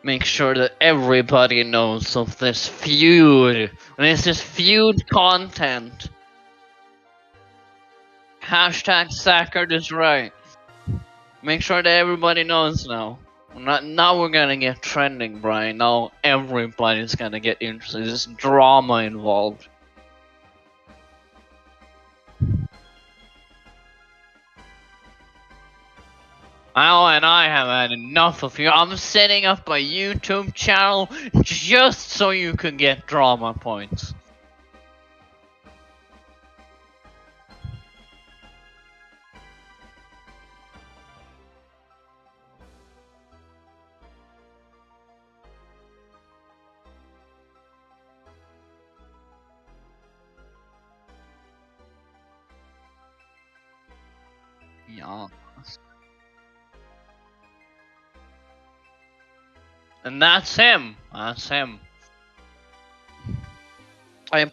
Make sure that everybody knows of this feud. This is feud content. Hashtag Zacord is right. Make sure that everybody knows now. Now we're gonna get trending, Brian. Now everybody's gonna get interested. There's drama involved. Oh, and I have had enough of you. I'm setting up a YouTube channel just so you can get drama points. Yeah. And that's him. That's him. I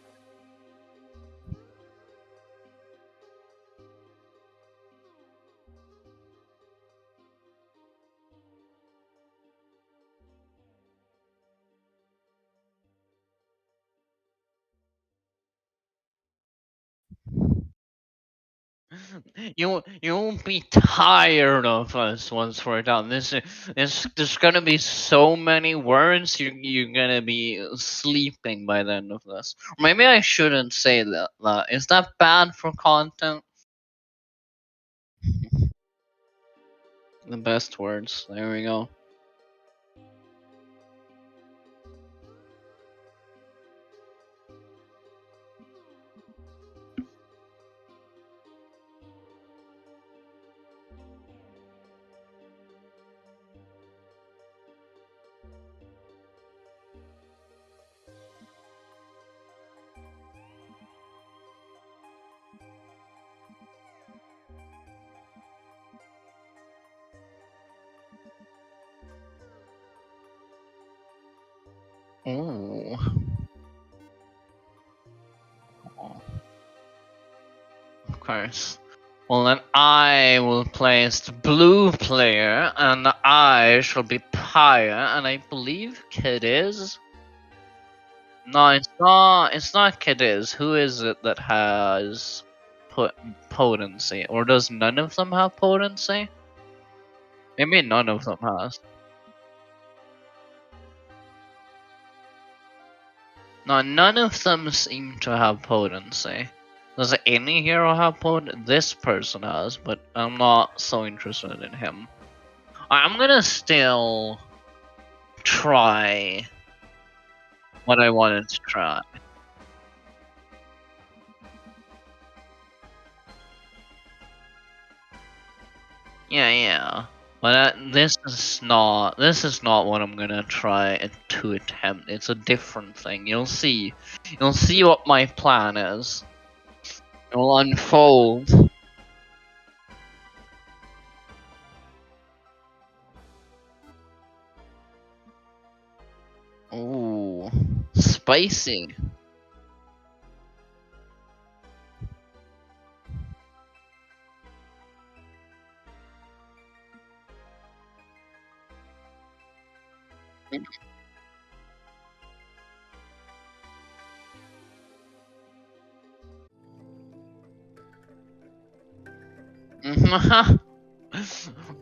you won't be tired of us once we're done. There's gonna be so many words you're gonna be sleeping by the end of this. Maybe I shouldn't say that. Is that bad for content? The best words. There we go. Ooh. Of course. Well, then I will play as the blue player, and I shall be Paya, and I believe Kid is. No, it's not. It's not Cadiz. Who is it that has put potency, or does none of them have potency? Maybe none of them has. No, none of them seem to have potency. Does any hero have potency? This person has, but I'm not so interested in him. I'm gonna still try what I wanted to try. Yeah, yeah. But this is not what I'm gonna try to attempt. It's a different thing. You'll see. You'll see what my plan is. It will unfold. Ooh, spicy.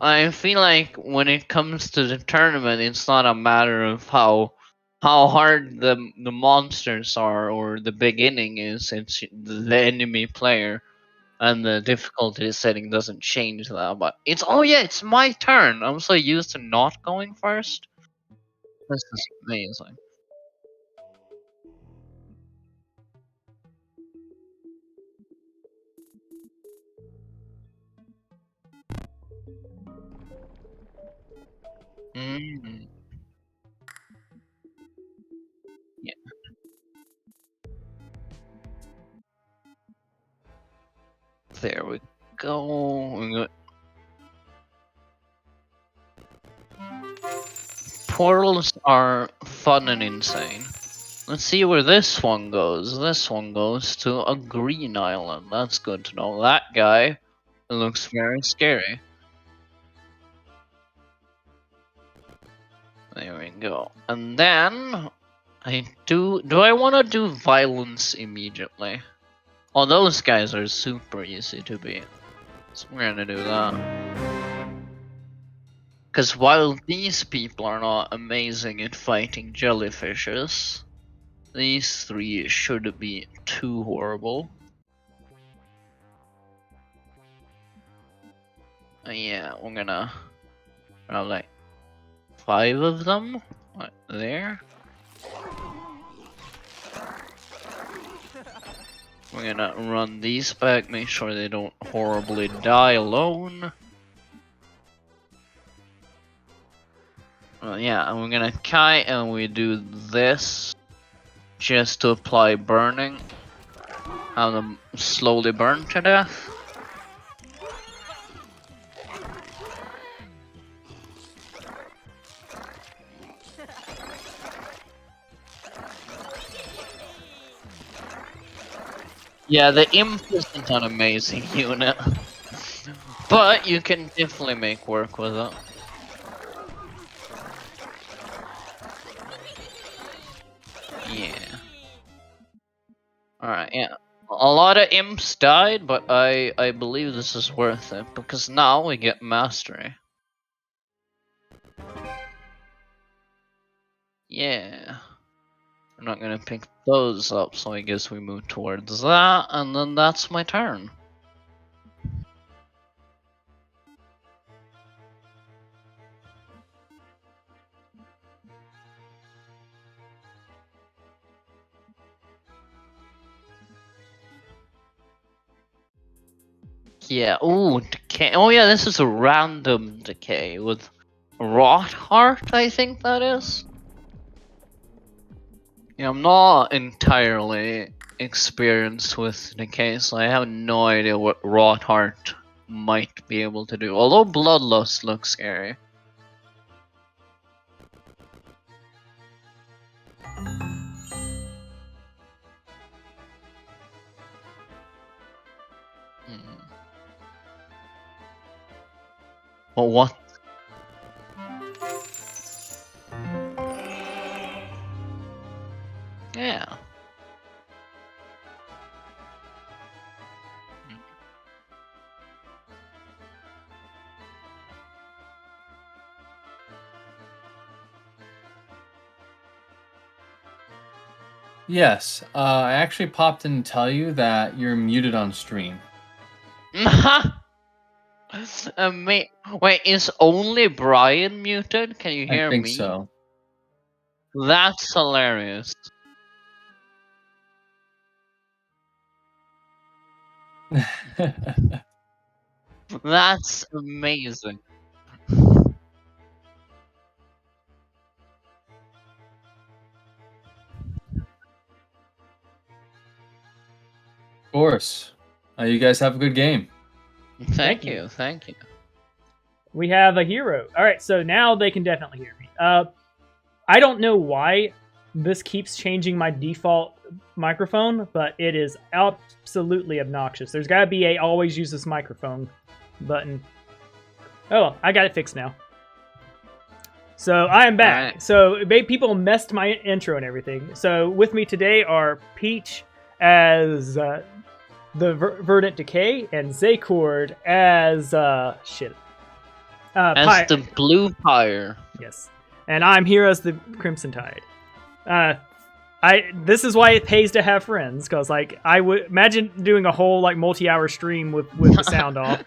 I feel like when it comes to the tournament, it's not a matter of how hard the monsters are or the beginning is. It's the enemy player, and the difficulty setting doesn't change that. But it's oh yeah, it's my turn. I'm so used to not going first. This is amazing. Mm, yeah, there we go. Portals are fun and insane. Let's see where this one goes. This one goes to a green island. That's good to know. That guy looks very scary. There we go. And then do I want to do violence immediately? Oh, those guys are super easy to beat. So we're gonna do that. Because while these people are not amazing at fighting jellyfishes, these three shouldn't be too horrible. Yeah, we're gonna have like 5 of them right there. We're gonna run these back, make sure they don't horribly die alone. Yeah, and we're gonna kite and we do this just to apply burning. Have them slowly burn to death. Yeah, the imp isn't an amazing unit, but you can definitely make work with it. Yeah. Alright, yeah. A lot of imps died, but I believe this is worth it, because now we get mastery. Yeah. I'm not gonna pick those up, so I guess we move towards that, and then that's my turn. Yeah, ooh, decay. Oh yeah, this is a random decay with Rot Heart, I think that is. Yeah, I'm not entirely experienced with decay, so I have no idea what Rot Heart might be able to do. Although Bloodlust looks scary. Well, what? Yeah. Yes, I actually popped in to tell you that you're muted on stream. Wait, is only Brian muted? Can you hear me? I think so. That's hilarious. That's amazing. Of course. You guys have a good game. Thank you. We have a hero. All right, so now they can definitely hear me. I don't know why this keeps changing my default microphone, but it is absolutely obnoxious. There's got to be a always use this microphone button. Oh, well, I got it fixed now. So I am back. Right. So people messed my intro and everything. So with me today are PlAcH as the Verdant Decay and Zacord as As the Blue Pyre. Yes, and I'm here as the Crimson Tide. This is why it pays to have friends, because like I would imagine doing a whole like multi-hour stream with the sound off.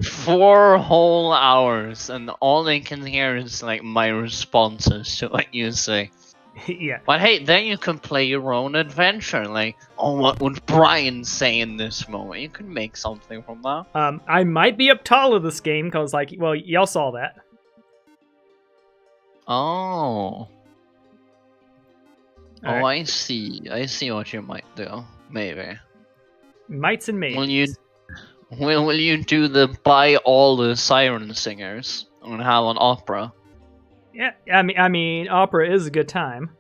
4 whole hours, and all they can hear is like my responses to what you say. Yeah. But hey, then you can play your own adventure. Like, oh, what would Brian say in this moment? You can make something from that. I might be up taller this game, because like, well, y'all saw that. Oh. All right. I see. I see what you might do. Maybe. Mites and maybes. Will you do the buy all the siren singers and have an opera? Yeah, I mean, opera is a good time.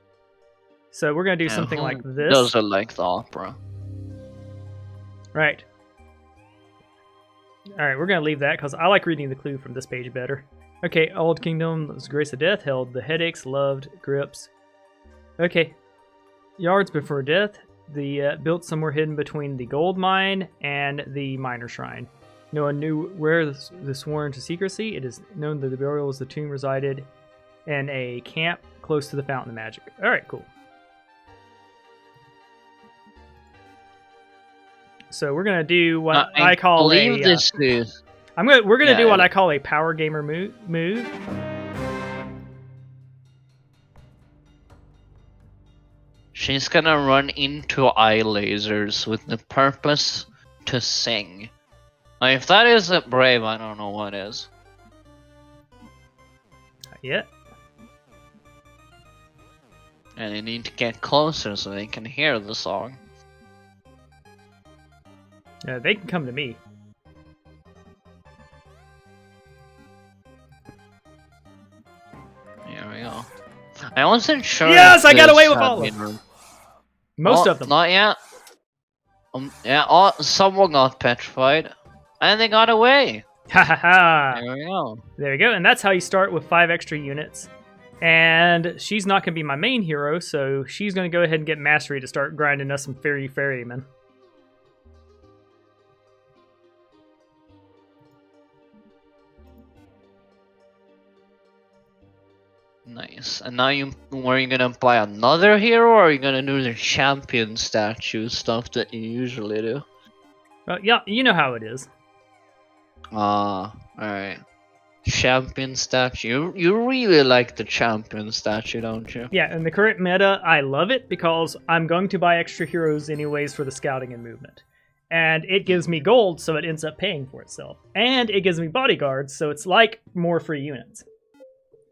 So we're gonna do something like this. Doesn't like the opera. Right. All right, we're gonna leave that because I like reading the clue from this page better. Okay, Old Kingdom was Grace of Death, held the headaches, loved grips. Okay, yards before death, the built somewhere hidden between the gold mine and the miner shrine. No one knew where the sworn to secrecy. It is known that the burial was the tomb resided in a camp close to the Fountain of Magic. All right, cool. So we're gonna do what I call believe a. This is... We're gonna do what Yeah. I call a power gamer move. She's gonna run into eye lasers with the purpose to sing. Now, if that isn't brave, I don't know what is. Yeah. And you need to get closer so they can hear the song. They can come to me. Here we go. I wasn't sure. Yes, if I got this away with had all of been them. re- Most Oh, of them. Not yet. Yeah, oh, someone got petrified. And they got away. Ha ha ha. There we go. There you go. And that's how you start with 5 extra units. And she's not going to be my main hero, so she's going to go ahead and get mastery to start grinding us some ferrymen. Nice. And now were you gonna buy another hero, or are you gonna do the champion statue stuff that you usually do? Yeah, you know how it is. Alright. Champion statue. You really like the champion statue, don't you? Yeah, in the current meta, I love it because I'm going to buy extra heroes anyways for the scouting and movement. And it gives me gold, so it ends up paying for itself. And it gives me bodyguards, so it's like more free units.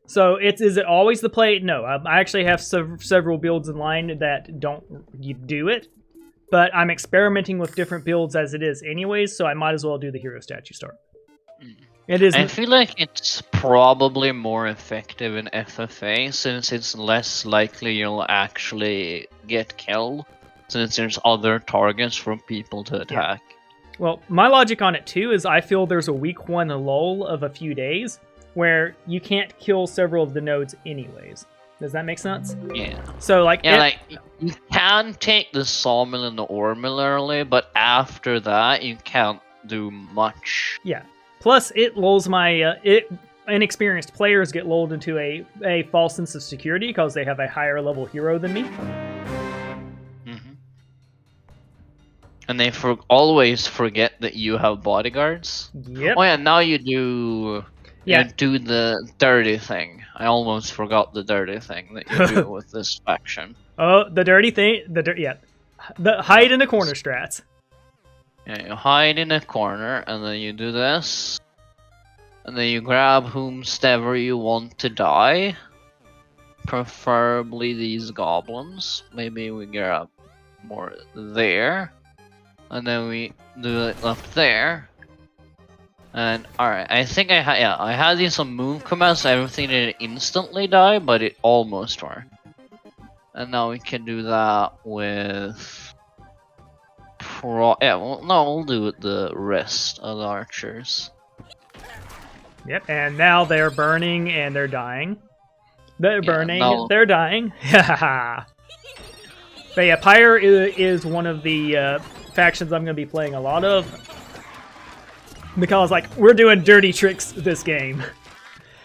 So is it always the play? No, I actually have several builds in line that don't do it. But I'm experimenting with different builds as it is anyways, so I might as well do the hero statue start. It is. I feel like it's probably more effective in FFA since it's less likely you'll actually get killed, since there's other targets for people to attack. Well, my logic on it too is I feel there's a week 1 lull of a few days where you can't kill several of the nodes anyways. Does that make sense? Yeah. So like, Like you can take the sawmill and the ore mill early, but after that you can't do much. Yeah. Plus, it lulls my inexperienced players get lulled into a false sense of security because they have a higher level hero than me. And they always forget that you have bodyguards. Yep. Oh yeah, now you do. Yeah. You do the dirty thing. I almost forgot the dirty thing that you do with this faction. Oh, the dirty thing. The hide in the corner strats. Yeah, you hide in a corner, and then you do this. And then you grab whomstever you want to die. Preferably these goblins. Maybe we grab more there. And then we do it up there. And alright, I think I had these on move commands, so everything didn't instantly die, but it almost worked. And now we can do that with we'll do it the rest of the archers. Yep, and now they're burning and they're dying. They're burning, no. they're dying. But yeah, Pyre is one of the factions I'm going to be playing a lot of. Because, like, we're doing dirty tricks this game.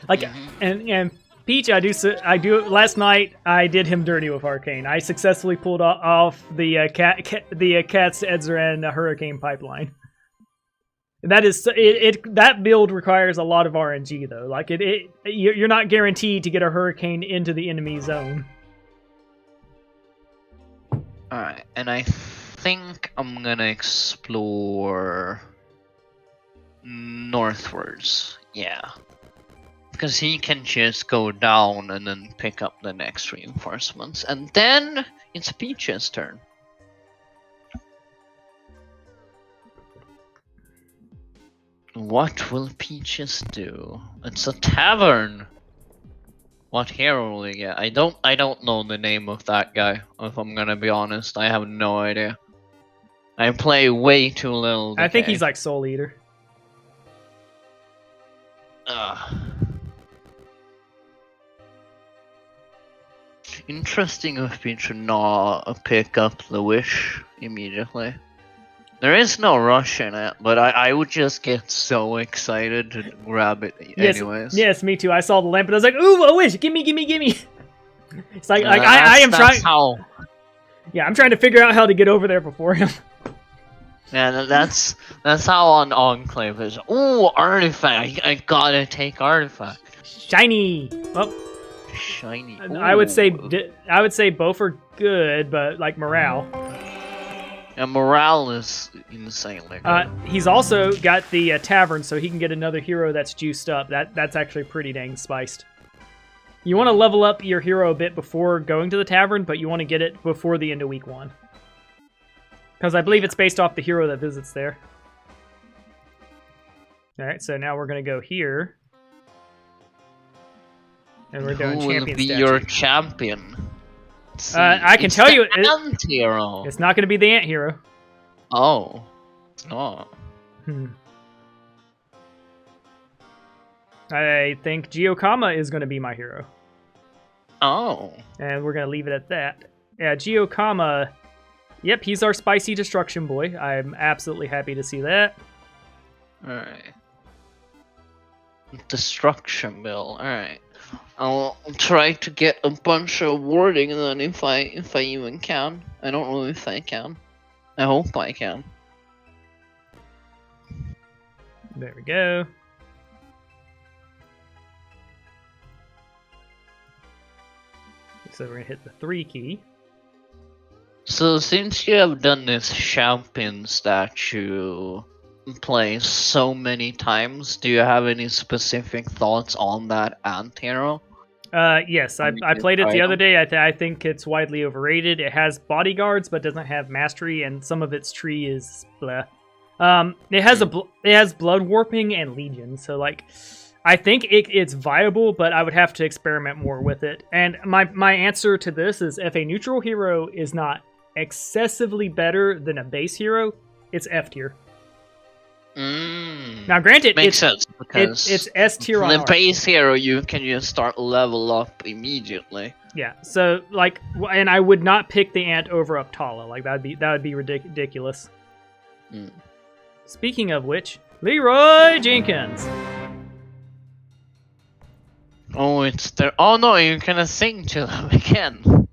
Like, and Peach, last night, I did him dirty with Arcane. I successfully pulled off the Cat's Edzeran Hurricane Pipeline. That is that build requires a lot of RNG though. Like you're not guaranteed to get a hurricane into the enemy zone. Alright, and I think I'm gonna explore northwards. Yeah. Because he can just go down and then pick up the next reinforcements. And then it's Peach's turn. What will Peaches do? It's a tavern. What hero will we get? I don't know the name of that guy, if I'm gonna be honest. I have no idea. I play way too little. I think he's like Soul Eater. interesting if we should not pick up the wish immediately. There is no rush in it, but I would just get so excited to grab it anyways. Yes, me too. I saw the lamp and I was like, ooh, a wish! Gimme, gimme, gimme! It's like I am trying. Yeah, I'm trying to figure out how to get over there before him. Yeah, that's how on Enclave is. Ooh, artifact! I gotta take artifact. Shiny. Oh, shiny. I would say both are good, but like morale. And morale is insanely good. He's also got the tavern, so he can get another hero that's juiced up. That's actually pretty dang spiced. You want to level up your hero a bit before going to the tavern, but you want to get it before the end of week 1. Because I believe it's based off the hero that visits there. Alright, so now we're going to go here. And we're doing champion Who will be statue. your champion? I can tell you, ant hero. It's not going to be the ant hero. Oh, it's not. I think Geokama is going to be my hero. Oh. And we're going to leave it at that. Yeah, Geokama, yep, he's our spicy destruction boy. I'm absolutely happy to see that. Alright. Destruction bill, alright. I'll try to get a bunch of wording then if I even can. I don't know if I can. I hope I can. There we go. So we're gonna hit the 3 key. So since you have done this champion statue play so many times, do you have any specific thoughts on that ant hero? Yes, I played it the other day. I think it's widely overrated. It has bodyguards, but doesn't have mastery, and some of its tree is blah. It has blood warping and legion, so like, I think it's viable, but I would have to experiment more with it. And my answer to this is, if a neutral hero is not excessively better than a base hero, it's F tier. Now, granted, makes sense because it's S tier on the R. base hero you can just start level up immediately. Yeah, so like, and I would not pick the ant over Uptala. Like that would be ridiculous. Speaking of which, Leroy Jenkins. Oh, it's there. Oh no, you're gonna sing to them again.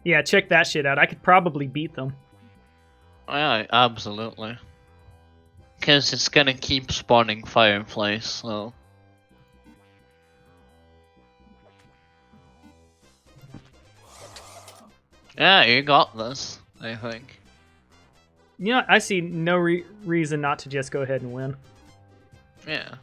Yeah, check that shit out. I could probably beat them. Yeah, absolutely. Because it's gonna keep spawning Fireflies, so... Yeah, you got this, I think. You know, I see no reason not to just go ahead and win. Yeah.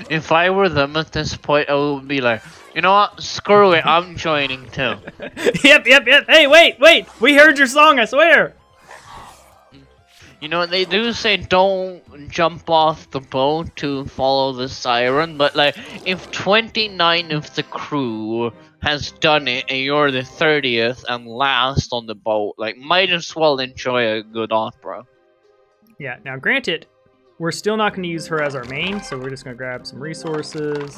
If I were them at this point, I would be like, you know what? Screw it, I'm joining too. Yep. Hey, wait! We heard your song, I swear! You know, they do say don't jump off the boat to follow the siren, but like, if 29 of the crew has done it and you're the 30th and last on the boat, like, might as well enjoy a good opera. Yeah, now granted, we're still not going to use her as our main, so we're just going to grab some resources.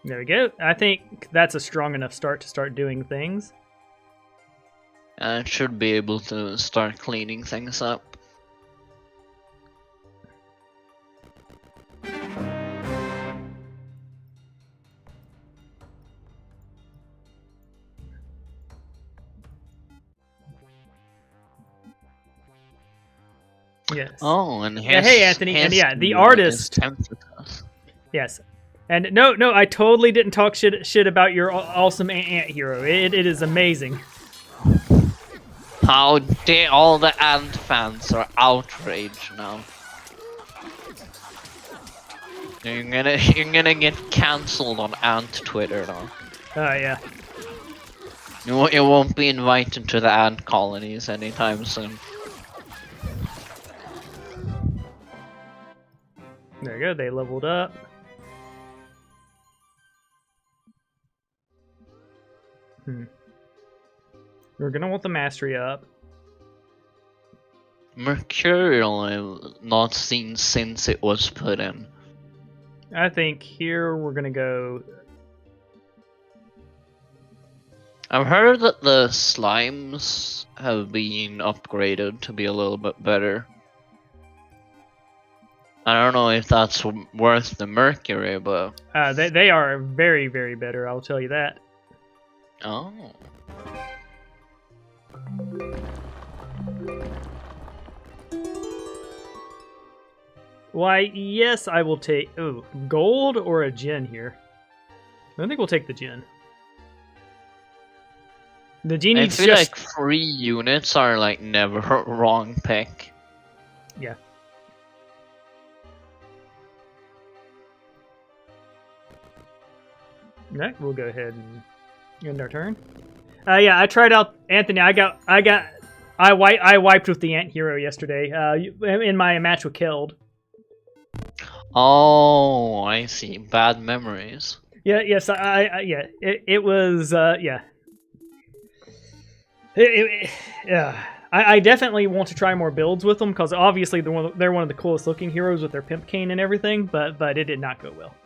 There we go. I think that's a strong enough start to start doing things. And it should be able to start cleaning things up. Yes. Oh, and yeah, hey Anthony, and yeah, the artist. Yes. And no, I totally didn't talk shit about your awesome ant hero. It is amazing. How dare all the ant fans are outraged now. You're gonna get cancelled on ant Twitter now. Yeah. You won't be invited to the ant colonies anytime soon. There you go, they leveled up. We're gonna want the mastery up. Mercurial I've not seen since it was put in. I think here we're gonna go. I've heard that the slimes have been upgraded to be a little bit better. I don't know if that's worth the mercury, but... They are very, very better, I'll tell you that. Oh. Why, yes, I will take... Ooh, gold or a gin here? I think we'll take the gin. The G needs I feel just... like 3 units are like never wrong pick. Yeah. Okay, we'll go ahead and end our turn. Yeah, I tried out Anthony. I wiped with the ant hero yesterday. In my match with Killed. Oh, I see. Bad memories. Yeah. Yes. Yeah. It was. Yeah. Yeah. I definitely want to try more builds with them because obviously they're one of the coolest looking heroes with their pimp cane and everything. But it did not go well.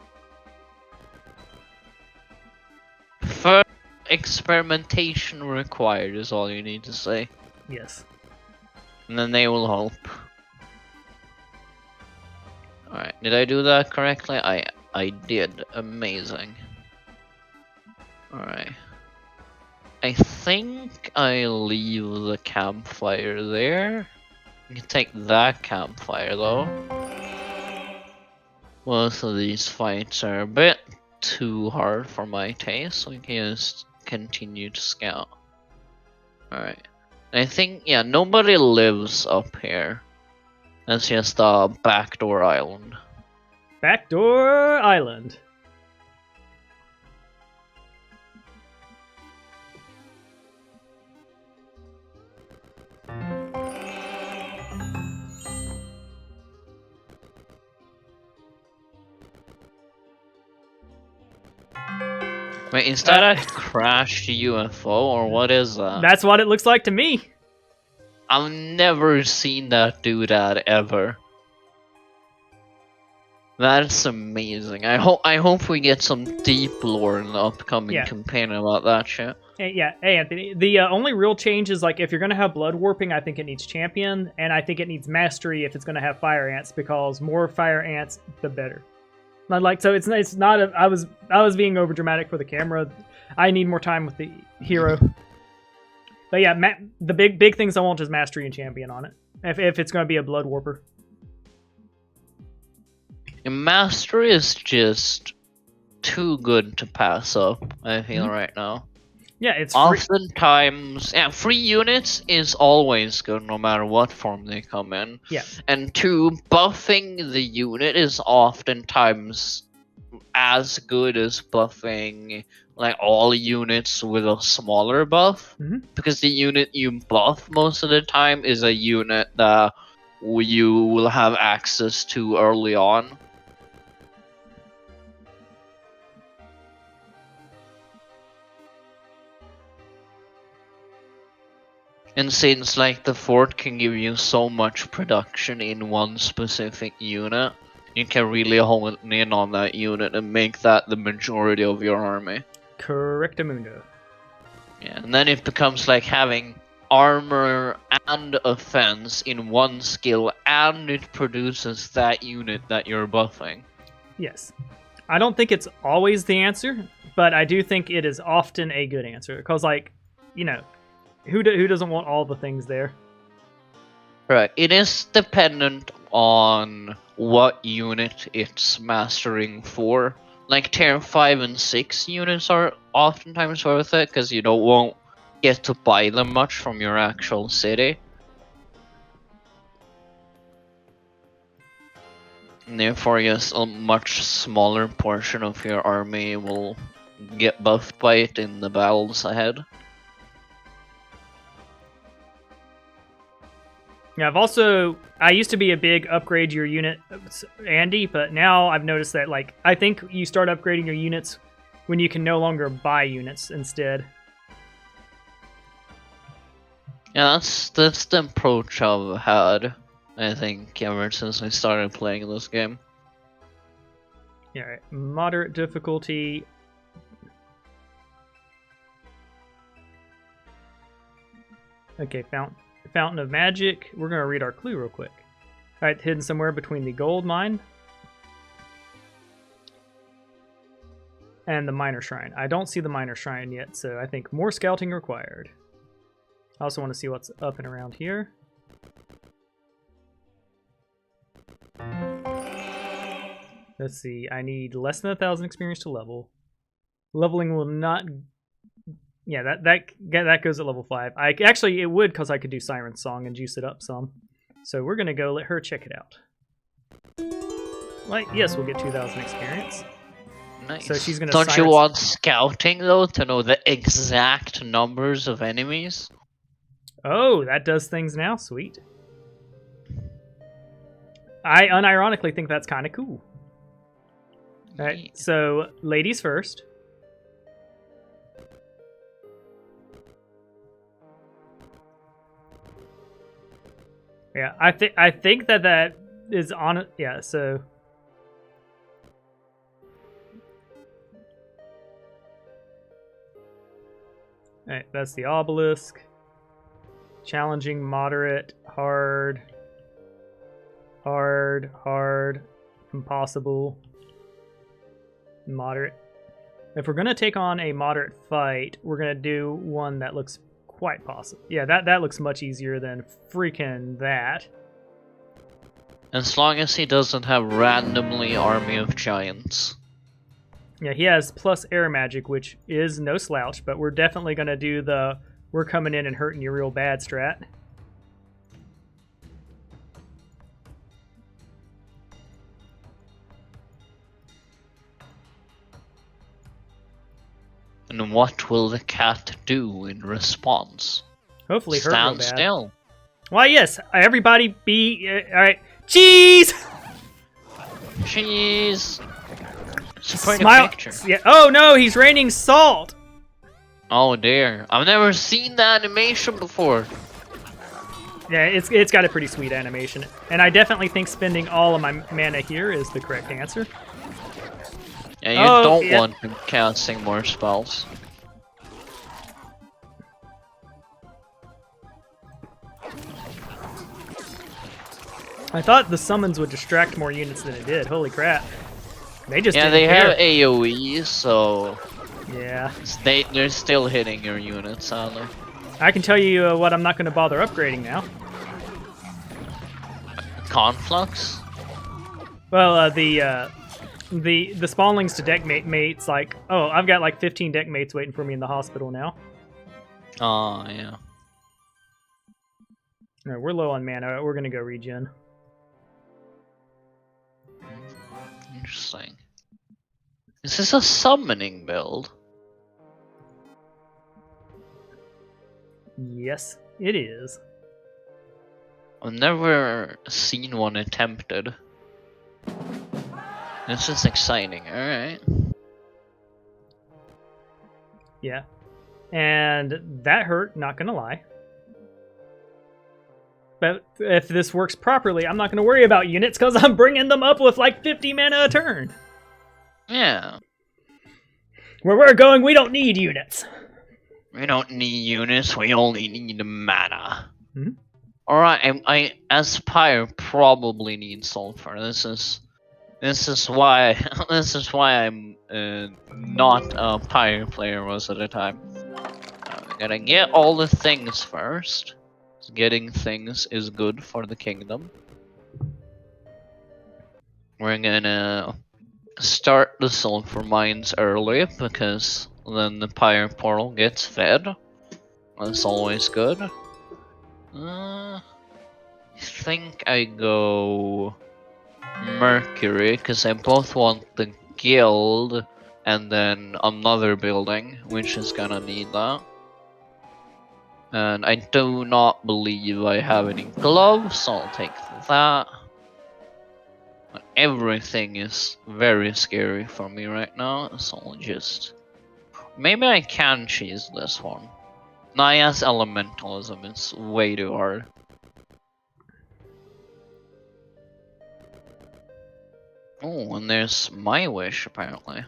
First experimentation required is all you need to say. Yes. And then they will hope. Alright, did I do that correctly? I did. Amazing. Alright. I think I leave the campfire there. You can take that campfire though. Both of these fights are a bit too hard for my taste, so we can just continue to scout. Alright. I think, yeah, nobody lives up here. That's just a backdoor island. Backdoor island. Wait, is that a crashed UFO or what is that? That's what it looks like to me. I've never seen that do that ever. That's amazing. I hope we get some deep lore in the upcoming campaign about that shit. Yeah, hey Anthony. The only real change is like if you're gonna have blood warping, I think it needs champion, and I think it needs mastery if it's gonna have fire ants because more fire ants, the better. Not like so. It's not. I was being over dramatic for the camera. I need more time with the hero. But yeah, the big things I want is mastery and champion on it. If it's gonna be a blood warper. Mastery is just too good to pass up, I feel right now. Yeah, it's oftentimes free units is always good no matter what form they come in. Yeah. And 2, buffing the unit is oftentimes as good as buffing like all units with a smaller buff. Because the unit you buff most of the time is a unit that you will have access to early on. And since like the fort can give you so much production in one specific unit, you can really hone in on that unit and make that the majority of your army. Correctamundo. Yeah, and then it becomes like having armor and offense in one skill, and it produces that unit that you're buffing. Yes. I don't think it's always the answer, but I do think it is often a good answer. Because, like, you know, who doesn't want all the things there? Right. It is dependent on what unit it's mastering for. Like tier 5 and 6 units are oftentimes worth it because you won't get to buy them much from your actual city. And therefore, yes, a much smaller portion of your army will get buffed by it in the battles ahead. Yeah, I used to be a big upgrade your unit Andy, but now I've noticed that, like, I think you start upgrading your units when you can no longer buy units instead. Yeah, that's the approach I've had, I think, ever since I started playing this game. Yeah, right. Moderate difficulty. Okay, Fountain of Magic. We're gonna read our clue real quick. All right, hidden somewhere between the gold mine and the Minor Shrine. I don't see the Minor Shrine yet, so I think more scouting required. I also want to see what's up and around here. Let's see. I need less than 1,000 experience to level. Leveling will not. Yeah, that goes at level 5. Actually it would, because I could do Siren's Song and juice it up some. So we're gonna go let her check it out. Like, yes, we'll get 2,000 experience. Nice. So she's gonna. Don't you want scouting though to know the exact numbers of enemies? Oh, that does things now. Sweet. I unironically think that's kind of cool. All right, so ladies first. Yeah, I think that is on. Yeah, so. All right, that's the obelisk. Challenging, moderate, hard, impossible, moderate. If we're gonna take on a moderate fight, we're gonna do one that looks quite possible. Yeah, that looks much easier than freaking that. As long as he doesn't have randomly army of giants. Yeah, he has plus air magic, which is no slouch, but we're definitely gonna do the we're coming in and hurting you real bad strat. And what will the cat do in response? Hopefully hurt real Stand bad. still. Why, yes, everybody be... Alright. Cheese! Cheese! It's quite Smile. a picture. Yeah. Oh no, he's raining salt! Oh dear. I've never seen the animation before. Yeah, it's got a pretty sweet animation. And I definitely think spending all of my mana here is the correct answer. Yeah, you don't want to casting more spells. I thought the summons would distract more units than it did. Holy crap. They just Yeah, didn't they care. have AoE, so Yeah. they're still hitting your units, aren't they? I can tell you what I'm not going to bother upgrading now. Conflux? Well, the spawnlings to deck mates, like, oh, I've got like 15 deck mates waiting for me in the hospital now. Oh, yeah. No, we're low on mana. We're going to go regen. Interesting. Is this a summoning build? Yes, it is. I've never seen one attempted. This is exciting, alright. Yeah. And that hurt, not gonna lie. But if this works properly, I'm not gonna worry about units because I'm bringing them up with like 50 mana a turn. Yeah. Where we're going, we don't need units. We don't need units, we only need mana. Hmm? Alright, I as Pyre probably need sulfur. This is why I'm not a Pyre player most of the time. We gotta get all the things first. Getting things is good for the kingdom. We're gonna start the sulfur mines early because then the Pyre portal gets fed. That's always good. I think I go Mercury because I both want the guild and then another building, which is gonna need that. And I do not believe I have any gloves, so I'll take that. Everything is very scary for me right now, so I'll just... Maybe I can cheese this one. Naya's elementalism is way too hard. Oh, and there's my wish apparently.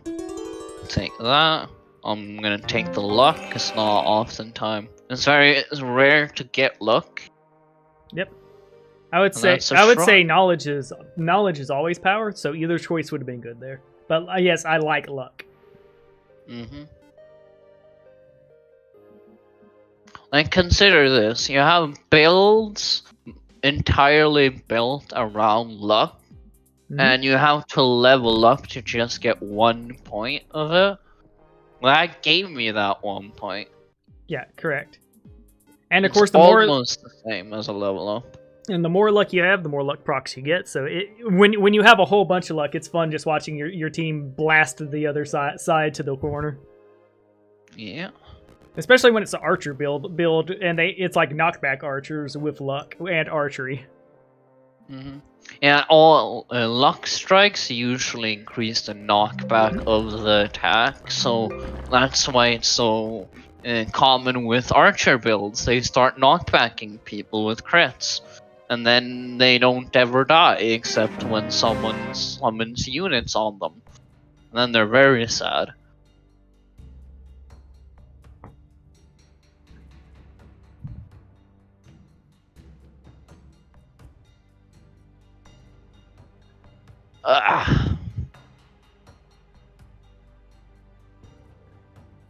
Take that. I'm gonna take the luck. It's not often time. It's rare to get luck. Yep. I would say knowledge is always power. So either choice would have been good there. But yes, I like luck. Like, consider this. You have builds entirely built around luck, and you have to level up to just get 1 point of it. Well, that gave me that 1 point. Yeah, correct. And of It's course, almost the same as a level up. And the more luck you have, the more luck procs you get. So when you have a whole bunch of luck, it's fun just watching your team blast the other side to the corner. Yeah. Especially when it's an archer build, and it's like knockback archers with luck and archery. Yeah, all luck strikes usually increase the knockback of the attack, so that's why it's so common with archer builds. They start knockbacking people with crits, and then they don't ever die except when someone summons units on them. And then they're very sad.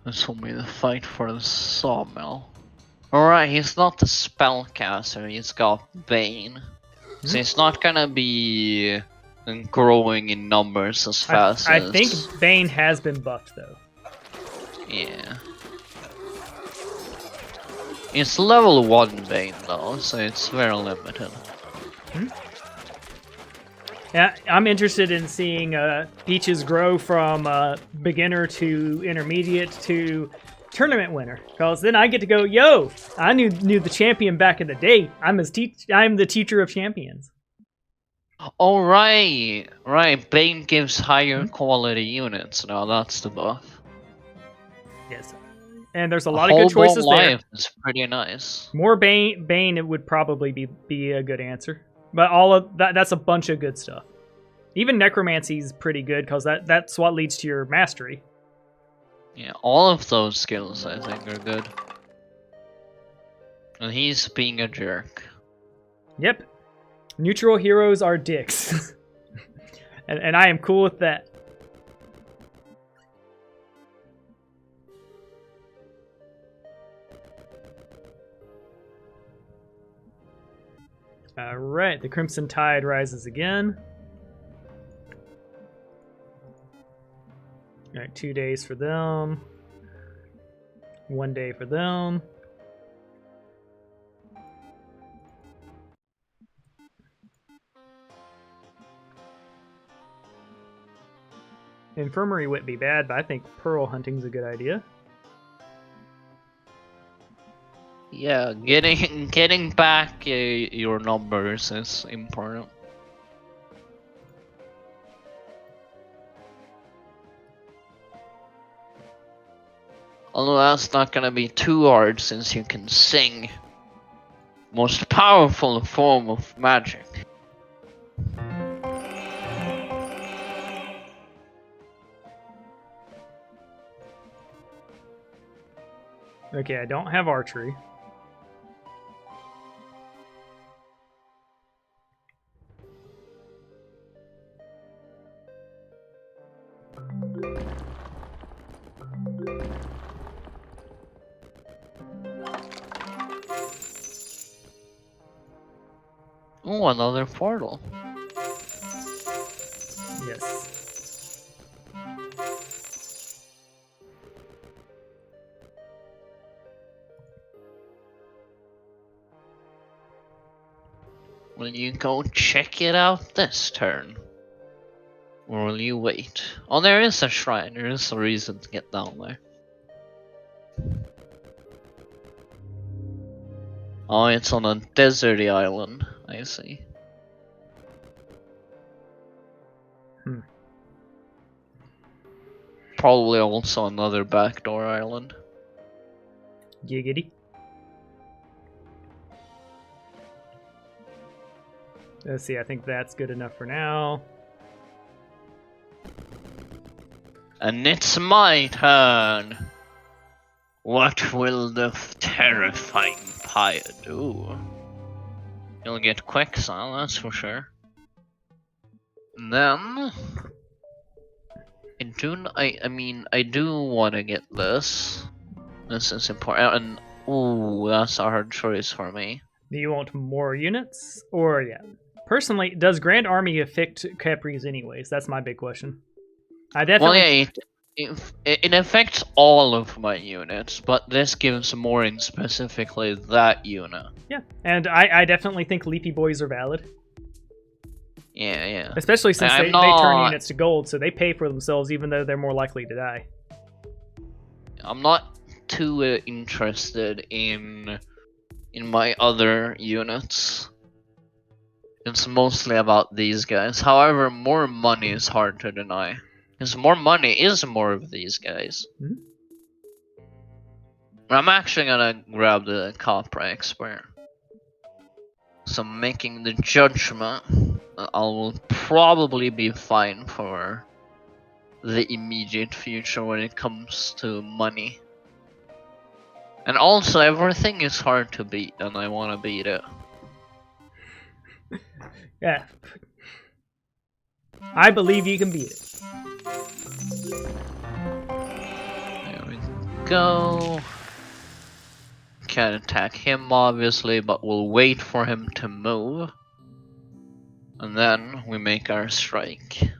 This will be the fight for the sawmill. Alright, he's not the spellcaster, he's got Bane. So he's not gonna be growing in numbers as fast I think Bane has been buffed though. Yeah. It's level 1 Bane though, so it's very limited. Yeah, I'm interested in seeing Peaches grow from beginner to intermediate to tournament winner, because then I get to go, yo, I knew the champion back in the day. I'm the teacher of champions. Oh right, Bane gives higher quality units now. That's the buff. Yes, and there's a lot of good choices there. Life is pretty nice. More Bane, it would probably be a good answer. But all of that's a bunch of good stuff. Even necromancy is pretty good because that's what leads to your mastery. Yeah, all of those skills I think are good. And he's being a jerk. Yep. Neutral heroes are dicks. and I am cool with that. Alright, the Crimson Tide rises again. Alright, 2 days for them. 1 day for them. Infirmary wouldn't be bad, but I think pearl hunting's a good idea. Yeah, getting back your numbers is important. Although that's not gonna be too hard since you can sing. Most powerful form of magic. Okay, I don't have archery. Oh, another portal. Yes. Will you go check it out this turn? Or will you wait? Oh, there is a shrine. There is a reason to get down there. Oh, it's on a deserty island. I see. Probably also another backdoor island. Giggity. Let's see, I think that's good enough for now. And it's my turn. What will the terrifying pyre do? You'll get Quexile, that's for sure. And then I do want to get this. This is important. And ooh, that's a hard choice for me. Do you want more units? Or, yeah. Personally, does Grand Army affect Capri's anyways? That's my big question. I definitely... Well, yeah, it affects all of my units, but this gives more in specifically that unit. Yeah, and I definitely think Leafy Boys are valid. Yeah. Especially since they turn units to gold, so they pay for themselves even though they're more likely to die. I'm not too interested in my other units. It's mostly about these guys. However, more money is hard to deny. Because more money is more of these guys. Mm-hmm. I'm actually gonna grab the Copra Expert. So making the judgment, I will probably be fine for the immediate future when it comes to money. And also, everything is hard to beat, and I want to beat it. Yeah. I believe you can beat it. There we go. Can't attack him, obviously, but we'll wait for him to move. And then we make our strike.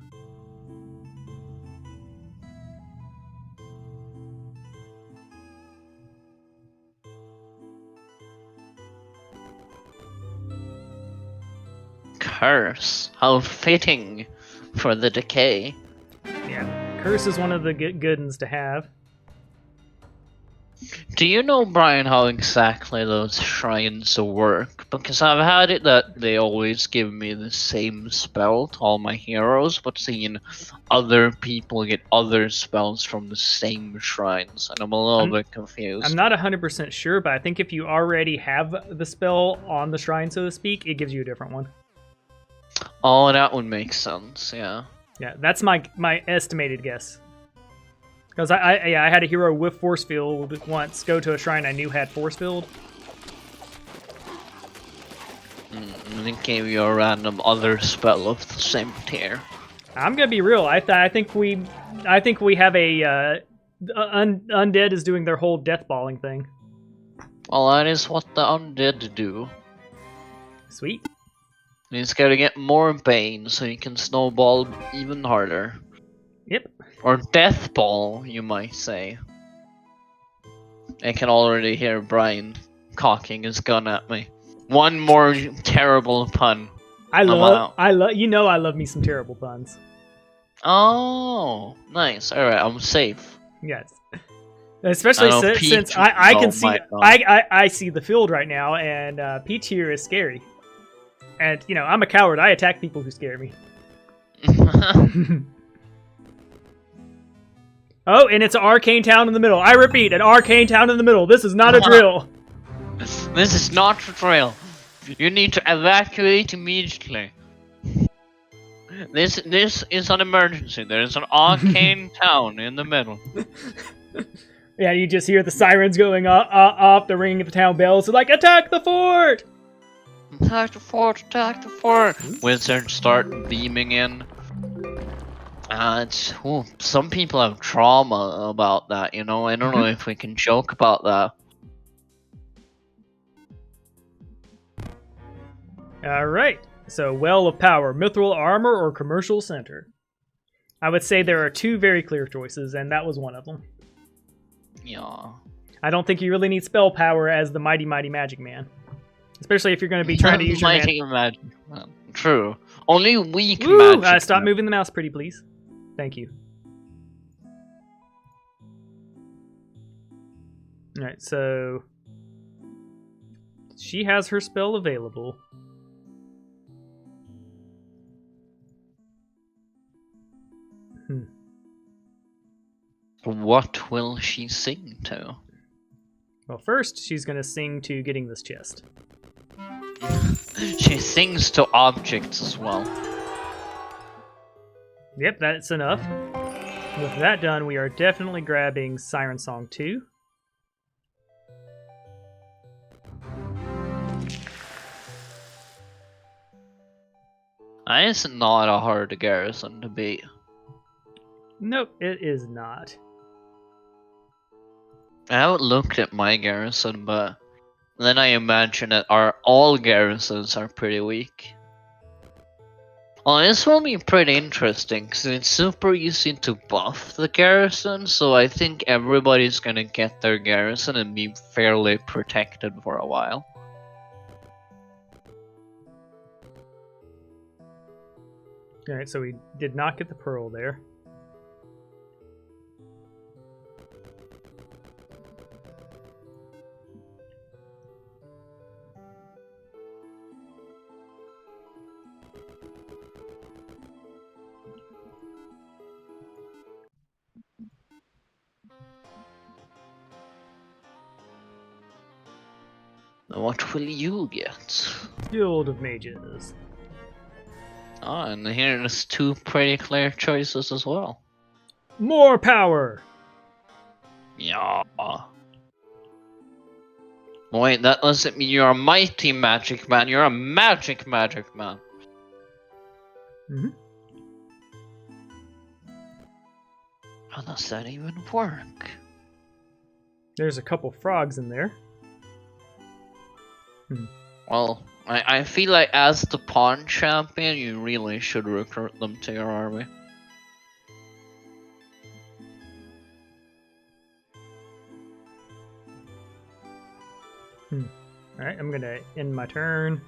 Curse. How fitting for the decay. Yeah, Curse is one of the good ones to have. Do you know, Brian, how exactly those shrines work? Because I've had it that they always give me the same spell to all my heroes, but seeing other people get other spells from the same shrines, and I'm a little bit confused. I'm not 100% sure, but I think if you already have the spell on the shrine, so to speak, it gives you a different one. Oh, that would make sense, yeah. Yeah, that's my estimated guess. Because I had a hero with Force Field once go to a shrine I knew had Force Field. And it gave you a random other spell of the same tier. I'm gonna be real. I think we have a undead is doing their whole death balling thing. Well, that is what the undead do. Sweet. He's gotta get more bane so he can snowball even harder. Yep. Or death ball, you might say. I can already hear Brian cocking his gun at me. One more terrible pun. I love me some terrible puns. Oh, nice. All right, I'm safe. Yes. Especially since I can see I see the field right now, and Peach here is scary. And you know, I'm a coward. I attack people who scare me. Oh, and it's an arcane town in the middle. I repeat, an arcane town in the middle. This is not a drill. This is not a drill. You need to evacuate immediately. This is an emergency. There is an arcane town in the middle. Yeah, you just hear the sirens going off, the ringing of the town bells. They're like, attack the fort! Attack the fort! Attack the fort! Wizards start beaming in. Some people have trauma about that, you know? I don't know if we can joke about that. Alright, so Well of Power, Mithril Armor, or Commercial Center? I would say there are two very clear choices, and that was one of them. Yeah. I don't think you really need spell power as the Mighty Magic Man. Especially if you're going to be trying to use your Magic Man. True. Only weak Woo! magic. Stop moving the mouse, pretty please. Thank you. Alright, so... she has her spell available. What will she sing to? Well, first, she's going to sing to getting this chest. She sings to objects as well. Yep, that's enough. With that done, we are definitely grabbing Siren Song 2. That is not a hard garrison to beat. Nope, it is not. I haven't looked at my garrison, but then I imagine that all garrisons are pretty weak. Well, this will be pretty interesting, because it's super easy to buff the garrison, so I think everybody's gonna get their garrison and be fairly protected for a while. Alright, so we did not get the pearl there. What will you get? Guild of Mages. Ah, and here's two pretty clear choices as well. More power! Yeah. Wait, that doesn't mean you're a mighty magic man, you're a magic man. Mm-hmm. How does that even work? There's a couple frogs in there. Well, I feel like as the pawn champion, you really should recruit them to your army. Alright, I'm gonna end my turn.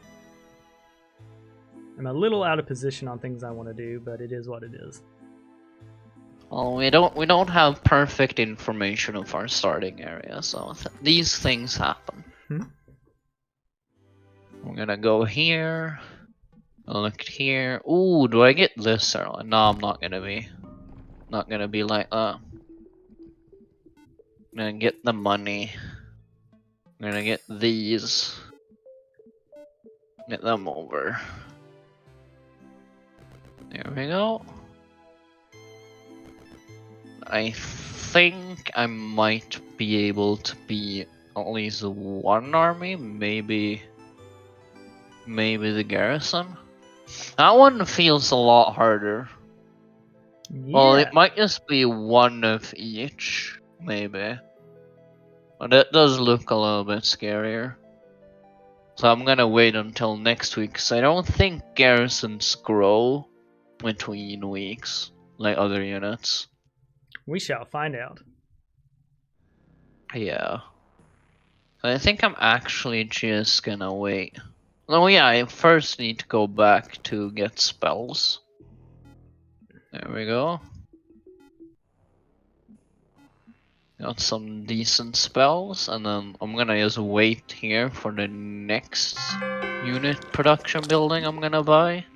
I'm a little out of position on things I want to do, but it is what it is. Well, we don't have perfect information of our starting area, so these things happen. I'm gonna go here. Look here. Ooh, do I get this early? No, I'm not gonna be. Not gonna be like that. I'm gonna get the money. I'm gonna get these. Get them over. There we go. I think I might be able to be at least one army, maybe the garrison. That one feels a lot harder. Yeah. Well, it might just be one of each, maybe. But it does look a little bit scarier. So I'm gonna wait until next week, because I don't think garrisons grow between weeks, like other units. We shall find out. Yeah. I think I'm actually just gonna wait. Oh yeah, I first need to go back to get spells. There we go. Got some decent spells, and then I'm gonna just wait here for the next unit production building I'm gonna buy.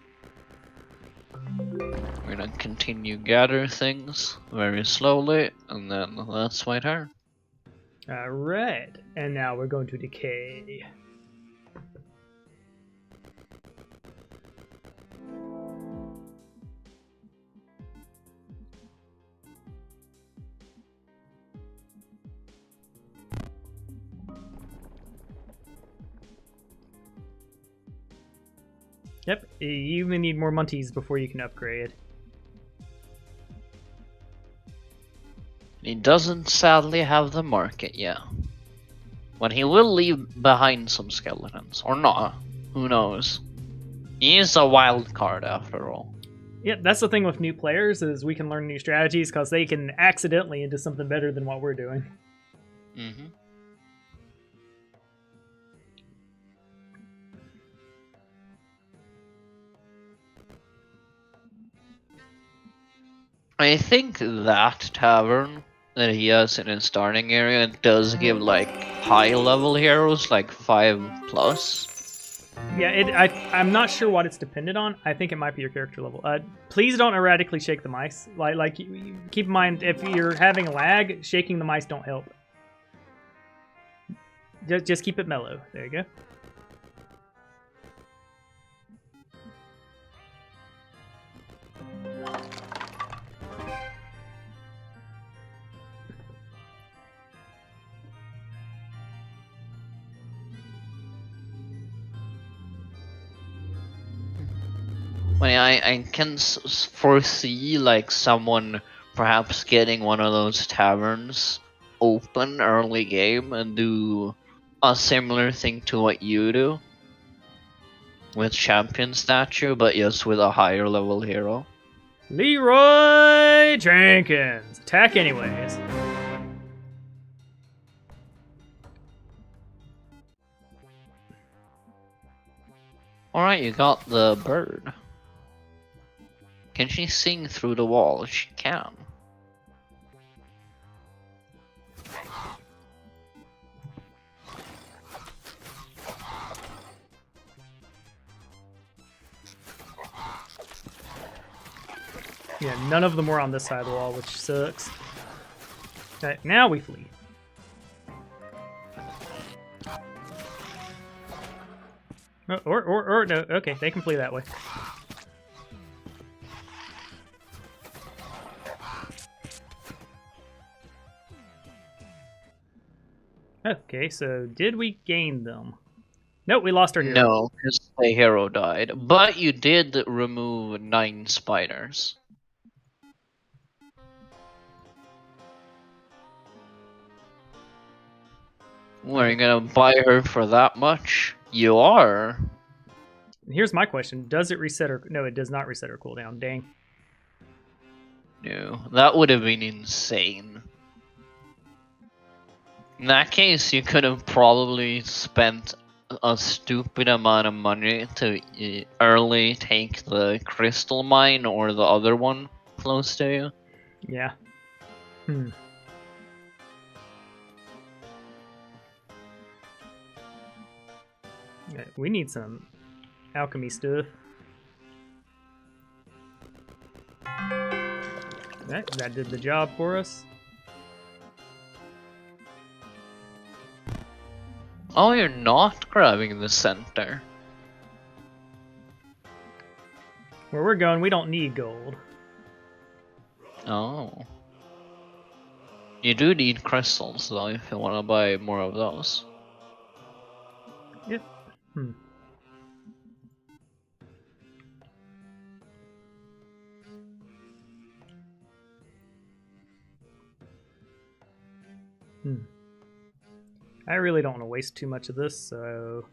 We're gonna continue gather things very slowly, and then that's my turn. Alright, and now we're going to decay. Yep, you even need more munties before you can upgrade. He doesn't sadly have the market yet. But he will leave behind some skeletons. Or not. Who knows? He is a wild card after all. Yep, that's the thing with new players, is we can learn new strategies because they can accidentally into something better than what we're doing. Mm-hmm. I think that tavern that he has in his starting area does give like high level heroes, like 5+. Yeah, I'm not sure what it's dependent on. I think it might be your character level. Please don't erratically shake the mice. Keep in mind, if you're having lag, shaking the mice don't help. Just keep it mellow. There you go. I can foresee like someone perhaps getting one of those taverns open early game and do a similar thing to what you do with champion statue, but yes, with a higher level hero. Leroy Jenkins. Attack anyways. Alright, you got the bird. Can she sing through the wall? She can. Yeah, none of them were on this side of the wall, which sucks. Alright, now we flee. Or no, okay, they can flee that way. Okay, so did we gain them? Nope, we lost our hero. No, because the hero died. But you did remove 9 spiders. Are you gonna buy her for that much? You are. Here's my question. Does it reset her? No, it does not reset her cooldown. Dang. No, that would have been insane. In that case, you could have probably spent a stupid amount of money to early take the crystal mine or the other one close to you. Yeah. Okay, we need some alchemy stuff. Okay, that did the job for us. Oh, you're not grabbing the center. Where we're going, we don't need gold. Oh. You do need crystals, though, if you want to buy more of those. Yep. I really don't want to waste too much of this, so...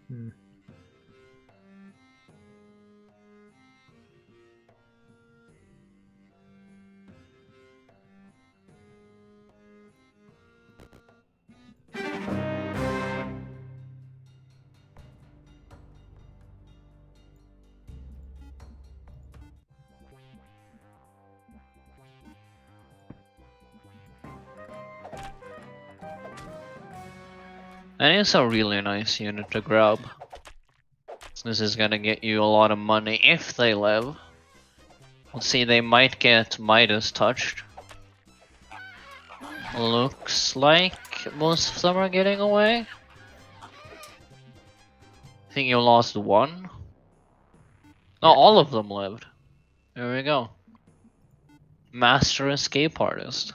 And it's a really nice unit to grab. This is gonna get you a lot of money if they live. Let's see, they might get Midas touched. Looks like most of them are getting away. I think you lost one. No, all of them lived. There we go. Master escape artist.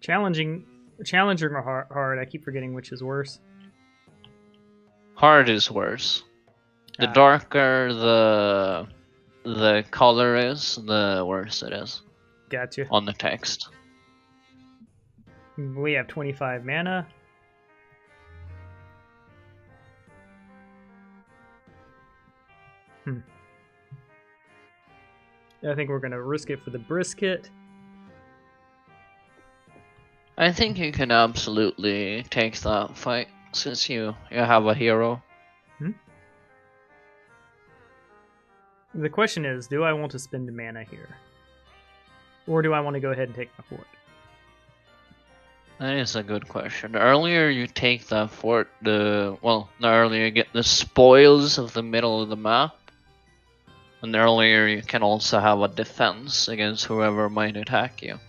Challenging or hard? I keep forgetting which is worse. Hard is worse. The darker the color is, the worse it is. Gotcha. On the text. We have 25 mana. I think we're gonna risk it for the brisket. I think you can absolutely take that fight since you have a hero. The question is, do I want to spend mana here? Or do I want to go ahead and take my fort? That is a good question. The earlier you take that fort, the earlier you get the spoils of the middle of the map, and the earlier you can also have a defense against whoever might attack you.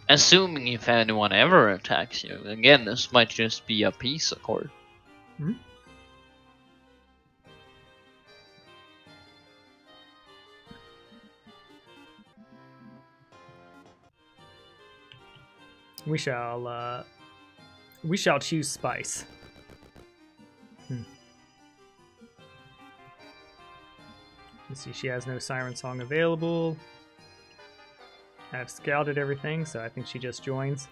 Assuming if anyone ever attacks you. Again, this might just be a peace accord. Hmm? We shall choose spice. Let's see, she has no siren song available. I've scouted everything, so I think she just joins.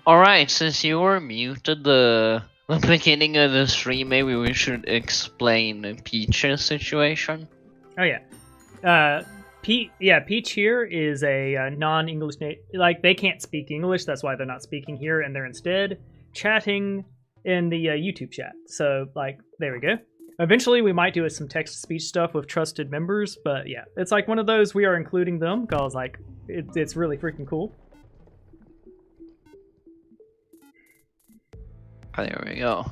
Alright, since you were muted the beginning of the stream, maybe we should explain Peach's situation. Oh yeah. Peach here is a non-English like they can't speak English, that's why they're not speaking here, and they're instead chatting in the YouTube chat. So like there we go. Eventually we might do some text-to-speech stuff with trusted members, but yeah, it's like one of those we are including them because like it's really freaking cool. There we go.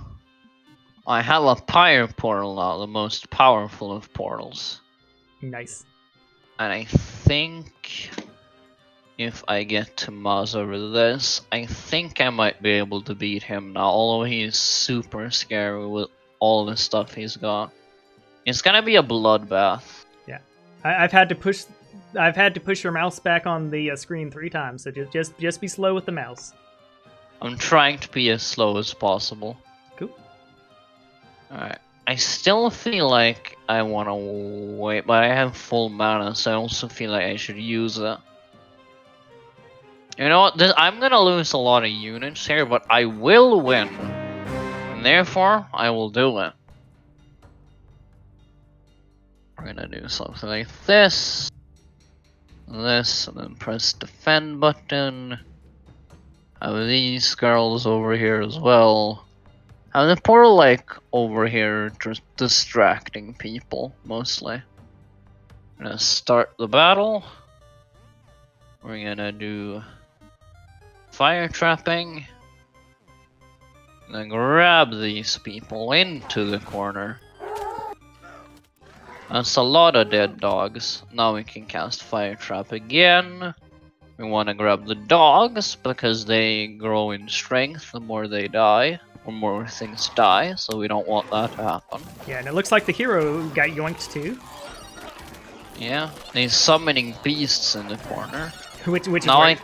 I have a fire portal now, the most powerful of portals. Nice. And I think if I get to Maz over this, I think I might be able to beat him now, although he's super scary with all the stuff he's got. It's gonna be a bloodbath. Yeah. I've had to push your mouse back on the screen 3 times, so just be slow with the mouse. I'm trying to be as slow as possible. Cool. Alright. I still feel like I want to wait, but I have full mana, so I also feel like I should use it. You know what? I'm gonna lose a lot of units here, but I will win. And therefore, I will do it. We're gonna do something like this. This, and then press defend button. Have these girls over here as well. Have the portal like over here just distracting people mostly. I'm gonna start the battle. We're gonna do fire trapping. And then grab these people into the corner. That's a lot of dead dogs. Now we can cast fire trap again. We want to grab the dogs because they grow in strength the more they die, or more things die, so we don't want that to happen. Yeah, and it looks like the hero got yoinked too. Yeah, he's summoning beasts in the corner. Which now is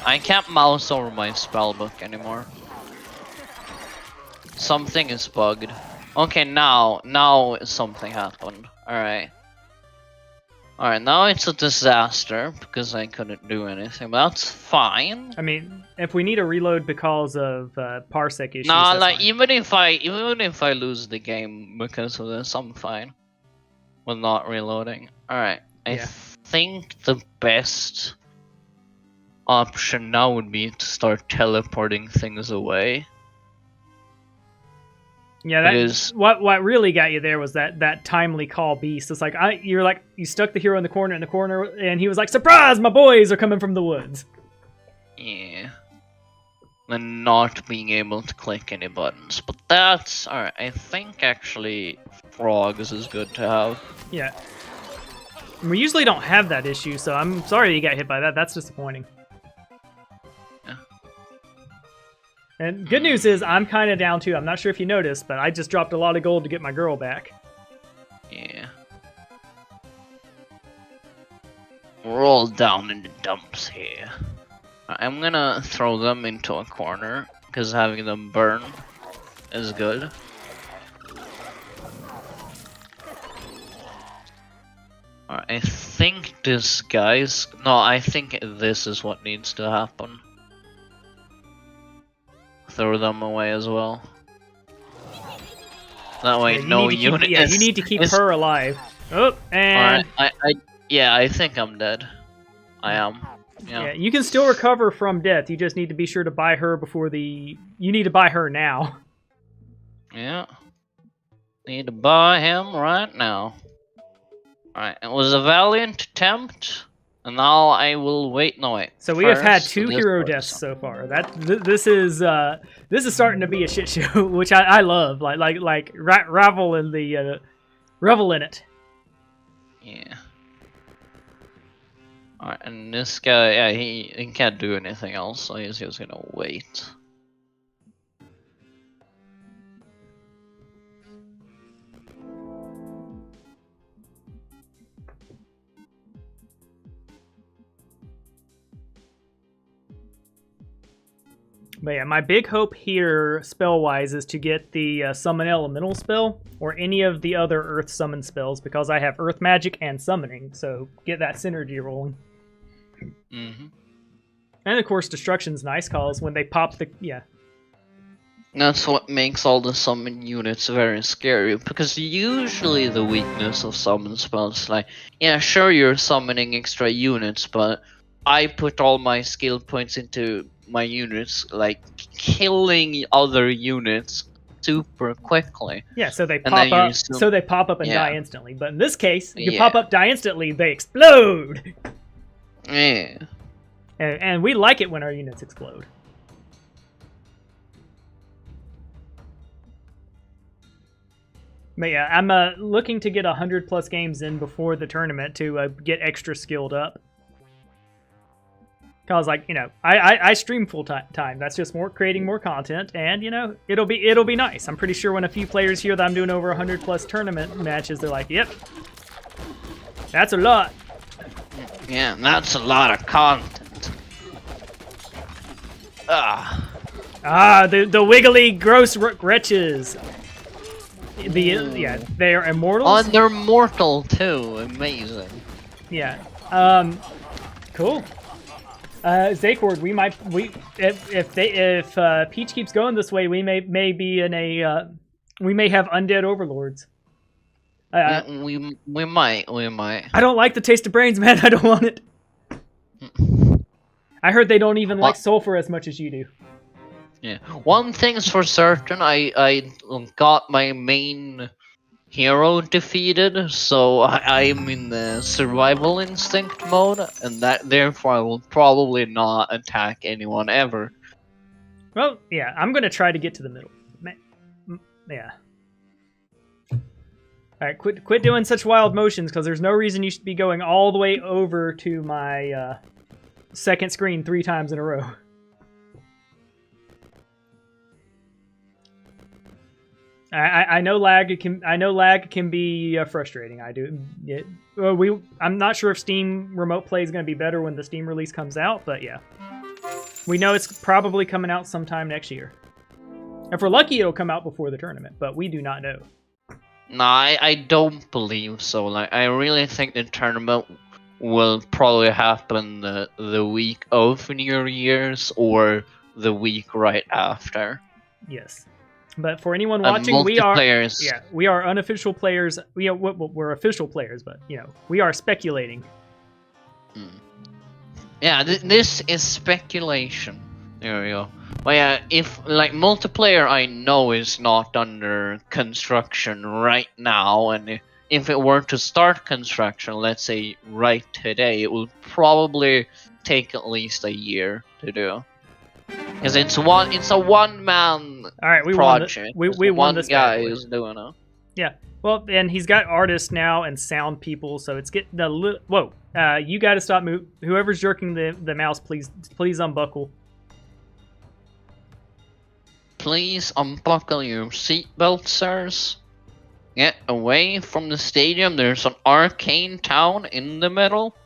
I can't mouse over my spellbook anymore. Something is bugged. Okay, now something happened. Alright. Alright, now it's a disaster because I couldn't do anything, but that's fine. I mean, if we need a reload because of parsec issues, nah, that's like fine. even if I lose the game because of this, I'm fine with not reloading. Alright, I think the best option now would be to start teleporting things away. Yeah, that what really got you there was that timely call beast. It's like you stuck the hero in the corner, and he was like, "Surprise! My boys are coming from the woods." Yeah, and not being able to click any buttons, but that's alright. I think actually frogs is good to have. Yeah, we usually don't have that issue, so I'm sorry you got hit by that. That's disappointing. And good news is I'm kind of down too. I'm not sure if you noticed, but I just dropped a lot of gold to get my girl back. Yeah. We're all down in the dumps here. I'm gonna throw them into a corner, because having them burn is good. Alright, I think this guy's... No, I think this is what needs to happen. Throw them away as well. That way, no unit. Yeah, you need to keep her alive. Oh, and alright, I think I'm dead. I am. Yeah, you can still recover from death. You just need to be sure to buy her before the. You need to buy her now. Yeah. Need to buy him right now. Alright, it was a valiant attempt. And now I will wait. No wait. So we have had First, 2 this hero person. deaths so far. This is starting to be a shit show, which I love. Like revel in the revel in it. Yeah. Alright, and this guy, yeah, he can't do anything else, so he's just gonna wait. But yeah, my big hope here, spell-wise, is to get the Summon Elemental spell, or any of the other Earth Summon spells, because I have Earth Magic and Summoning, so get that synergy rolling. Mm-hmm. And of course, Destruction's nice, cause when they pop the... yeah. That's what makes all the summon units very scary, because usually the weakness of summon spells, like, yeah, sure you're summoning extra units, but I put all my skill points into my units, like, killing other units super quickly. Yeah, so they And pop then up. you So they pop up and Yeah. die instantly. But in this case, you Yeah. pop up, die instantly, they explode, Yeah. and we like it when our units explode. But yeah, I'm looking to get 100+ games in before the tournament to get extra skilled up. Cause like, you know, I stream full time. That's just creating more content, and you know, it'll be nice. I'm pretty sure when a few players hear that I'm doing over 100+ tournament matches, they're like, "Yep, that's a lot." Yeah, that's a lot of content. The wiggly, gross wretches. Yeah, they are immortals. Oh, and they're mortal too. Amazing. Yeah. Cool. Zacord, if PlAcH keeps going this way, we may be in a we may have undead overlords. We might. I don't like the taste of brains, man. I don't want it. I heard they don't even like sulfur as much as you do. Yeah. One thing's for certain, I got my main hero defeated, so I'm in the survival instinct mode, and that therefore I will probably not attack anyone ever. Well, yeah, I'm gonna try to get to the middle. Yeah. All right, quit doing such wild motions, because there's no reason you should be going all the way over to my second screen 3 times in a row. I know lag can be frustrating. I do. I'm not sure if Steam Remote Play is going to be better when the Steam release comes out, but yeah, we know it's probably coming out sometime next year. If we're lucky, it'll come out before the tournament, but we do not know. No, I don't believe so. Like, I really think the tournament will probably happen the week of New Year's or the week right after. Yes. But for anyone watching, we are unofficial players. We're official players, but you know, we are speculating. Yeah, this is speculation. There we go. But yeah, if like multiplayer, I know is not under construction right now, and if it were to start construction, let's say right today, it will probably take at least a year to do. Because it's a one-man project. We won this guy is doing it. Yeah. Well, and he's got artists now and sound people, so it's getting a little. Whoa! You got to stop moving. Whoever's jerking the mouse, please unbuckle. Please unbuckle your seatbelt, sirs. Get away from the stadium. There's an arcane town in the middle.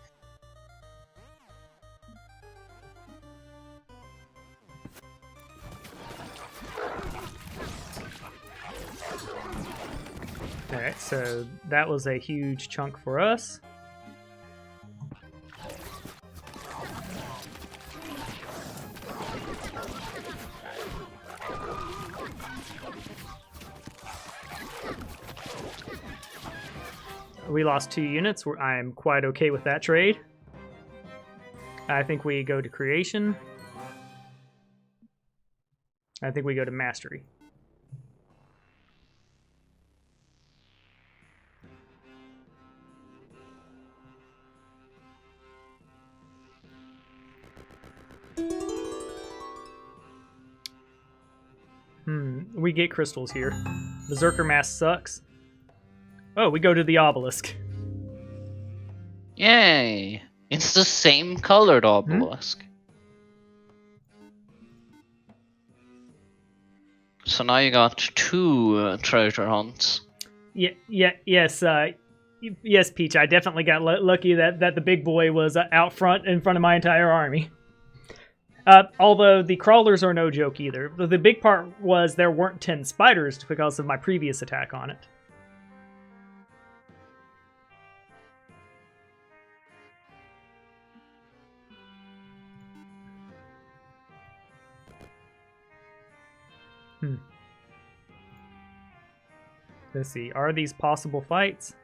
Alright, so that was a huge chunk for us. We lost 2 units. I'm quite okay with that trade. I think we go to creation. I think we go to mastery. We get crystals here. Berserker Mask sucks. Oh, we go to the obelisk. Yay! It's the same colored obelisk. So now you got two treasure hunts. Yes, Peach. I definitely got lucky that the big boy was out front in front of my entire army. Although the crawlers are no joke either. The big part was there weren't 10 spiders because of my previous attack on it. Let's see. Are these possible fights?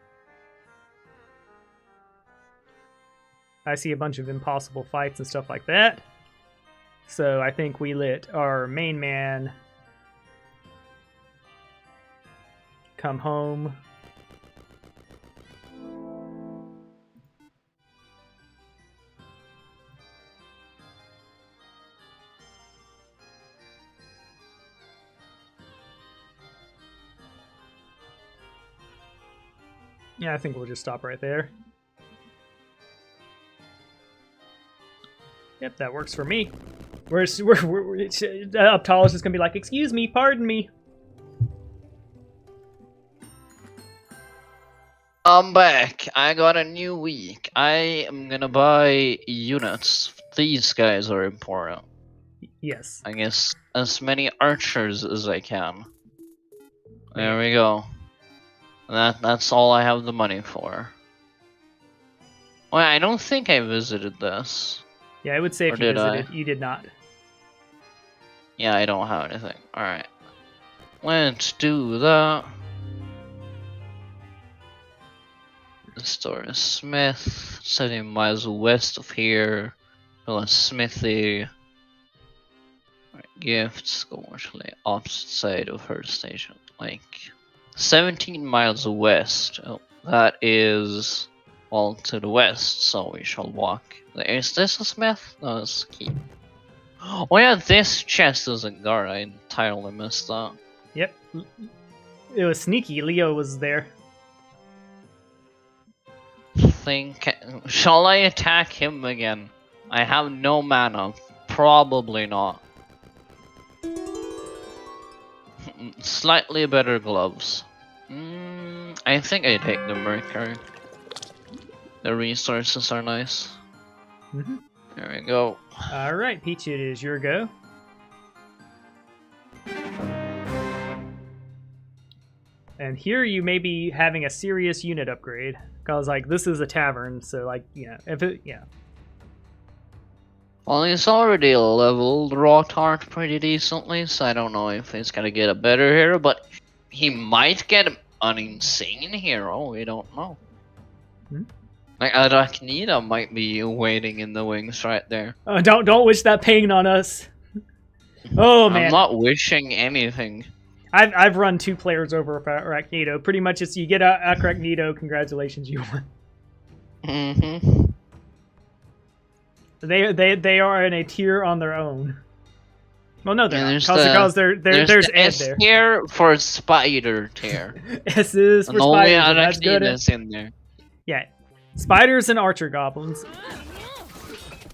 I see a bunch of impossible fights and stuff like that. So I think we let our main man come home. Yeah, I think we'll just stop right there. Yep, that works for me. Uptall is gonna be like, excuse me, pardon me. I'm back. I got a new week. I am gonna buy units. These guys are important. Yes. I guess as many archers as I can. There we go. That's all I have the money for. Well, I don't think I visited this. Yeah, I would say if you visited, you did not. Yeah, I don't have anything. Alright. Let's do that. The store is Smith, 70 miles west of here. Well, Smithy. Right, gifts go to the opposite side of her station. Like 17 miles west. Oh, that is all to the west, so we shall walk. Is this a Smith? No, it's a key. Oh yeah, this chest is a guard. I entirely missed that. Yep. It was sneaky. Leo was there. Shall I attack him again? I have no mana. Probably not. Slightly better gloves. I think I take the Mercury. The resources are nice. There we go. Alright, Peach, it is your go. And here you may be having a serious unit upgrade. Because, like, this is a tavern, so, like, you know, if it, yeah. Well, he's already leveled Rockheart pretty decently, so I don't know if he's gonna get a better hero, but he might get an insane hero, we don't know. Like, Arachnida might be waiting in the wings right there. Don't wish that pain on us. Oh, man. I'm not wishing anything. I've run 2 players over Arachnida. Pretty much it's you get Arachnida, congratulations, you won. They are in a tier on their own. Well, no, they're not. Because there's S there. tier for spider tier. S is for only spiders. That's good. Arachnida's in there. Yeah, spiders and archer goblins.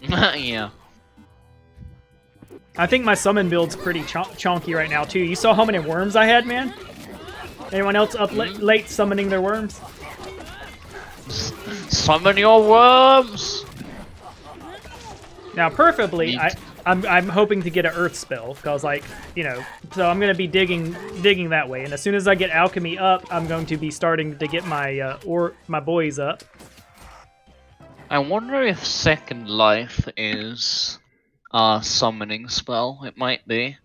Yeah. I think my summon build's pretty chonky right now too. You saw how many worms I had, man? Anyone else up late summoning their worms? Summon your worms! Now, preferably, I'm hoping to get an earth spell, because, like, you know, so I'm going to be digging that way. And as soon as I get alchemy up, I'm going to be starting to get my my boys up. I wonder if Second Life is a summoning spell. It might be.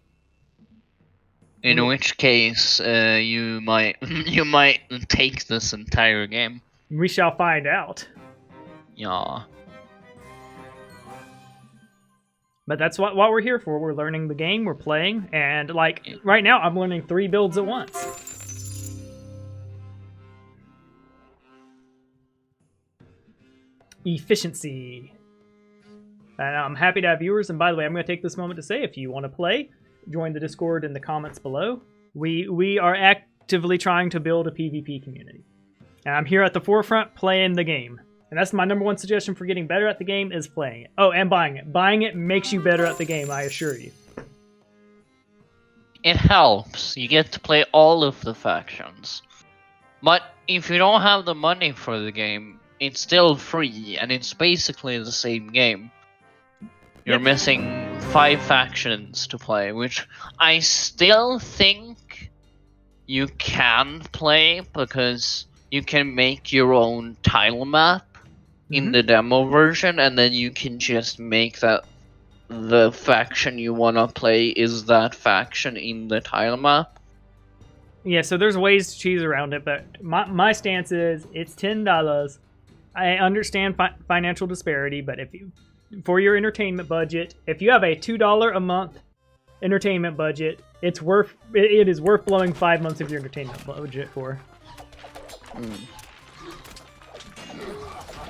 In which case, you might take this entire game. We shall find out. Yeah. But that's what we're here for. We're learning the game, we're playing, and like right now I'm learning 3 builds at once. Efficiency. And I'm happy to have viewers, and by the way, I'm going to take this moment to say if you want to play, join the Discord in the comments below. We are actively trying to build a PvP community. And I'm here at the forefront playing the game. And that's my number one suggestion for getting better at the game is playing it. Oh, and buying it. Buying it makes you better at the game, I assure you. It helps. You get to play all of the factions. But if you don't have the money for the game, it's still free, and it's basically the same game. You're missing 5 factions to play, which I still think you can play, because you can make your own tile map in the demo version, and then you can just make that the faction you want to play is that faction in the tile map. Yeah, so there's ways to choose around it, but my stance is it's $10. I understand financial disparity, but if you, for your entertainment budget, if you have a $2 a month entertainment budget, it is worth blowing 5 months of your entertainment budget for.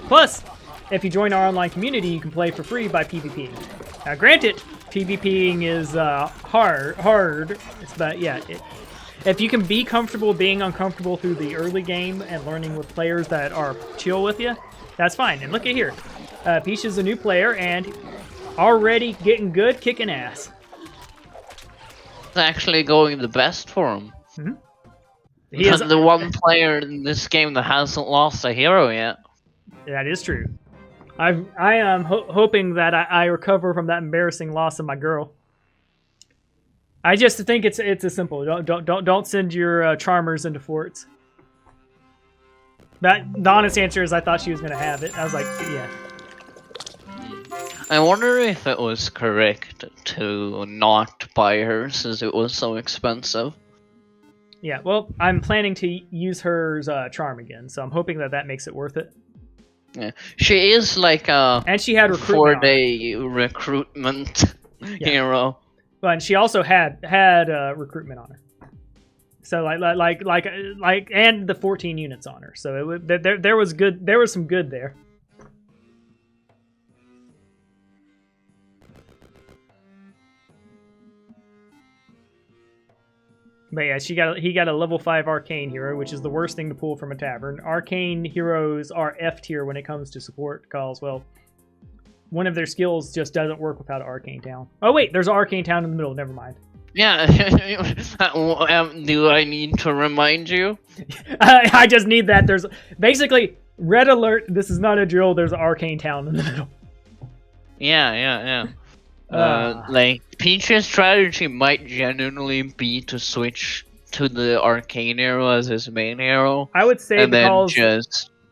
Plus, if you join our online community, you can play for free by PvPing. Now, granted, PvPing is hard, but yeah, if you can be comfortable being uncomfortable through the early game and learning with players that are chill with you, that's fine. And look at here, PlAcH is a new player and already getting good, kicking ass. It's actually going the best for him. He is the one player in this game that hasn't lost a hero yet. That is true. I am hoping that I recover from that embarrassing loss of my girl. I just think it's as simple. Don't send your charmers into forts. The honest answer is I thought she was gonna have it. I was like, yeah. I wonder if it was correct to not buy her since it was so expensive. Yeah, well, I'm planning to use her charm again, so I'm hoping that makes it worth it. Yeah, she is like a and she had recruitment 4-day recruitment hero. But she also had recruitment on her. So like, and the 14 units on her. So there was good. There was some good there. But yeah, he got a level 5 arcane hero, which is the worst thing to pull from a tavern. Arcane heroes are F tier when it comes to support, because, well, one of their skills just doesn't work without an arcane town. Oh wait, there's an arcane town in the middle, never mind. Yeah, do I need to remind you? I just need that. There's basically, red alert, this is not a drill, there's an arcane town in the middle. Yeah. Like, PlAcH's strategy might genuinely be to switch to the arcane hero as his main hero. I would say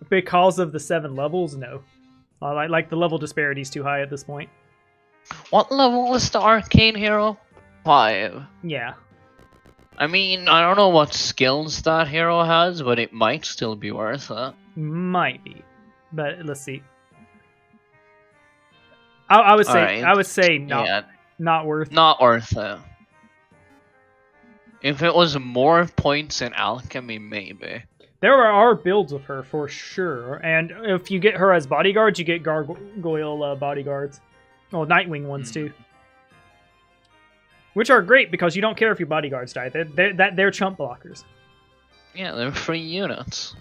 because of the 7 levels, no. Like the level disparity is too high at this point. What level is the arcane hero? 5. Yeah. I mean, I don't know what skills that hero has, but it might still be worth it. Might be, but let's see. I would say right. I would say not worth. Not worth it. If it was more points in alchemy, maybe. There are builds of her for sure, and if you get her as bodyguards, you get gargoyle bodyguards. Well, Nightwing ones too, which are great because you don't care if your bodyguards die. They're chump blockers. Yeah, they're free units.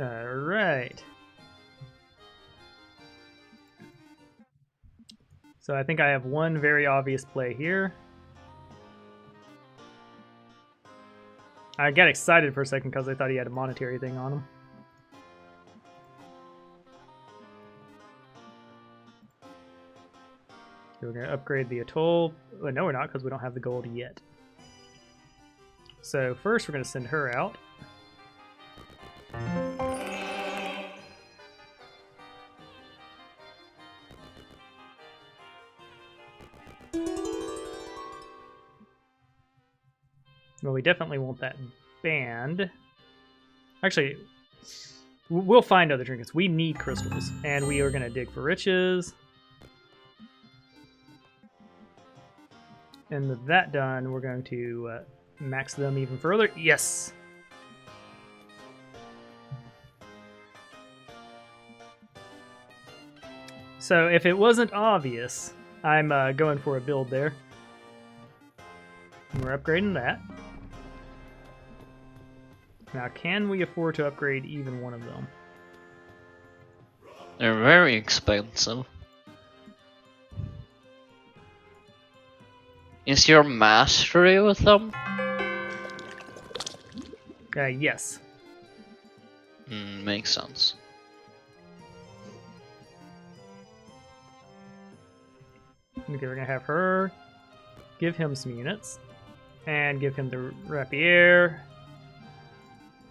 Alright. So I think I have one very obvious play here. I got excited for a second because I thought he had a monetary thing on him. Okay, we're going to upgrade the atoll. Well, no, we're not because we don't have the gold yet. So first we're going to send her out. Well, we definitely want that band. Actually, we'll find other trinkets. We need crystals, and we are going to dig for riches. And with that done, we're going to max them even further. Yes! So if it wasn't obvious, I'm going for a build there. And we're upgrading that. Now, can we afford to upgrade even one of them? They're very expensive. Is your mastery with them? Yes. Makes sense. Okay, we're gonna have her give him some units. And give him the rapier.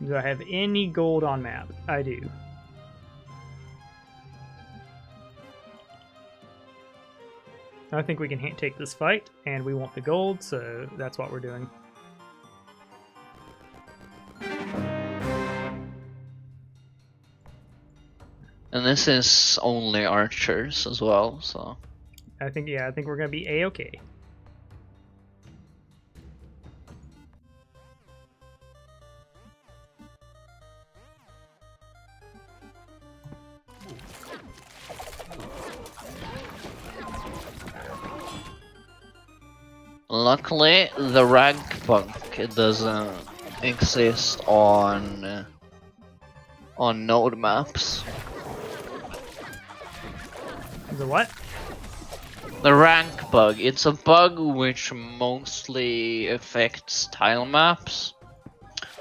Do I have any gold on map? I do. I think we can take this fight, and we want the gold, so that's what we're doing. And this is only archers as well, so... I think we're gonna be A-okay. Luckily, the rank bug doesn't exist on node maps. The what? The rank bug. It's a bug which mostly affects tile maps.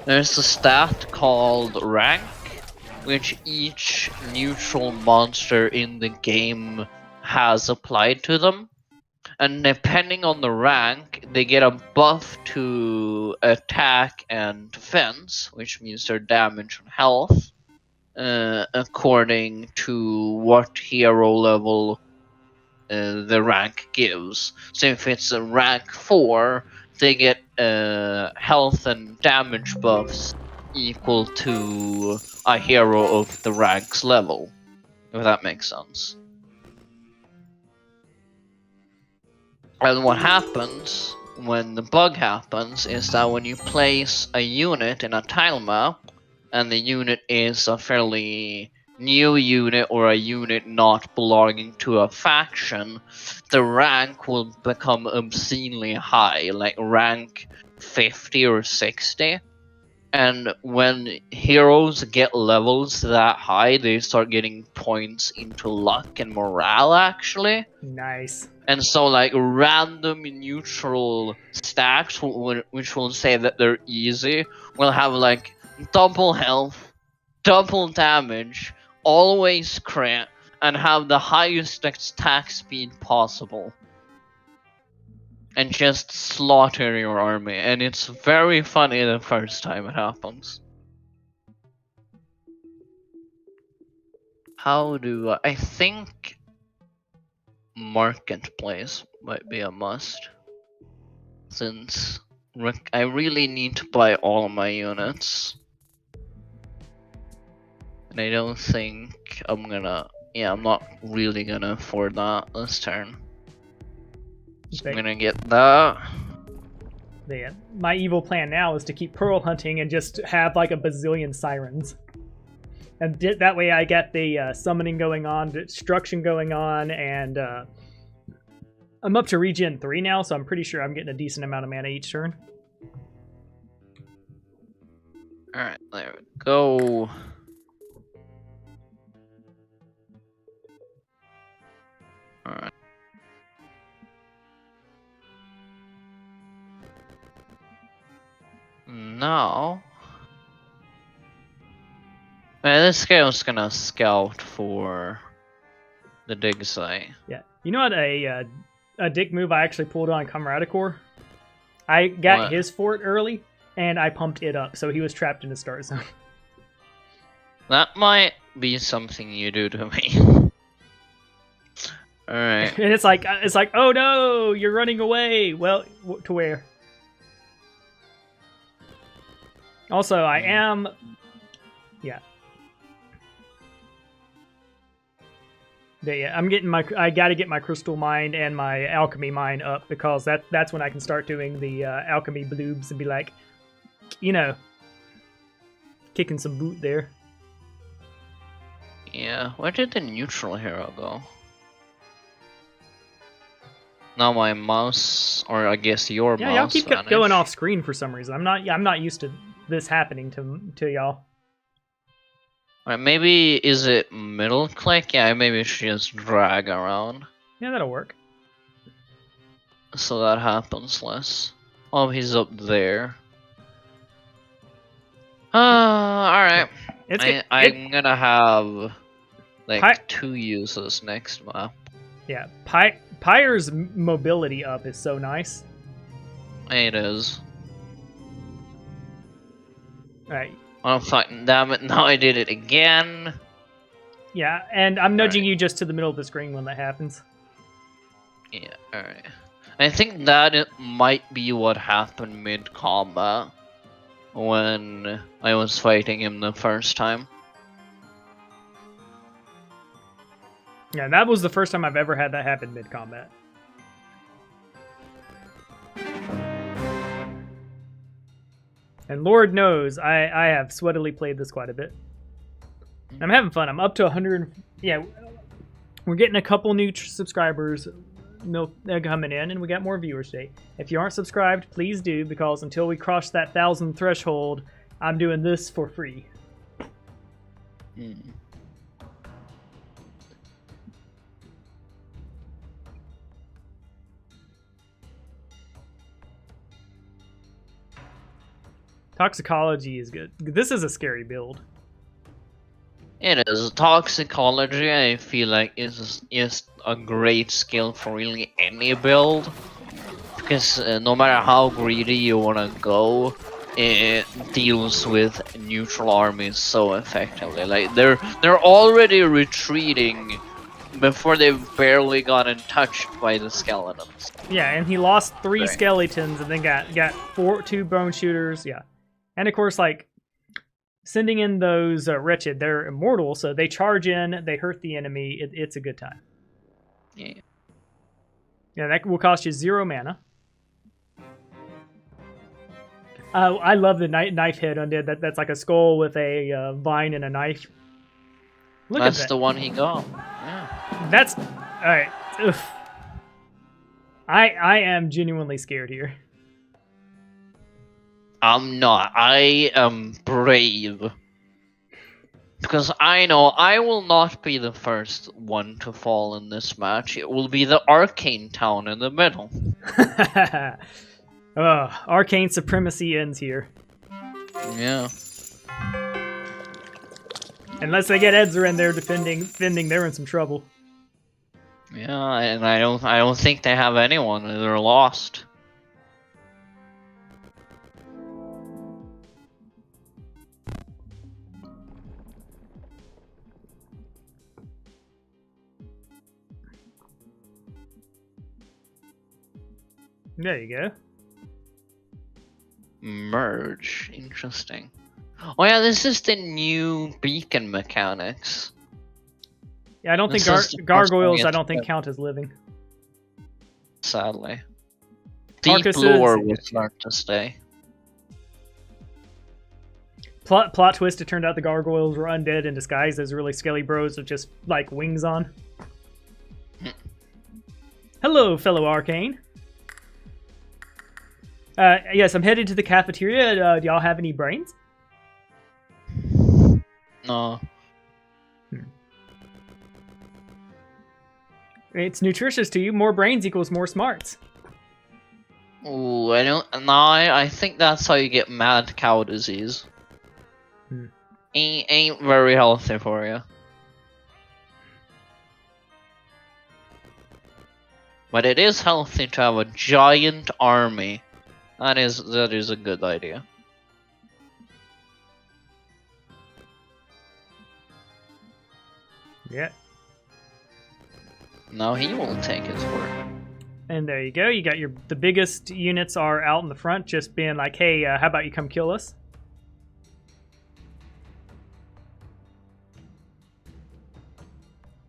There's a stat called rank, which each neutral monster in the game has applied to them. And depending on the rank, they get a buff to attack and defense, which means their damage and health, according to what hero level the rank gives. So if it's a rank 4, they get health and damage buffs equal to a hero of the rank's level, if that makes sense. And what happens when the bug happens is that when you place a unit in a tile map, and the unit is a fairly new unit or a unit not belonging to a faction, the rank will become obscenely high, like rank 50 or 60. And when heroes get levels that high, they start getting points into luck and morale, actually. Nice. And so, like, random neutral stacks, which will say that they're easy, will have, like, double health, double damage, always crit, and have the highest attack speed possible. And just slaughter your army, and it's very funny the first time it happens. How do I think marketplace might be a must, since I really need to buy all of my units, and I don't think I'm not really gonna afford that this turn. So I'm gonna get that. Yeah. My evil plan now is to keep pearl hunting and just have like a bazillion sirens. And that way I get the summoning going on, destruction going on, and I'm up to regen 3 now, so I'm pretty sure I'm getting a decent amount of mana each turn. Alright, there we go. Alright. Now, this guy was gonna scout for the dig site. Yeah, you know what? A dick move I actually pulled on Camarada Corps. I got his fort early, and I pumped it up, so he was trapped in the start zone. That might be something you do to me. All right. And it's like, oh no, you're running away. Well, to where? Also, I am... Yeah. Yeah, I'm getting I gotta get my crystal mine and my alchemy mine up because that's when I can start doing the alchemy bloobs and be like, you know, kicking some boot there. Yeah, where did the neutral hero go? Now my mouse, or I guess your Yeah, mouse, y'all keep vanished. going off screen for some reason. I'm not used to this happening to y'all. Alright, maybe is it middle click? Yeah, maybe we should just drag around Yeah, that'll work. so that happens less. Oh, he's up there. Alright. I'm gonna have like 2 uses next map. Yeah, Pyre's mobility up is so nice. It is. Alright. Oh fucking damn it, now I did it again. Yeah, and I'm nudging you just to the middle of the screen when that happens. Yeah, alright. I think that it might be what happened mid-combat when I was fighting him the first time. Yeah, that was the first time I've ever had that happen mid-combat. And Lord knows, I have sweatily played this quite a bit. I'm having fun. I'm up to 100. Yeah, we're getting a couple new subscribers coming in, and we got more viewers today. If you aren't subscribed, please do, because until we cross that 1,000 threshold, I'm doing this for free. Toxicology is good. This is a scary build. It is. Toxicology, I feel like, is a great skill for really any build. Because no matter how greedy you want to go, it deals with neutral armies so effectively. Like, they're already retreating before they've barely gotten touched by the skeletons. Yeah, and he lost 3 skeletons and then got 2 bone shooters. Yeah. And of course, like, sending in those wretched, they're immortal, so they charge in, they hurt the enemy. It's a good time. Yeah. Yeah, that will cost you 0 mana. I love the knife head undead. That's like a skull with a vine and a knife. Look at that. That's the one he got. Yeah. That's all right. Oof. I am genuinely scared here. I'm not. I am brave. Because I know I will not be the first one to fall in this match. It will be the arcane town in the middle. Arcane supremacy ends here. Yeah. Unless they get Edzer in there defending, they're in some trouble. Yeah, and I don't think they have anyone. They're lost. There you go. Merge. Interesting. Oh yeah, this is the new beacon mechanics. Yeah, I don't think gargoyles. I don't think count as living. Sadly, deep lore will start to stay. Plot twist: it turned out the gargoyles were undead in disguise as really skelly bros with just like wings on. Hello, fellow arcane. Yes, I'm headed to the cafeteria. Do y'all have any brains? No. It's nutritious to you. More brains equals more smarts. Ooh, I don't. No, I think that's how you get mad cow disease. Ain't very healthy for you. But it is healthy to have a giant army. That is a good idea. Yeah. Now he will take his work. And there you go. You got the biggest units are out in the front, just being like, "Hey, how about you come kill us?"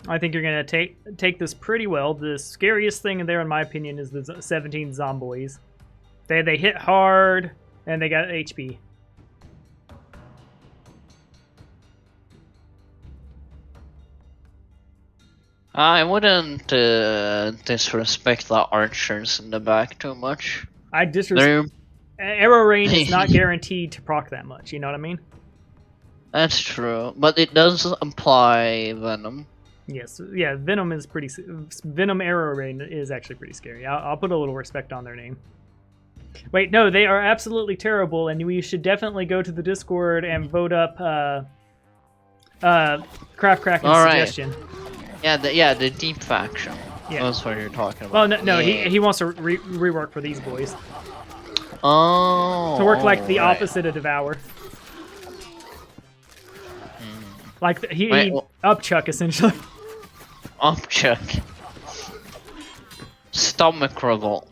I think you're gonna take this pretty well. The scariest thing in there, in my opinion, is the 17 zomboids. They hit hard and they got HP. I wouldn't disrespect the archers in the back too much. I disrespect. Arrow rain is not guaranteed to proc that much. You know what I mean? That's true, but it does imply venom. Yes, yeah. Venom is pretty. Venom arrow rain is actually pretty scary. I'll put a little respect on their name. Wait, no, they are absolutely terrible, and we should definitely go to the Discord and vote up Craft Kraken's suggestion. Yeah, the deep faction. Yeah. That's what you're talking about. Well, no, yeah. he wants to rework for these boys. Oh. To work like the opposite of Devour. Like he upchuck essentially. Upchuck. Stomach revolt.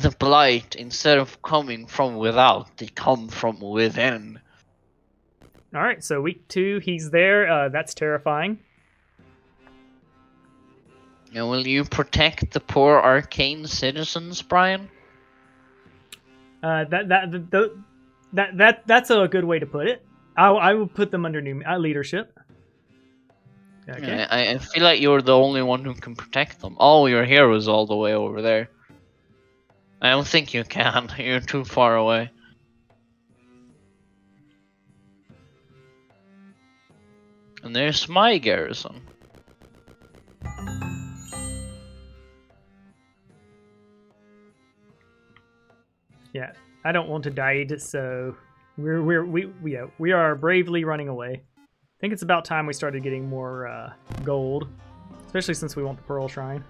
The blight, instead of coming from without, they come from within. Alright, so week 2, he's there. That's terrifying. And will you protect the poor arcane citizens, Brian? That's a good way to put it. I will put them under new leadership. Okay. I feel like you're the only one who can protect them. All your heroes all the way over there. I don't think you can. You're too far away. And there's my garrison. Yeah, I don't want to die, so we are bravely running away. I think it's about time we started getting more gold, especially since we want the Pearl Shrine.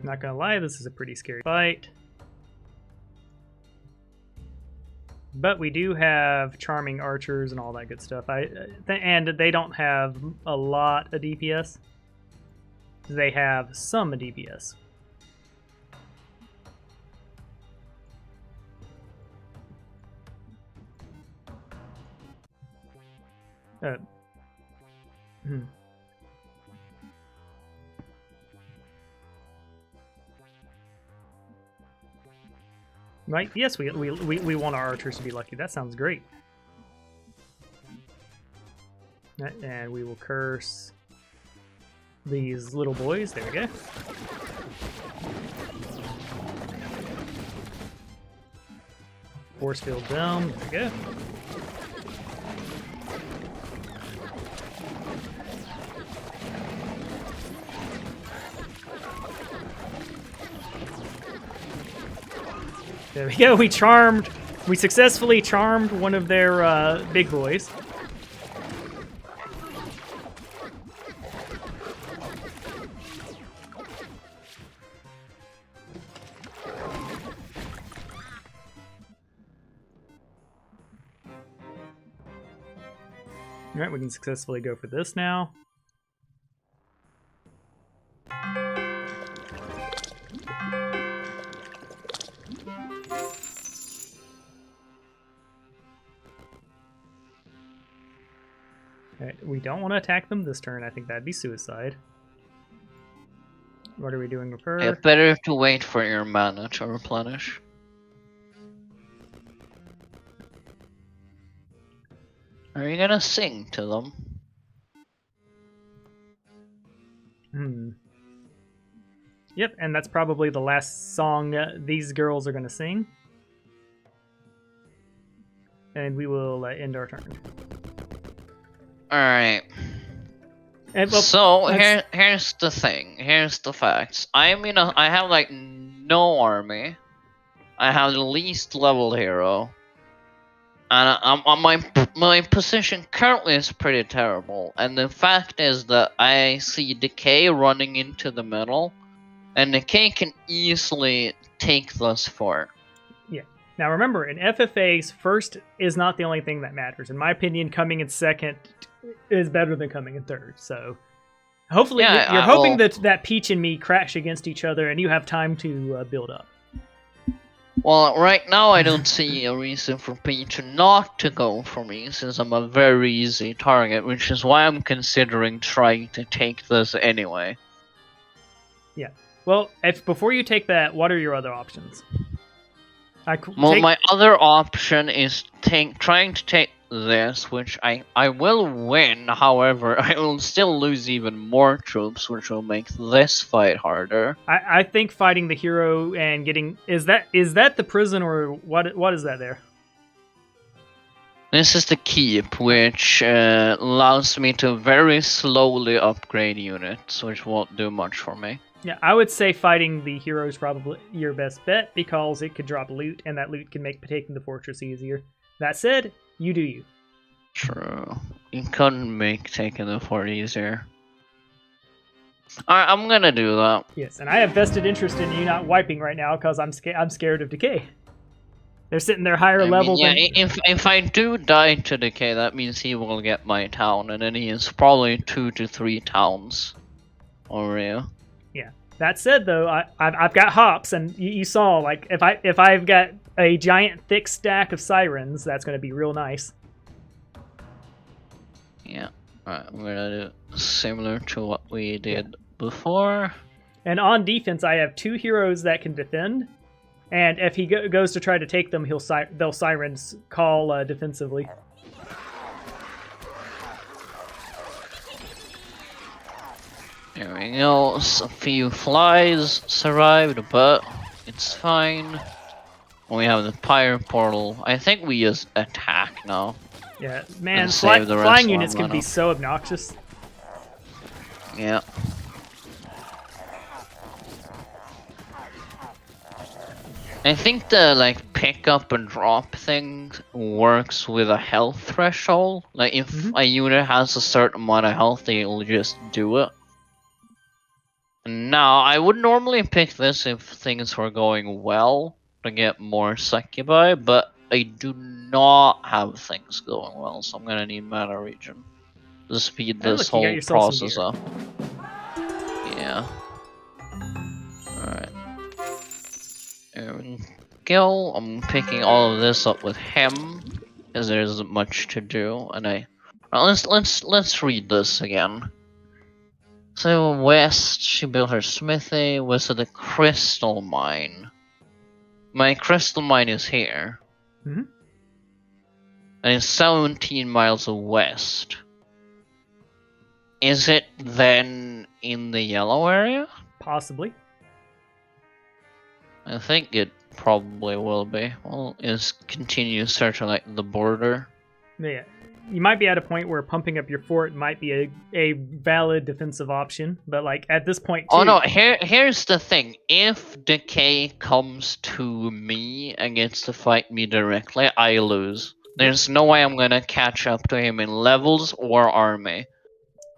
Not gonna lie, this is a pretty scary fight. But we do have charming archers and all that good stuff. And they don't have a lot of DPS. They have some DPS. Right? Yes, we want our archers to be lucky. That sounds great. And we will curse these little boys. There we go. Force field down. There we go. There we go. We successfully charmed one of their big boys. All right, we can successfully go for this now. Alright, we don't want to attack them this turn. I think that'd be suicide. What are we doing with her? Yeah, better to wait for your mana to replenish. Are you gonna sing to them? Yep, and that's probably the last song these girls are gonna sing. And we will end our turn. Alright. Well, so here's the thing. Here's the facts. I have like no army. I have the least leveled hero. And my position currently is pretty terrible. And the fact is that I see Decay running into the middle, and Decay can easily take this fort. Now remember, in FFAs, first is not the only thing that matters. In my opinion, coming in second is better than coming in third. So hopefully you're hoping that Peach and me crash against each other and you have time to build up. Well, right now I don't see a reason for Peach not to go for me, since I'm a very easy target, which is why I'm considering trying to take this anyway. Yeah. Well, before you take that, what are your other options? My other option is trying to take this, which I will win. However, I will still lose even more troops, which will make this fight harder. I think fighting the hero and getting is that the prison or what is that there? This is the keep, which allows me to very slowly upgrade units, which won't do much for me. Yeah, I would say fighting the hero is probably your best bet because it could drop loot, and that loot can make taking the fortress easier. That said, you do you. True. You couldn't make taking the fort easier. Alright, I'm gonna do that. Yes, and I have vested interest in you not wiping right now because I'm scared of Decay. They're sitting there higher level. Yeah, if I do die to Decay, that means he will get my town, and then he is probably 2 to 3 towns over here. Yeah. That said, though, I've got hops, and you saw, like, if I've got a giant thick stack of sirens, that's going to be real nice. Yeah. Alright, we're gonna do similar to what we did before. And on defense, I have 2 heroes that can defend, and if he goes to try to take them, they'll sirens call defensively. There we go. A few flies survived, but it's fine. We have the pyre portal. I think we just attack now. Yeah, man, flying units can be so obnoxious. Yeah. I think the pick up and drop thing works with a health threshold. Like if a unit has a certain amount of health, they'll just do it. Now, I would normally pick this if things were going well to get more succubi, but I do not have things going well, so I'm gonna need mana regen to speed this whole process up. Yeah. Alright. There we go. I'm picking all of this up with him, because there isn't much to do, and let's read this again. So west, she built her smithy, west of the crystal mine. My crystal mine is here. And it's 17 miles west. Is it then in the yellow area? Possibly. I think it probably will be. Well, just continue searching the border. Yeah. You might be at a point where pumping up your fort might be a valid defensive option, but at this point too... Oh no, here's the thing. If Decay comes to me and gets to fight me directly, I lose. There's no way I'm gonna catch up to him in levels or army.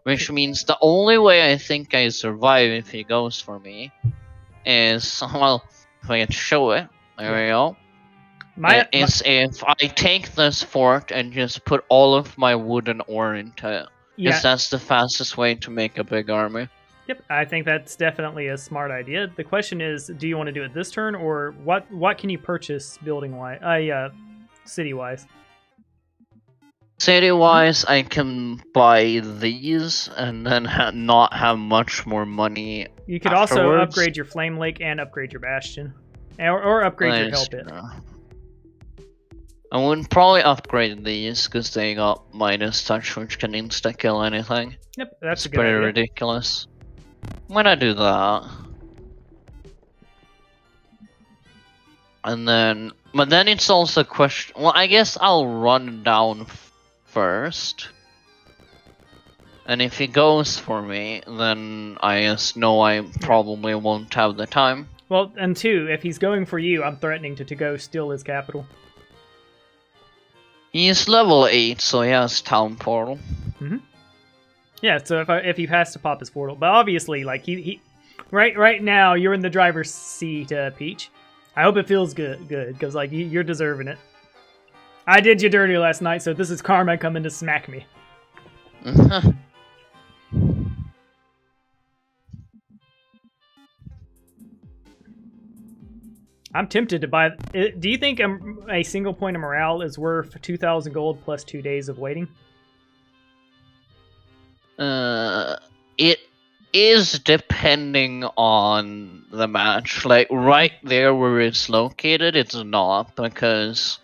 Which means the only way I think I survive if he goes for me is, well, if I can show it, there we go. Is if I take this fort and just put all of my wood and ore into it. Because that's the fastest way to make a big army. Yep, I think that's definitely a smart idea. The question is, do you want to do it this turn, or what can you purchase building-wise, city-wise? City-wise, I can buy these and then not have much more money. You could also upgrade your Flame Lake and upgrade your Bastion. Or upgrade your Hell Pit. I would probably upgrade these because they got minus touch, which can insta-kill anything. Yep, that's a good pretty idea. ridiculous. I'm gonna do that. And then, but then it's also a question. Well, I guess I'll run down first. And if he goes for me, then I just know I probably won't have the time. Well, and 2, if he's going for you, I'm threatening to go steal his capital. He's level 8, so he has town portal. Yeah, so if he has to pop his portal, but obviously, like he right now you're in the driver's seat, Peach. I hope it feels good, because like you're deserving it. I did you dirty last night, so this is karma coming to smack me. I'm tempted to buy. Do you think a single point of morale is worth 2,000 gold plus 2 days of waiting? It is depending on the match. Like right there where it's located, it's not, because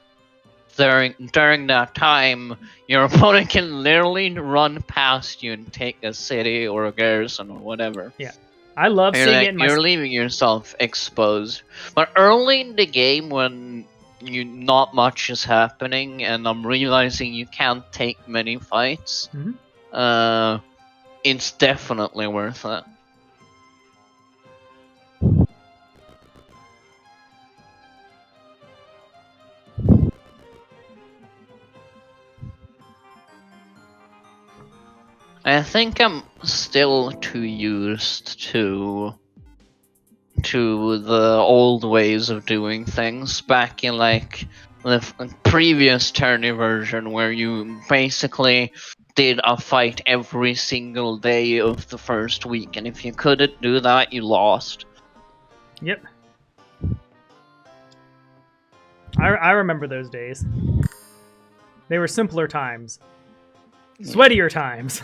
during that time, your opponent can literally run past you and take a city or a garrison or whatever. Yeah, I love seeing it. You're leaving yourself exposed. But early in the game, when not much is happening, and I'm realizing you can't take many fights. It's definitely worth it. I think I'm still too used to the old ways of doing things back in like the previous tourney version, where you basically did a fight every single day of the first week, and if you couldn't do that, you lost. Yep. I remember those days. They were simpler times. Sweatier times.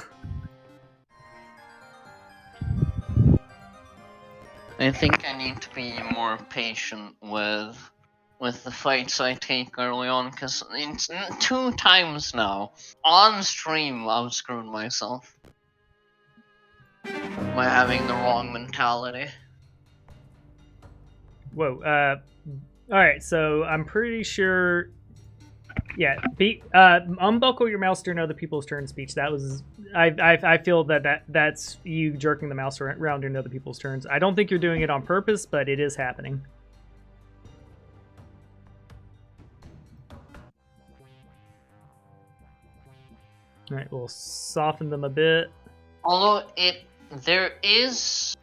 I think I need to be more patient with the fights I take early on, because it's 2 times now on stream I've screwed myself by having the wrong mentality. Whoa. Alright, so I'm pretty sure. Yeah, unbuckle your mouse during other people's turn speech. That was I feel that's you jerking the mouse around during other people's turns. I don't think you're doing it on purpose, but it is happening. All right, we'll soften them a bit. Although there is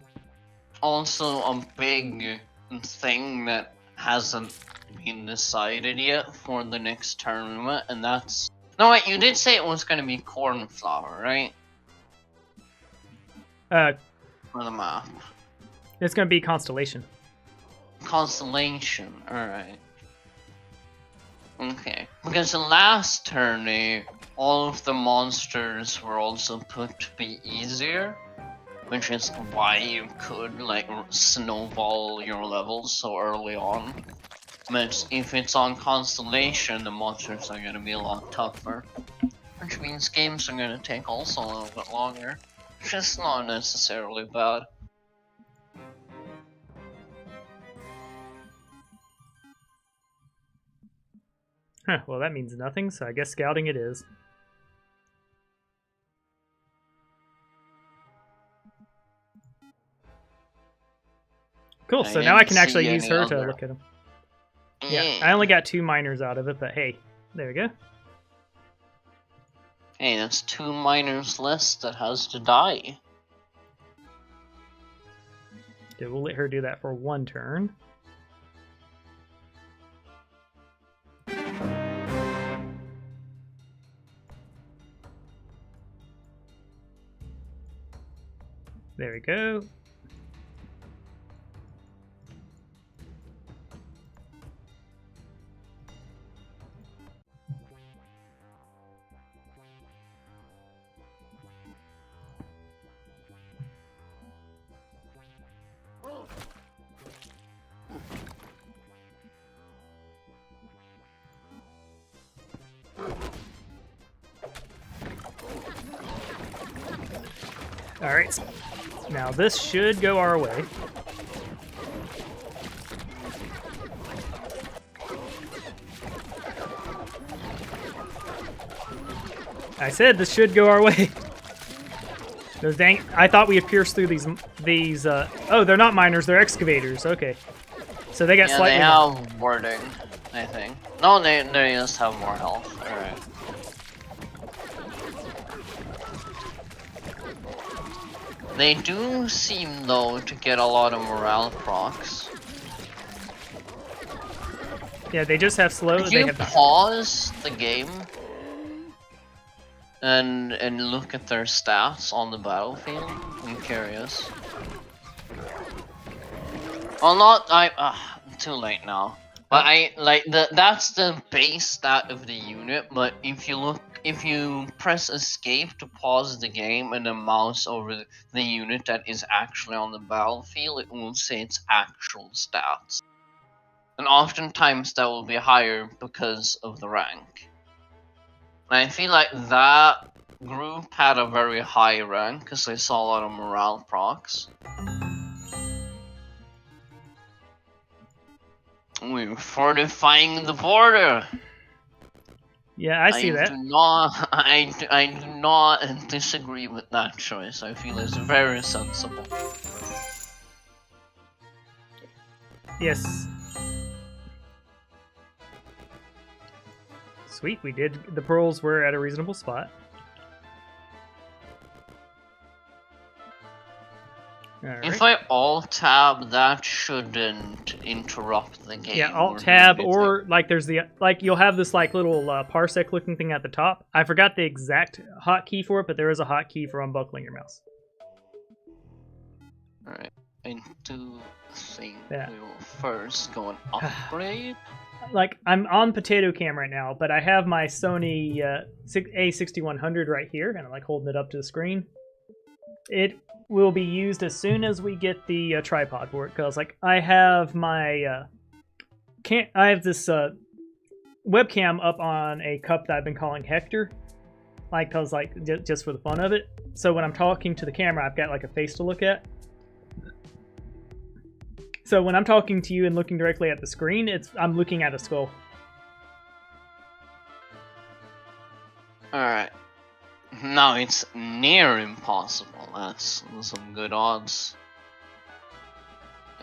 also a big thing that hasn't been decided yet for the next tournament, and that's... No, wait, you did say it was going to be cornflower, right? For the map. It's going to be Constellation. Constellation, alright. Okay. Because the last tourney, all of the monsters were also put to be easier, which is why you could, like, snowball your levels so early on. But if it's on Constellation, the monsters are gonna be a lot tougher. Which means games are gonna take also a little bit longer. Which is not necessarily bad. Huh, well that means nothing, so I guess scouting it is. Cool, so now I can actually use her to look at them. Yeah, I only got 2 miners out of it, but hey, there we go. Hey, that's 2 miners less that has to die. Okay, we'll let her do that for 1 turn. There we go. Alright, now this should go our way. I said this should go our way. Those dang... I thought we had pierced through these oh, they're not miners, they're excavators, okay. So they got slightly... they have wording. I think. No, they just have more health. Alright. They do seem, though, to get a lot of morale procs. Yeah, they just have slow. Could They you have pause the game and look at their stats on the battlefield? I'm curious. Well, not too late now. But I like that's the base stat of the unit. But if you press escape to pause the game and then mouse over the unit that is actually on the battlefield, it will say its actual stats. And oftentimes that will be higher because of the rank. And I feel like that group had a very high rank because they saw a lot of morale procs. We're fortifying the border. Yeah, I see that. I do not disagree with that choice. I feel it's very sensible. Yes. Sweet, we did. The pearls were at a reasonable spot. All If right. I alt-tab, that shouldn't interrupt the game. Yeah, alt-tab or like there's the you'll have this like little parsec looking thing at the top. I forgot the exact hotkey for it, but there is a hotkey for unbuckling your mouse. Alright, I do think Yeah. we will first go and upgrade. Like I'm on potato cam right now, but I have my Sony A6100 right here, and I'm like holding it up to the screen. It will be used as soon as we get the tripod for it, because like I have my I have this webcam up on a cup that I've been calling Hector, like cause like just for the fun of it. So when I'm talking to the camera, I've got like a face to look at. So when I'm talking to you and looking directly at the screen, I'm looking at a skull. Alright. Now it's near impossible. That's some good odds.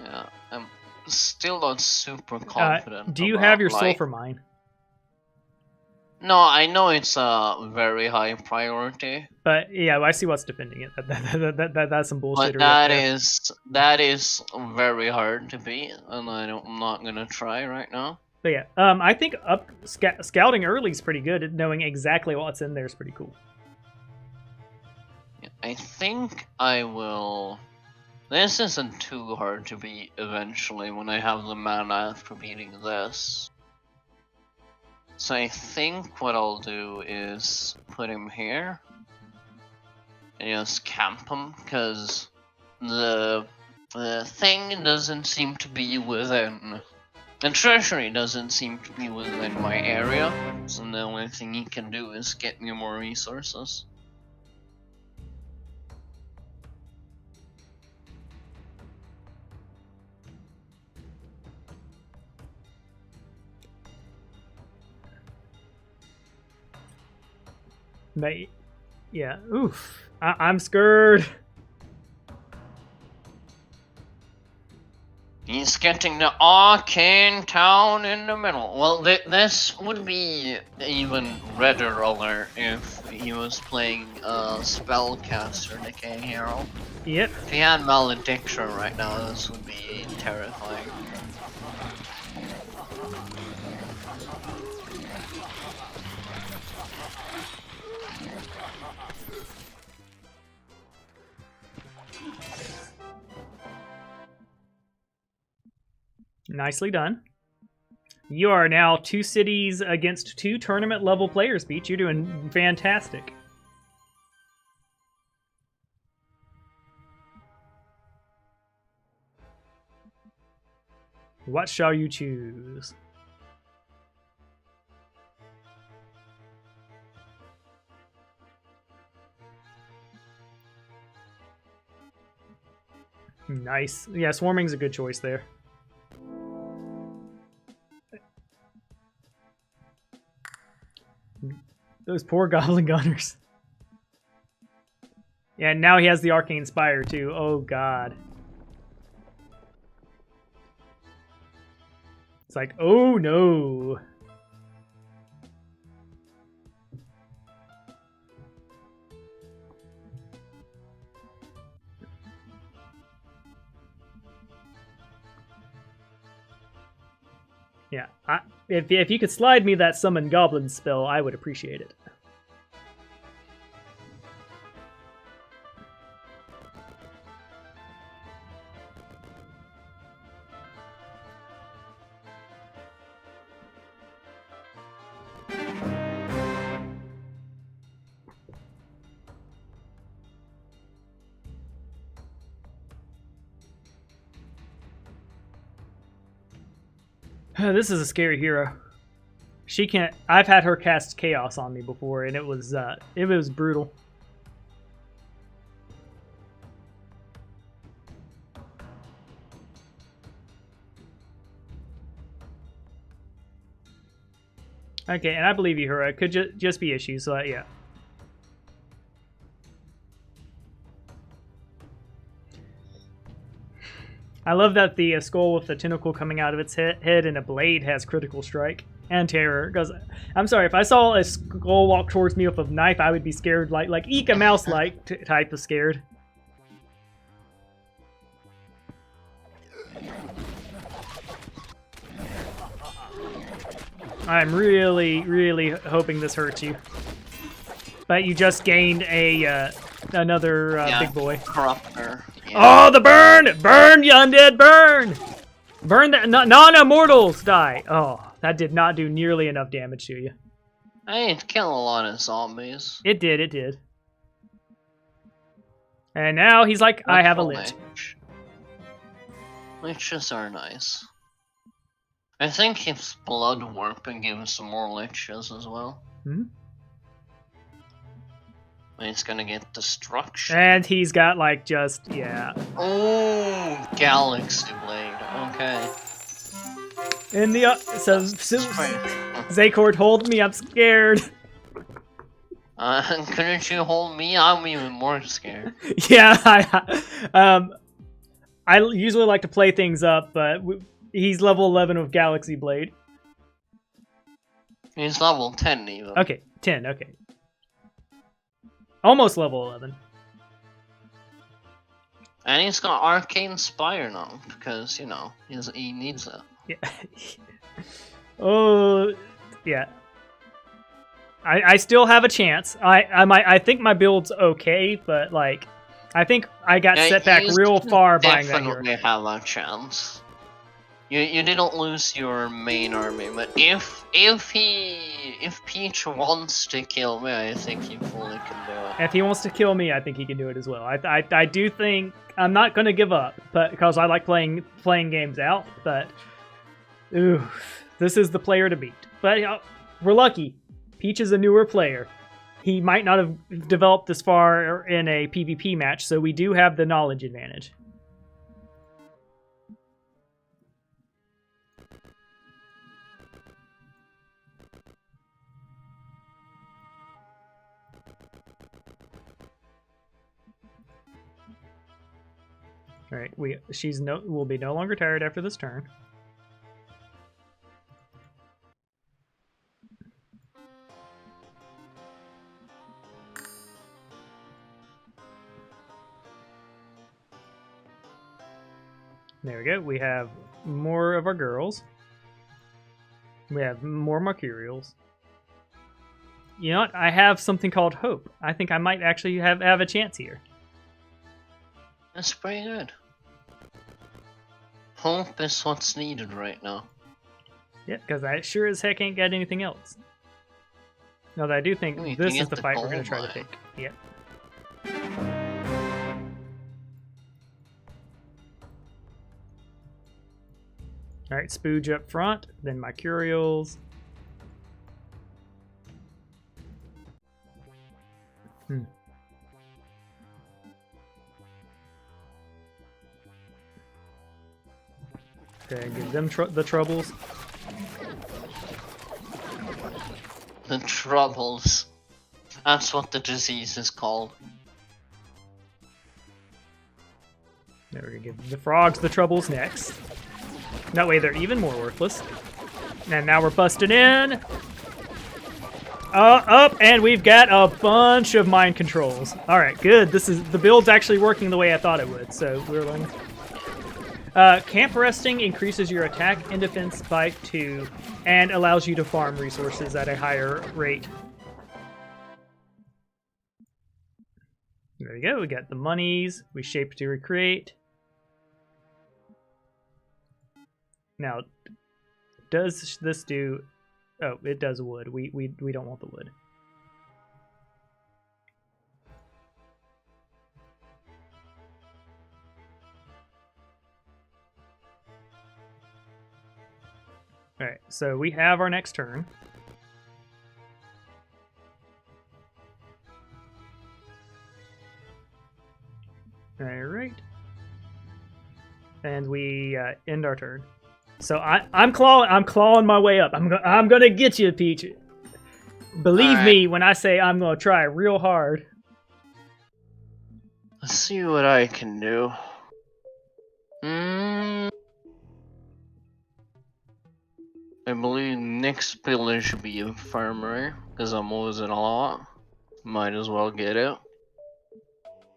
Yeah, I'm still not super confident. Do you have your about, sulfur mine? No, I know it's a very high priority. But yeah, I see what's defending it. That's some bullshit. But that is very hard to beat, and I'm not gonna try right now. But yeah, I think scouting early is pretty good. Knowing exactly what's in there is pretty cool. I think I will. This isn't too hard to beat eventually when I have the mana after beating this. So I think what I'll do is put him here and just camp him, because the thing doesn't seem to be within. The treasury doesn't seem to be within my area, so the only thing he can do is get me more resources. But yeah, oof, I'm scared. He's getting the arcane town in the middle. Well, this would be even redder alert if he was playing spellcaster Decay Hero. Yep. If he had malediction right now, this would be terrifying. Nicely done. You are now 2 cities against 2 tournament level players, Beach. You're doing fantastic. What shall you choose? Nice. Yeah, swarming's a good choice there. Those poor goblin gunners. Yeah, now he has the arcane spire too. Oh god. It's like, oh no. Yeah, if you could slide me that summon goblin spell, I would appreciate it. This is a scary hero. She can't. I've had her cast chaos on me before, and it was brutal. Okay, and I believe you, Hura. It could just be issues, so yeah. I love that the skull with the tentacle coming out of its head and a blade has critical strike and terror. Because I'm sorry, if I saw a skull walk towards me with a knife, I would be scared, like eek a mouse like type of scared. I'm really hoping this hurts you. But you just gained a another big boy. Corruptor. Yeah. Oh, the burn! Burn, you undead, burn! Burn that non-immortals die. Oh, that did not do nearly enough damage to you. I didn't kill a lot of zombies. It did. And now he's like, I have a lich. Liches are nice. I think if blood warping gives some more liches as well. Hmm? He's gonna get destruction. And he's got like yeah. Oh, Galaxy Blade. Okay. In the so Zacord, hold me. I'm scared. Couldn't you hold me? I'm even more scared. Yeah, I usually like to play things up, but he's level 11 with Galaxy Blade. He's level 10 even. Okay, 10. Okay. Almost level 11. And he's got Arcane Spire now, because, you know, he needs it. Yeah. Oh, yeah. I still have a chance. I think my build's okay, but, like, I think I got set back real far buying that hero. Definitely have a chance. You didn't lose your main army, but if PlAcH wants to kill me, I think he fully can do it. If he wants to kill me, I think he can do it as well. I do think I'm not gonna give up, but because I like playing games out. But ooh, this is the player to beat. But we're lucky. PlAcH is a newer player. He might not have developed this far in a PvP match, so we do have the knowledge advantage. All right, will be no longer tired after this turn. There we go. We have more of our girls. We have more Mercurials. You know what? I have something called Hope. I think I might actually have a chance here. That's pretty good. Hope is what's needed right now. Yeah, because I sure as heck ain't got anything else. No, I do think this is the fight we're going to try to take. Yep. Alright, Spooge up front, then Mercurials. Okay, give them the troubles. The troubles. That's what the disease is called. There we go. Give the frogs the troubles next. That way they're even more worthless. And now we're busting in. Up, and we've got a bunch of mind controls. All right, good. The build's actually working the way I thought it would. So we're learning. Camp resting increases your attack and defense by 2, and allows you to farm resources at a higher rate. There we go. We got the monies. We shape to recreate. Now, does this do? Oh, it does wood. We don't want the wood. All right, so we have our next turn. All right, and we end our turn. So I'm clawing my way up. I'm gonna get you, Peach. Believe me when I say I'm gonna try real hard. Let's see what I can do. I believe next building should be infirmary, because I'm losing a lot. Might as well get it.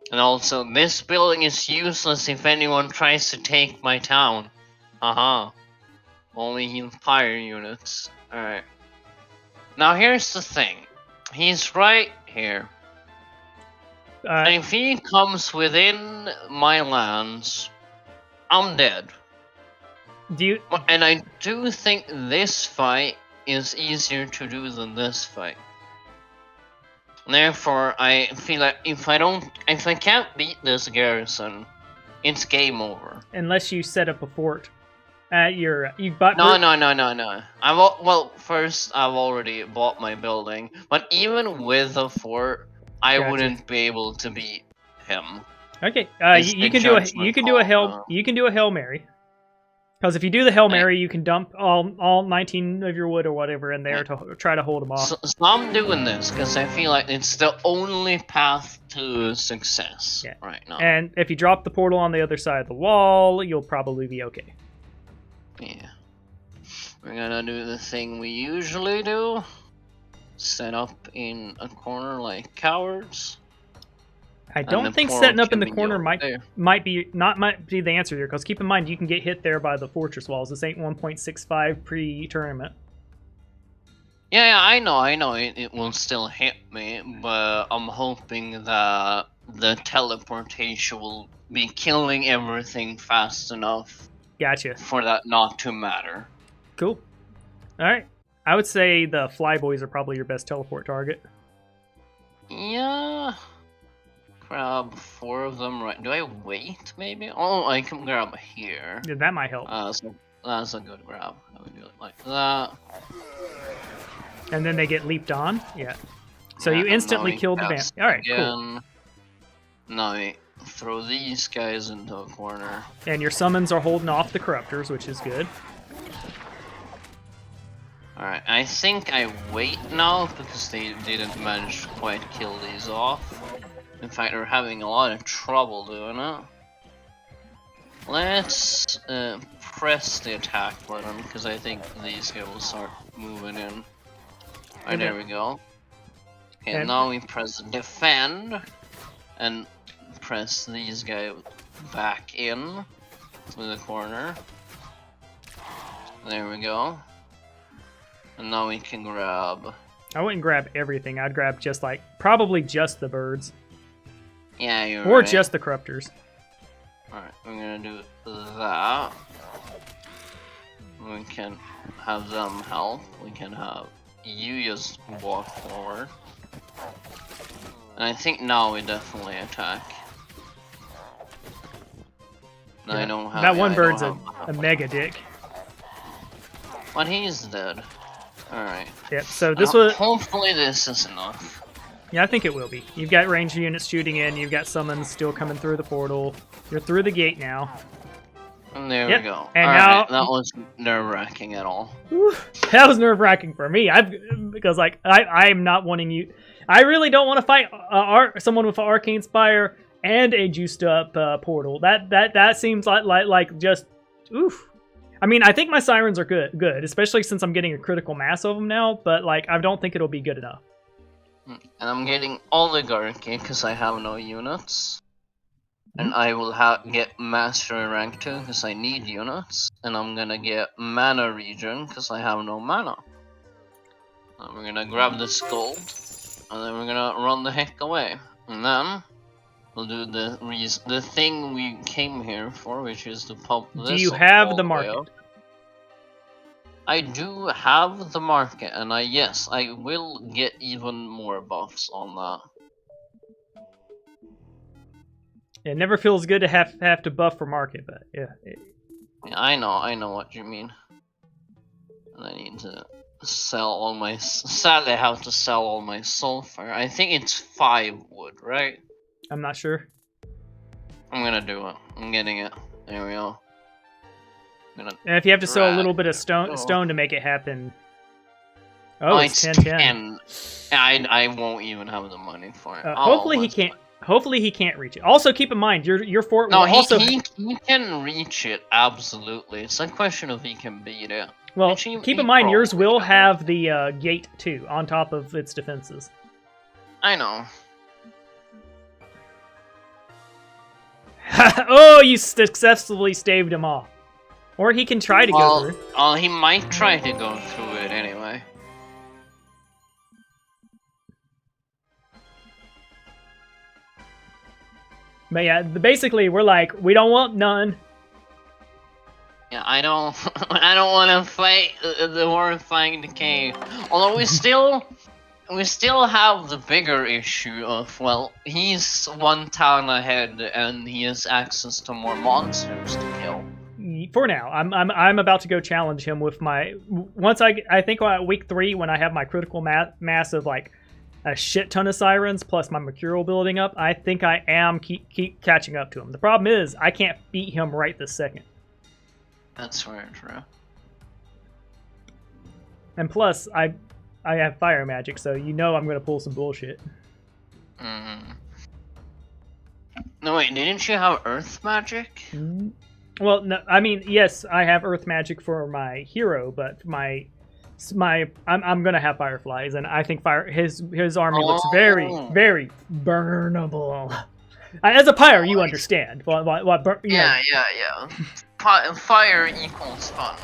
And also, this building is useless if anyone tries to take my town. Only fire units. Alright. Now here's the thing. He's right here. And if he comes within my lands, I'm dead. And I do think this fight is easier to do than this fight. Therefore, I feel like if I can't beat this garrison, it's game over. Unless you set up a fort at your No. First I've already bought my building, but even with a fort, I wouldn't be able to beat him. Okay, you can do a Hail Mary. Because if you do the Hail Mary, you can dump all 19 of your wood or whatever in there to try to hold them off. So I'm doing this because I feel like it's the only path to success right now. And if you drop the portal on the other side of the wall, you'll probably be okay. Yeah. We're gonna do the thing we usually do. Set up in a corner like cowards. I don't think setting up in the corner might be the answer here, because keep in mind you can get hit there by the fortress walls. This ain't 1.65 pre-tournament. Yeah, I know it will still hit me, but I'm hoping that the teleportation will be killing everything fast enough. Gotcha. For that not to matter. Cool. All right. I would say the flyboys are probably your best teleport target. Yeah. Grab 4 of them, right? Do I wait, maybe? Oh, I can grab here. Yeah, that might help. So that's a good grab. I would do it like that. And then they get leaped on? Yeah. So you instantly killed the band. Alright, cool. Now I throw these guys into a corner. And your summons are holding off the corruptors, which is good. Alright, I think I wait now because they didn't manage to quite kill these off. In fact, they're having a lot of trouble doing it. Let's press the attack button, because I think these guys will start moving in. Alright, there we go. Okay, and now we press defend, and press these guys back in to the corner. There we go. And now we can grab... I wouldn't grab everything, I'd grab just probably just the birds. Yeah, you're Or right. just the corruptors. Alright, we're gonna do that. We can have them help. We can have you just walk forward. And I think now we definitely attack. No, Yeah. I don't have... That one bird's a mega dick. But he's dead. Alright. Yep, so this was... Hopefully this is enough. Yeah, I think it will be. You've got ranged units shooting in, you've got summons still coming through the portal. You're through the gate now. And there we go. And Alright, that was nerve-wracking at all. Whew, that was nerve-wracking for me. Because I'm not wanting you... I really don't want to fight someone with an Arcane Spire and a juiced up portal. That seems like just... Oof. I mean, I think my sirens are good, especially since I'm getting a critical mass of them now. But like, I don't think it'll be good enough. And I'm getting oligarchy because I have no units. And I will get master rank 2 because I need units. And I'm gonna get mana region because I have no mana. And we're gonna grab this gold. And then we're gonna run the heck away. And then we'll do the thing we came here for, which is to pop this. Do you have the way market? up. I do have the market, and yes, I will get even more buffs on that. It never feels good to have to buff for market, but yeah. Yeah, I know what you mean. And I need to sell all my. Sadly, I have to sell all my sulfur. I think it's 5 wood, right? I'm not sure. I'm gonna do it. I'm getting it. There we go. And if you have to sell a little bit of stone to make it happen. Oh, it's 10. I won't even have the money for it. Hopefully he can't. Hopefully he can't reach it. Also, keep in mind your fort. No, will also... he can reach it. Absolutely, it's a question of he can beat it. Well, keep in mind yours will have the gate too on top of its defenses. I know. Oh, you successfully staved him off. Or he can try to go through. Oh, he might try to go through it anyway. But yeah, basically we're like, we don't want none. Yeah, I don't want to fight the horrifying decay. Although we still have the bigger issue of, well, he's 1 town ahead and he has access to more monsters to kill. For now, I'm about to go challenge him with my I think week 3 when I have my critical mass of like a shit ton of sirens plus my mercurial building up. I think I am keep catching up to him. The problem is I can't beat him right this second. That's very true. And plus I have fire magic, so you know I'm gonna pull some bullshit. No wait, didn't you have earth magic? Well, no, I mean, yes, I have earth magic for my hero, but I'm gonna have fireflies, and I think his army looks very, very burnable. As a pyre, you understand. Yeah. Fire equals fun.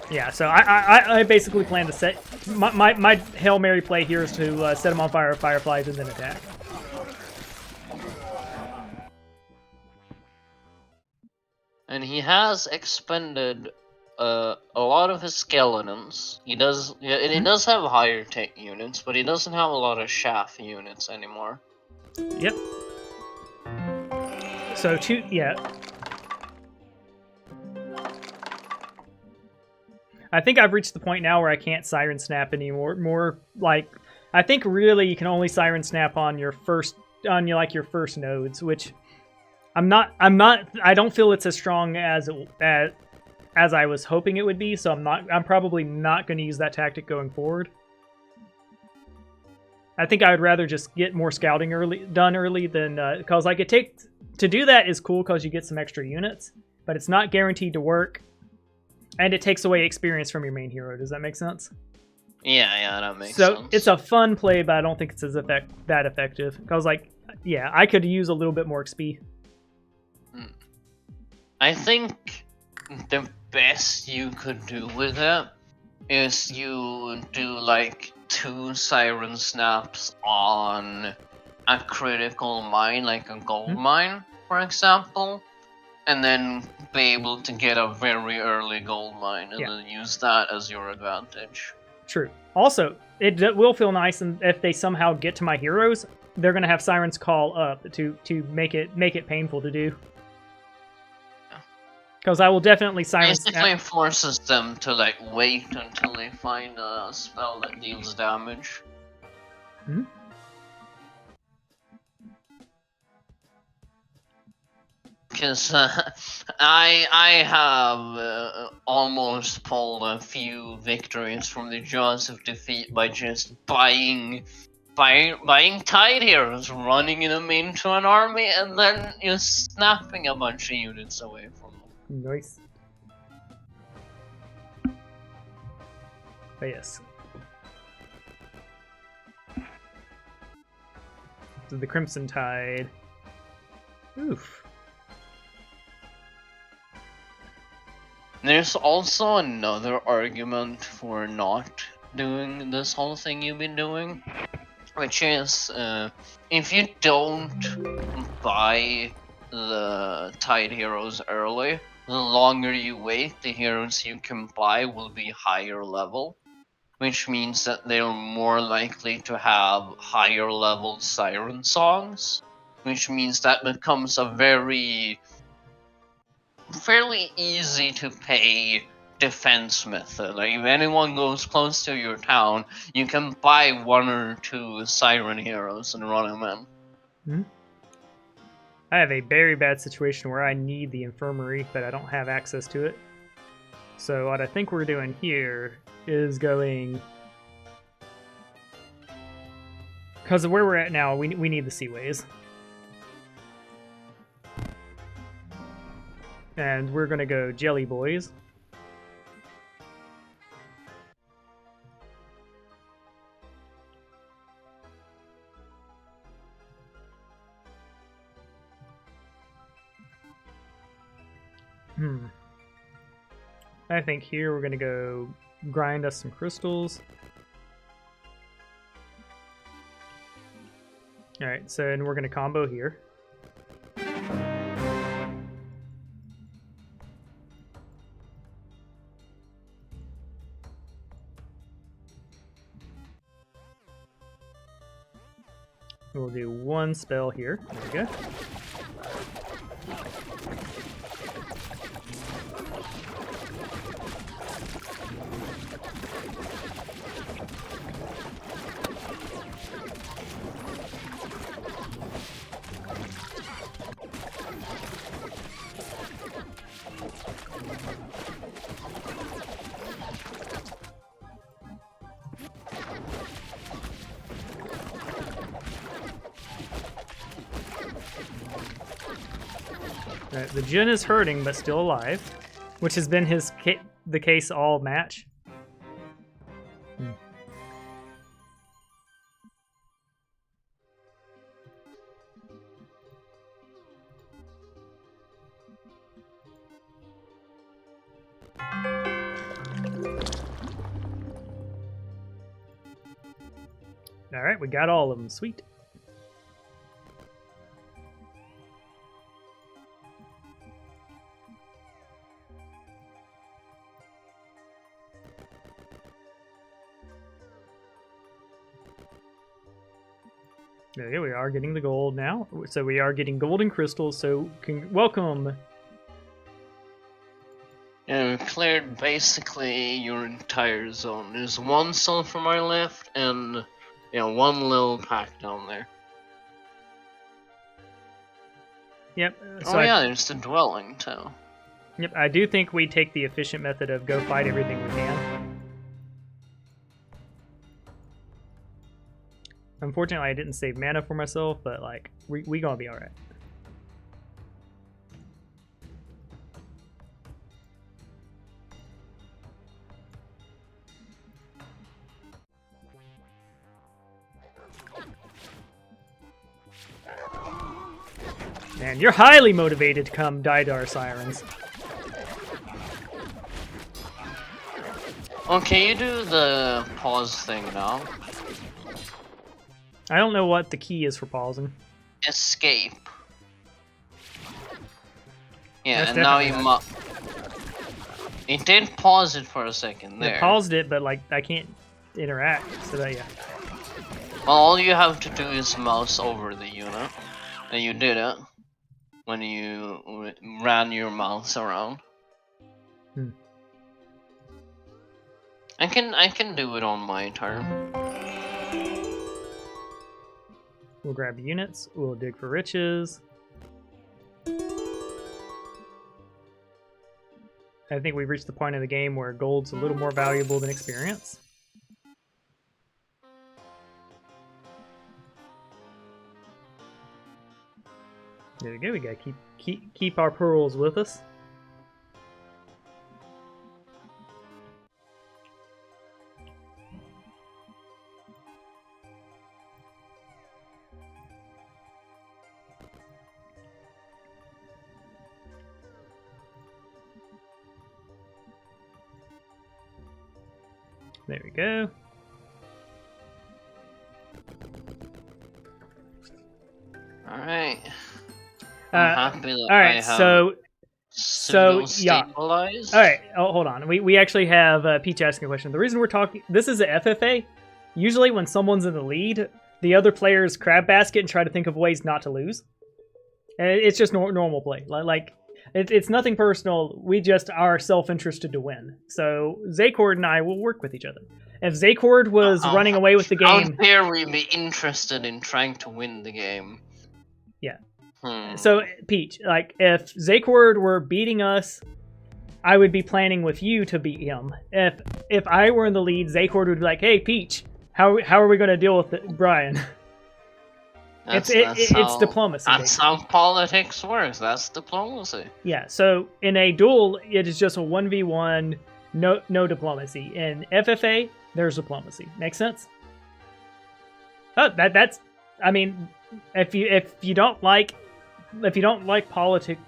Yeah, so I basically plan to set my Hail Mary play here is to set him on fire with fireflies and then attack. And he has expended a lot of his skeletons. He does have higher tech units, but he doesn't have a lot of shaft units anymore. Yep. So I think I've reached the point now where I can't Siren Snap anymore. I think really you can only Siren Snap on your first nodes, which I don't feel it's as strong as I was hoping it would be, so I'm probably not going to use that tactic going forward. I think I would rather just get more scouting done early than because like to do that is cool because you get some extra units, but it's not guaranteed to work, and it takes away experience from your main hero. Does that make sense? Yeah, that makes sense. So it's a fun play, but I don't think it's that effective because yeah, I could use a little bit more XP. I think the best you could do with it is you do like 2 Siren Snaps on a critical mine, like a gold mine, for example, and then be able to get a very early gold mine and then use that as your advantage. True. Also, it will feel nice, and if they somehow get to my heroes, they're gonna have Sirens call up to make it painful to do. Because I will definitely silence. Basically forces them to like wait until they find a spell that deals damage. Because I have almost pulled a few victories from the jaws of defeat by just buying tide heroes, running them into an army, and then just snapping a bunch of units away from them. Nice. But yes. The Crimson Tide. Oof. There's also another argument for not doing this whole thing you've been doing, which is if you don't buy the Tide heroes early, the longer you wait, the heroes you can buy will be higher level, which means that they're more likely to have higher level siren songs, which means that becomes a fairly easy to pay defense method. Like if anyone goes close to your town, you can buy 1 or 2 siren heroes and run them in. Hmm? I have a very bad situation where I need the infirmary, but I don't have access to it. So what I think we're doing here is going... Because of where we're at now, we need the Seaways. And we're going to go Jelly Boys. I think here we're going to go grind us some crystals. Alright, so and we're going to combo here. We'll do 1 spell here. There we go. The Jin is hurting, but still alive, which has been the case all match. All right, we got all of them. Sweet. There we go, we are getting the gold now. So we are getting golden crystals, so welcome. Yeah, we cleared basically your entire zone. There's 1 sulfur mine left and 1 little pack down there. Yep. So there's the dwelling too. Yep, I do think we take the efficient method of go fight everything we can. Unfortunately, I didn't save mana for myself, but like we gonna be all right. Man, you're highly motivated to come die to our sirens. Okay, you do the pause thing now. I don't know what the key is for pausing. Escape. Yeah, That's and now you it did pause it for a second there. It paused it, but like I can't interact, so that yeah. Well, all you have to do is mouse over the unit, and you did it when you ran your mouse around. I can do it on my turn. We'll grab units. We'll dig for riches. I think we've reached the point of the game where gold's a little more valuable than experience. There we go. We gotta keep our pearls with us. There we go. Alright. Uh, I'm happy that all I right, have so yeah. stabilized. All right, oh, hold on. We actually have PlAcH asking a question. The reason we're talking, this is a FFA. Usually, when someone's in the lead, the other players crab basket and try to think of ways not to lose. And it's just normal play. Like it's nothing personal. We just are self-interested to win. So Zacord and I will work with each other. If Zacord was running away with the game, how dare we be interested in trying to win the game? Yeah. So, Peach, like, if Zacord were beating us, I would be planning with you to beat him. If I were in the lead, Zacord would be like, "Hey, Peach, how are we going to deal with Brian?" It's diplomacy. That's how politics works. That's diplomacy. Yeah. So in a duel, it is just a 1v1, no diplomacy. In FFA, there's diplomacy. Make sense? Oh, that's. I mean, if you don't like politics.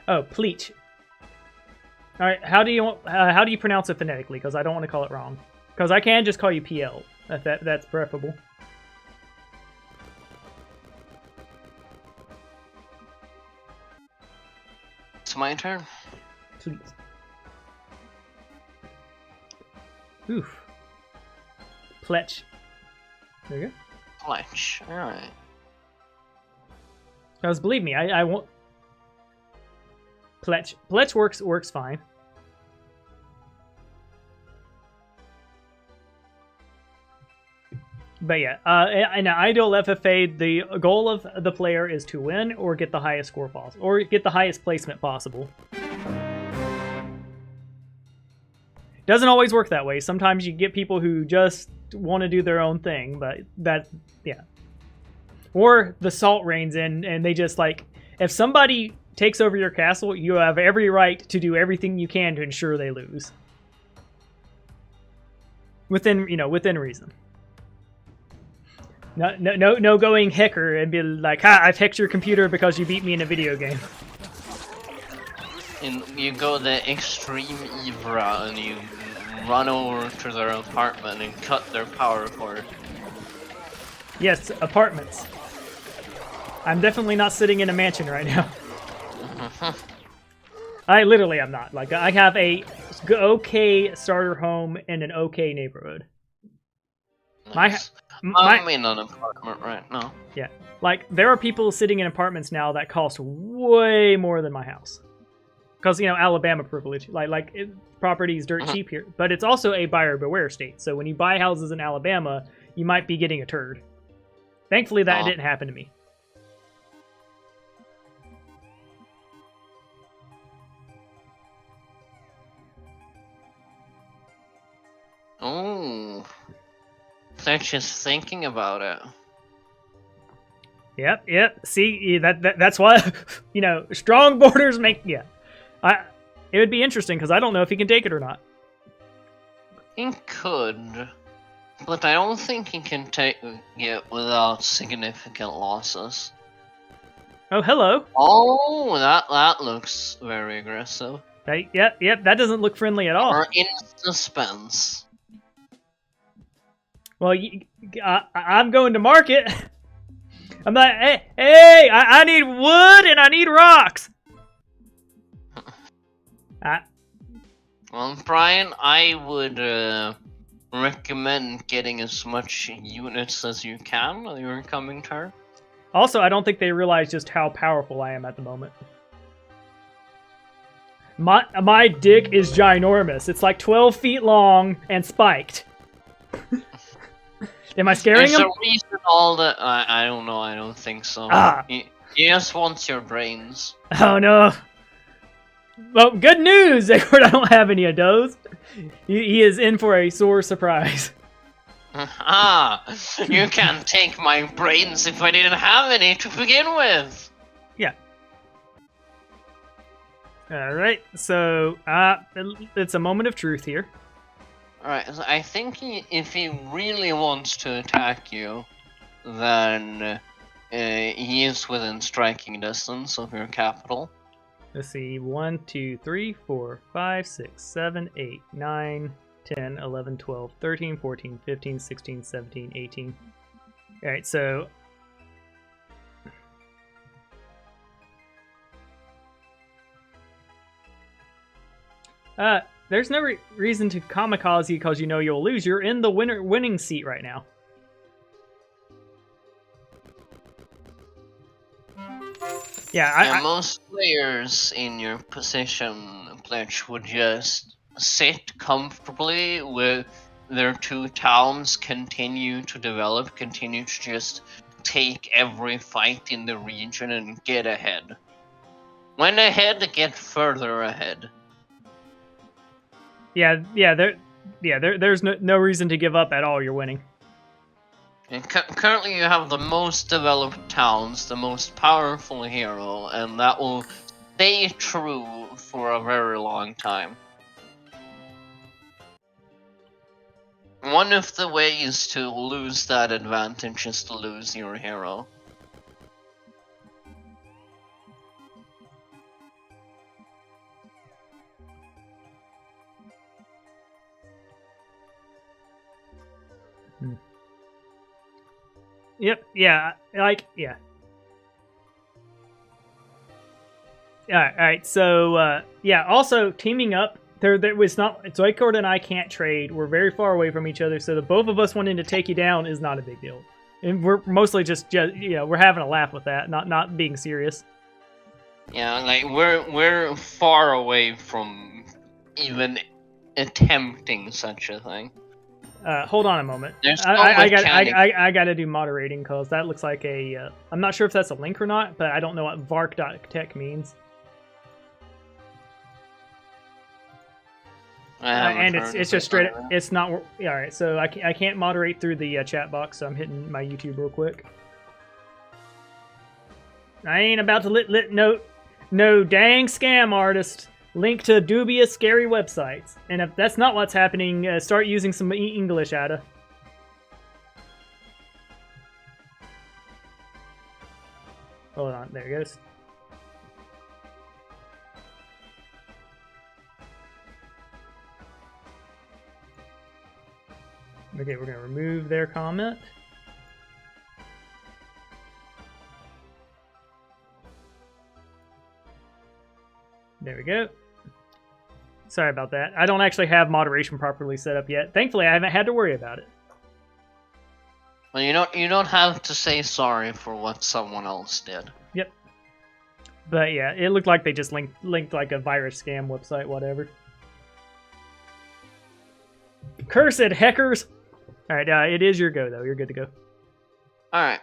Oh, PlAcH. All right, how do you pronounce it phonetically? Because I don't want to call it wrong. Because I can just call you PL. That's preferable. It's my turn. Please. Oof. PlAcH. There you go. PlAcH. Alright. Because believe me, I won't. PlAcH. PlAcH works fine. But yeah, in an ideal FFA, the goal of the player is to win or get the highest score possible, or get the highest placement possible. Doesn't always work that way. Sometimes you get people who just want to do their own thing, but yeah. Or the salt reigns in, and they just like, if somebody takes over your castle, you have every right to do everything you can to ensure they lose. Within reason. No going hacker and be like, "Ha, I've hacked your computer because you beat me in a video game." And you go the extreme Evra and you run over to their apartment and cut their power cord. Yes, apartments. I'm definitely not sitting in a mansion right now. I literally am not. Like, I have a okay starter home in an okay neighborhood. Nice. I'm in an apartment right now. Yeah, like there are people sitting in apartments now that cost way more than my house, because Alabama privilege. Like property is dirt cheap here, but it's also a buyer beware state. So when you buy houses in Alabama, you might be getting a turd. Thankfully, that didn't happen to me. Oh. They're just thinking about it. Yep. See, that's why, strong borders make. Yeah, it would be interesting because I don't know if he can take it or not. He could, but I don't think he can take it without significant losses. Oh, hello. Oh, that looks very aggressive. Yep. That doesn't look friendly at all. We're in suspense. Well, I'm going to market. I'm like, hey, I need wood and I need rocks. Well, Brian, I would recommend getting as much units as you can on your incoming turn. Also, I don't think they realize just how powerful I am at the moment. My dick is ginormous. It's like 12 feet long and spiked. Am I scaring him? There's a reason all the... I don't know, I don't think so. He just wants your brains. Oh no. Well, good news, Zacord, I don't have any of those. He is in for a sore surprise. You can't take my brains if I didn't have any to begin with. Yeah. Alright, so it's a moment of truth here. Alright, so I think if he really wants to attack you, then he is within striking distance of your capital. Let's see. 1, 2, 3, 4, 5, 6, 7, 8, 9, 10, 11, 12, 13, 14, 15, 16, 17, 18. Alright, so... there's no reason to kamikaze because you know you'll lose. You're in the winning seat right now. Yeah, most players in your position, PlAcH, would just sit comfortably with their 2 towns, continue to develop, continue to just take every fight in the region and get ahead. When ahead, get further ahead. There's no reason to give up at all. You're winning. And currently you have the most developed towns, the most powerful hero, and that will stay true for a very long time. One of the ways to lose that advantage is to lose your hero. Yep, yeah, yeah. Alright, so, yeah, also, teaming up, there was not, Zacord and I can't trade, we're very far away from each other, so the both of us wanting to take you down is not a big deal. And we're mostly just you know, we're having a laugh with that, not being serious. Yeah, like, we're far away from even attempting such a thing. Hold on a moment. I gotta do moderating because that looks like a. I'm not sure if that's a link or not, but I don't know what vark.tech means. And it's just straight. It's not. Yeah, all right. So I can't moderate through the chat box. So I'm hitting my YouTube real quick. I ain't about to no dang scam artist. Link to dubious, scary websites. And if that's not what's happening, start using some English, Ada. Hold on, there it goes. Okay, we're gonna remove their comment. There we go. Sorry about that. I don't actually have moderation properly set up yet. Thankfully, I haven't had to worry about it. Well, you don't have to say sorry for what someone else did. Yep. But yeah, it looked like they just linked like a virus scam website, whatever. Cursed hackers! Alright, it is your go, though. You're good to go. Alright.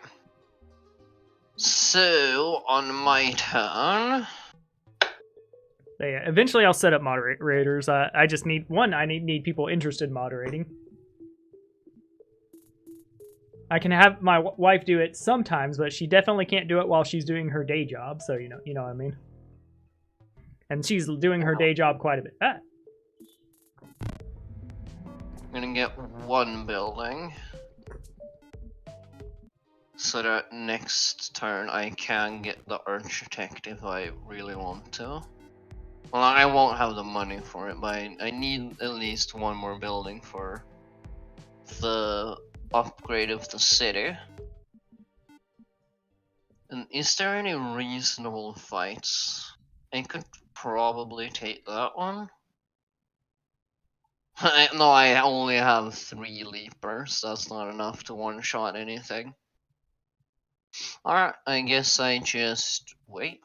So, on my turn... Yeah, eventually I'll set up moderators. I just need I need people interested in moderating. I can have my wife do it sometimes, but she definitely can't do it while she's doing her day job. So you know what I mean. And she's doing her day job quite a bit. Ah. I'm gonna get 1 building, so that next turn I can get the architect if I really want to. Well, I won't have the money for it, but I need at least 1 more building for the upgrade of the city. And is there any reasonable fights? I could probably take that one. No, I only have 3 leapers. That's not enough to one-shot anything. Alright, I guess I just wait.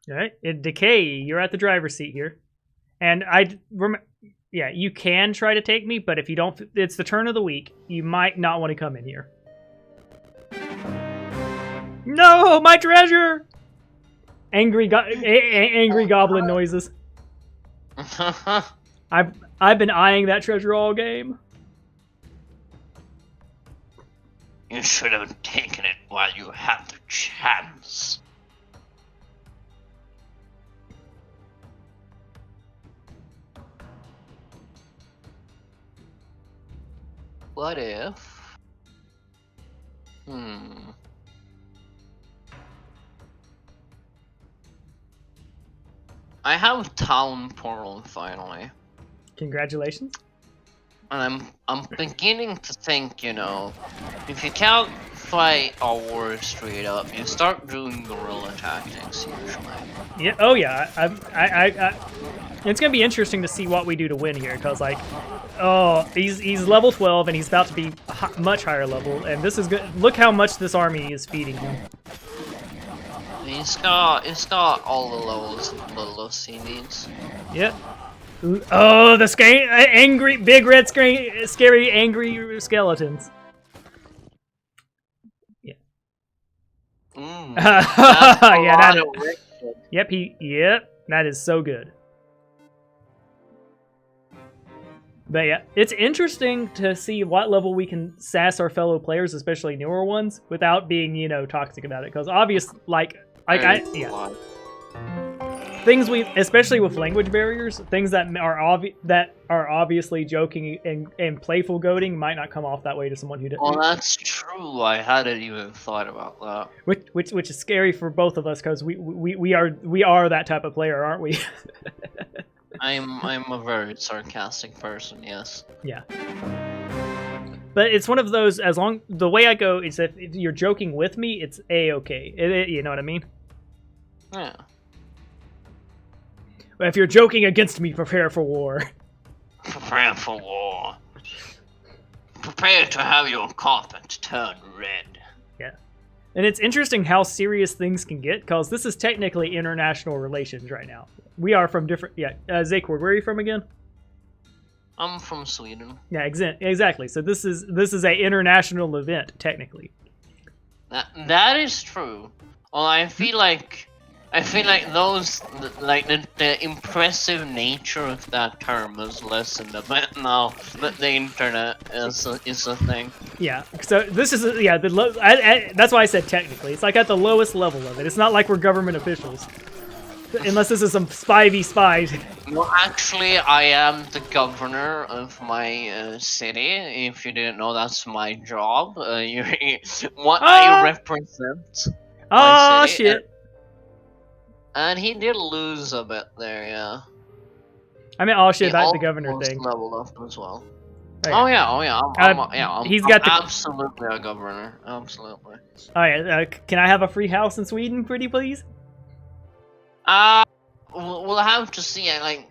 Alright, Decay, you're at the driver's seat here. And yeah, you can try to take me, but if you don't, it's the turn of the week. You might not want to come in here. No, my treasure! Angry goblin noises. I've been eyeing that treasure all game. You should have taken it while you had the chance. What if... I have Town Portal finally. Congratulations. And I'm beginning to think, you know, if you can't fight a war straight up, you start doing guerrilla tactics usually. Yeah. Oh yeah. I it's gonna be interesting to see what we do to win here, cause like, oh, he's level 12 and he's about to be much higher level, and this is good. Look how much this army is feeding him. He's got all the levels he needs. Yep. Oh, the angry, big red, scary, angry skeletons. Yeah. Yeah, yep, that is so good. But yeah, it's interesting to see what level we can sass our fellow players, especially newer ones, without being, you know, toxic about it. Because things especially with language barriers, things that are obviously joking and playful goading might not come off that way to someone who doesn't. Well, that's true. I hadn't even thought about that. Which is scary for both of us, because we are that type of player, aren't we? I'm a very sarcastic person, yes. Yeah. But it's one of those, the way I go is if you're joking with me, it's A-okay. You know what I mean? Yeah. But if you're joking against me, prepare for war. Prepare for war. Prepare to have your carpet turn red. Yeah. And it's interesting how serious things can get, because this is technically international relations right now. We are from different... Yeah, Zacord, where are you from again? I'm from Sweden. Yeah, exactly. So this is a international event, technically. That is true. Well, I feel like those, like, the impressive nature of that term is lessened a bit now that the internet is a thing. Yeah, so this is, that's why I said technically. It's like at the lowest level of it. It's not like we're government officials. Unless this is some spy v spies. Well, actually, I am the governor of my city. If you didn't know, that's my job. I represent my city. Shit. And he did lose a bit there, yeah. I mean, all shit about the governor thing. Leveled up as well. Oh yeah. I'm absolutely a governor. Absolutely. Oh yeah. Can I have a free house in Sweden, pretty please? We'll have to see. Like,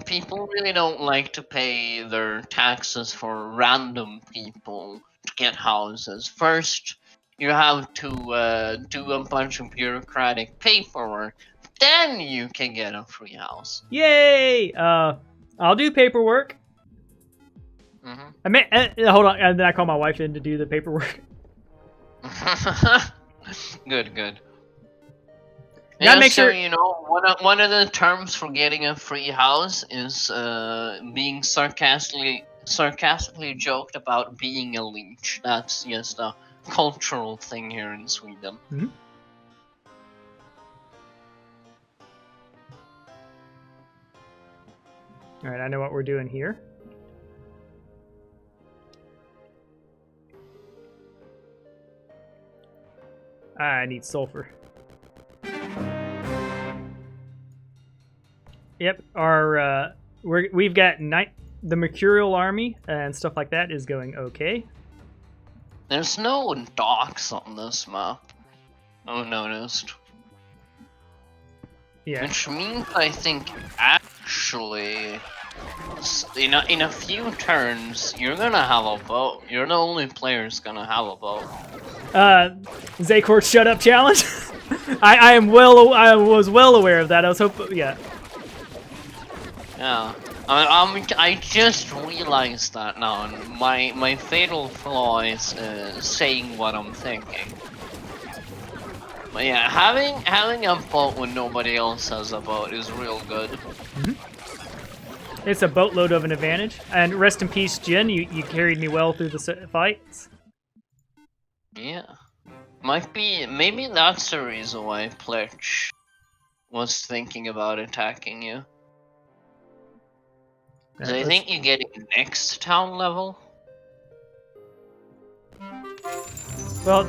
people really don't like to pay their taxes for random people to get houses. First, you have to do a bunch of bureaucratic paperwork. Then you can get a free house. Yay! I'll do paperwork. I mean, hold on, and then I call my wife in to do the paperwork. Good. Yeah, make so, sure you know, one of the terms for getting a free house is being sarcastically joked about being a leech. That's just a cultural thing here in Sweden. Mm-hmm. All right, I know what we're doing here. I need sulfur. Yep, we've got the Mercurial army and stuff like that is going okay. There's no docks on this map, I've noticed. Yeah. Which means I think actually, in a few turns, you're gonna have a boat. You're the only player who's gonna have a boat. Zacord shut up challenge. I was well aware of that. I was hoping, yeah. Yeah, I just realized that now, and my fatal flaw is saying what I'm thinking. But yeah, having a boat when nobody else has a boat is real good. Mm-hmm. It's a boatload of an advantage. And rest in peace, Jin. You carried me well through the fights. Yeah, maybe that's the reason why PlAcH was thinking about attacking you. Because I think you get it next town level. Well,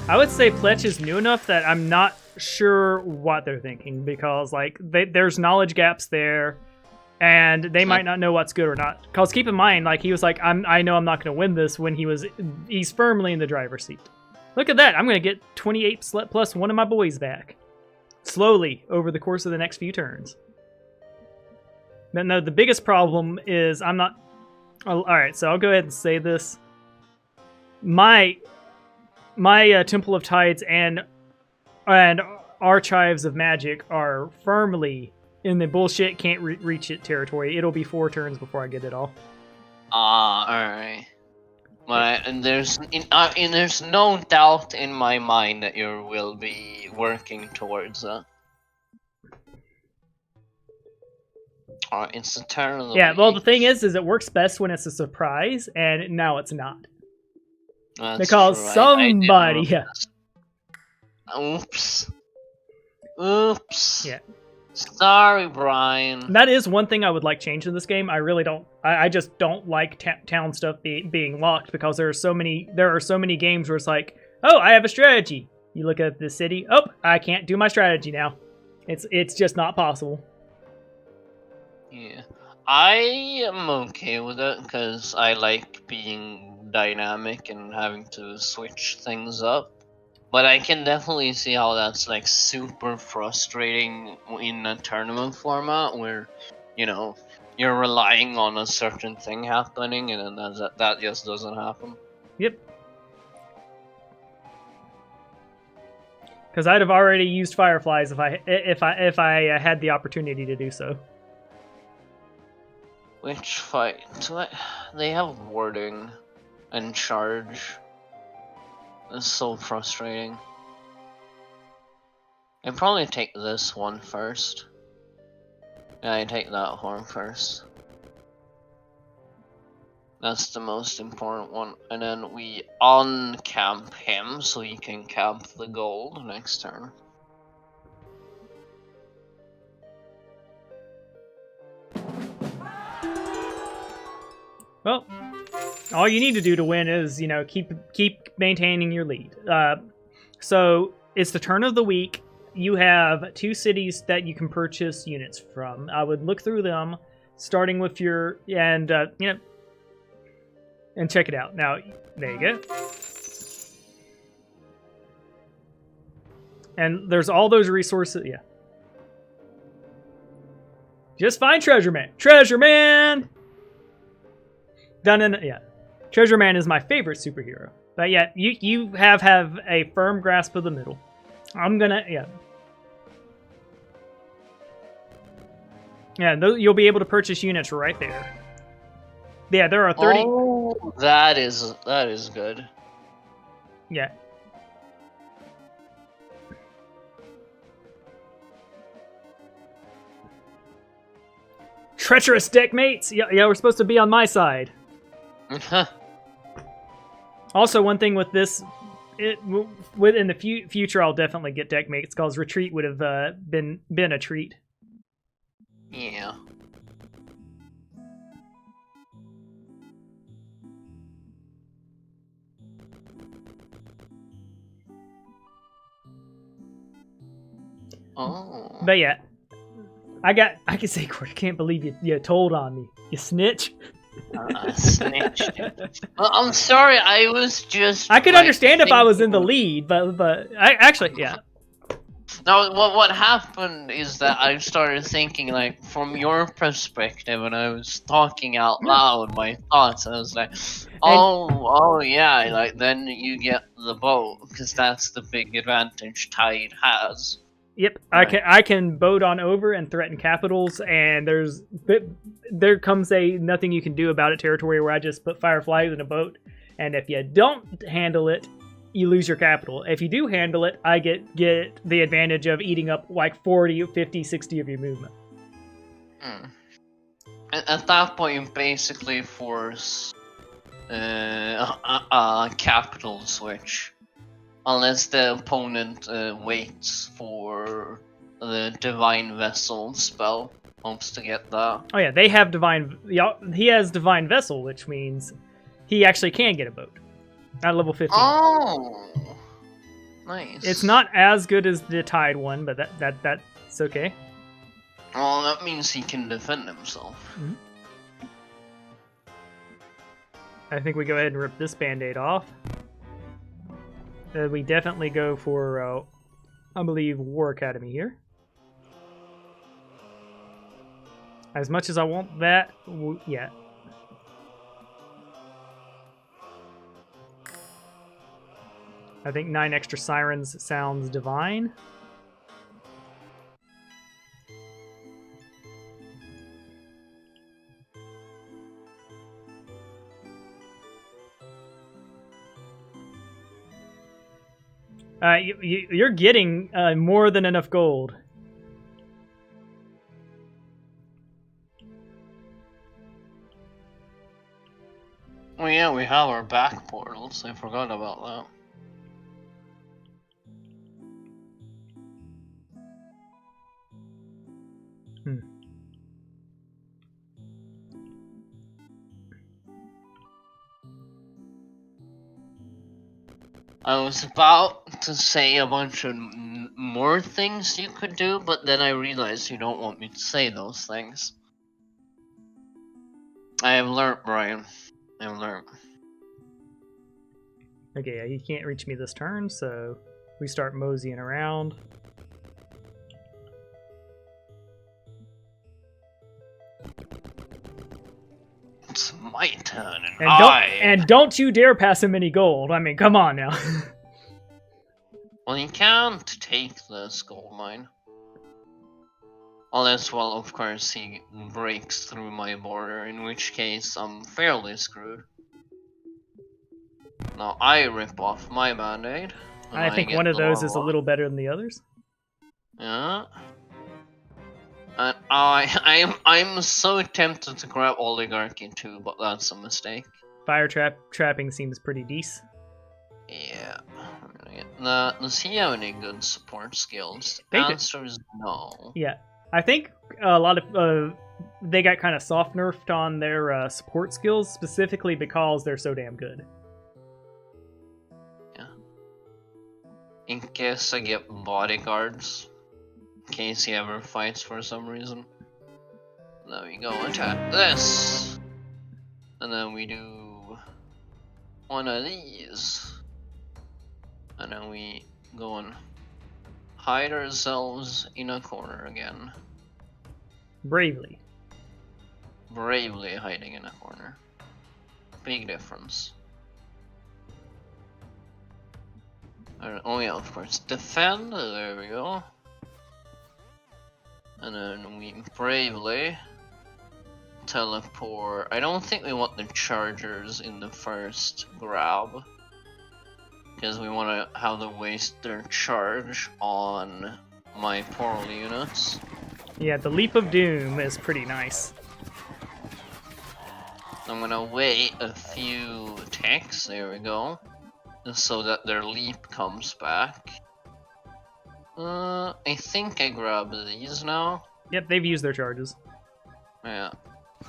I would say PlAcH is new enough that I'm not sure what they're thinking because like there's knowledge gaps there, and they might not know what's good or not. Because keep in mind, like he was like, I know I'm not going to win this when he's firmly in the driver's seat. Look at that! I'm going to get 28 plus one of my boys back slowly over the course of the next few turns. But no, the biggest problem is I'm not. All right, so I'll go ahead and say this. My Temple of Tides and Archives of Magic are firmly in the bullshit can't reach it territory. It'll be 4 turns before I get it all. Alright. And there's no doubt in my mind that you will be working towards that. It's eternally. Yeah, well, the thing is it works best when it's a surprise, and now it's not. That's because true. Somebody. Oops. Yeah. Sorry, Brian. That is one thing I would like changed in this game. I really don't. I just don't like town stuff being locked because there are so many games where it's like, oh, I have a strategy. You look at the city. Oh, I can't do my strategy now. It's just not possible. Yeah, I am okay with it because I like being dynamic and having to switch things up. But I can definitely see how that's like super frustrating in a tournament format where, you know, you're relying on a certain thing happening and then that just doesn't happen. Yep. Because I'd have already used fireflies if I had the opportunity to do so. Which fight? They have warding and charge. It's so frustrating. I'd probably take this one first. Yeah, I take that horn first. That's the most important one. And then we uncamp him so he can camp the gold next turn. Well, all you need to do to win is, you know, keep maintaining your lead. So it's the turn of the week. You have 2 cities that you can purchase units from. I would look through them, starting with your and check it out. Now, there you go. And there's all those resources. Yeah. Just find Treasure Man. Treasure Man. Done in yeah. Treasure Man is my favorite superhero. But yeah, you have a firm grasp of the middle. I'm gonna yeah. Yeah, you'll be able to purchase units right there. Yeah, there are 30. Oh, that is good. Yeah. Treacherous deckmates. Yeah, we're supposed to be on my side. Also, one thing with this, in the future, I'll definitely get deckmates because retreat would have been a treat. Yeah. Oh. But yeah, I can say, Zacord, I can't believe you told on me. You snitch. Snitch. Well, I'm sorry. I was just. I could understand if I was in the lead, but I actually yeah. No, what happened is that I started thinking, like, from your perspective, and I was talking out loud my thoughts. I was like, oh yeah, like then you get the boat because that's the big advantage Tide has. Yep, right. I can boat on over and threaten capitals, and there comes a nothing you can do about it territory where I just put fireflies in a boat, and if you don't handle it, you lose your capital. If you do handle it, I get the advantage of eating up like 40, 50, 60 of your movement. At that point, you basically force a capital switch. Unless the opponent waits for the Divine Vessel spell, hopes to get that. Oh yeah, they have Divine. He has Divine Vessel, which means he actually can get a boat at level 15. Oh, Nice. It's not as good as the Tide one, but that's okay. Well, that means he can defend himself. Mm-hmm. I think we go ahead and rip this band-aid off. We definitely go for, I believe, War Academy here. As much as I want that, yeah. I think 9 extra sirens sounds divine. You're getting more than enough gold. Oh yeah, we have our back portals. I forgot about that. I was about to say a bunch of more things you could do, but then I realized you don't want me to say those things. I have learned, Brian. I have learned. Okay, yeah, he can't reach me this turn, so we start moseying around. It's my turn, and don't you dare pass him any gold. I mean, come on now. Well, you can't take this gold mine. Unless, well, of course, he breaks through my border, in which case I'm fairly screwed. Now I rip off my band-aid. I think one of those is a little better than the others. Yeah. And I'm so tempted to grab Oligarchy too, but that's a mistake. Fire trapping seems pretty decent. Yeah. Does he have any good support skills? The answer is no. Yeah. I think a lot of they got kind of soft nerfed on their support skills, specifically because they're so damn good. Yeah. In case I get bodyguards. In case he ever fights for some reason. There we go, attack this! And then we do one of these. And then we go and hide ourselves in a corner again. Bravely. Bravely hiding in a corner. Big difference. Oh yeah, of course. Defend, there we go. And then we bravely teleport. I don't think we want the chargers in the first grab. Because we want to have them waste their charge on my portal units. Yeah, the Leap of Doom is pretty nice. I'm gonna wait a few ticks, there we go. So that their leap comes back. I think I grab these now. Yep, they've used their charges. Yeah,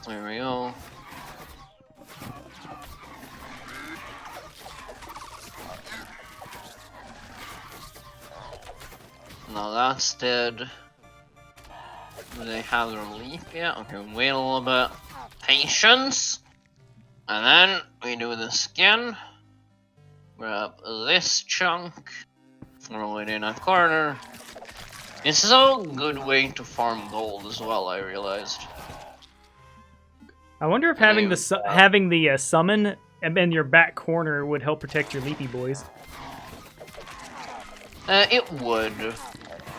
there we go. Now that's dead. Do they have their leap yet? Okay, wait a little bit. Patience! And then we do this again. Grab this chunk. Throw it in a corner. This is a good way to farm gold as well, I realized. I wonder if having the summon in your back corner would help protect your leapy boys. It would.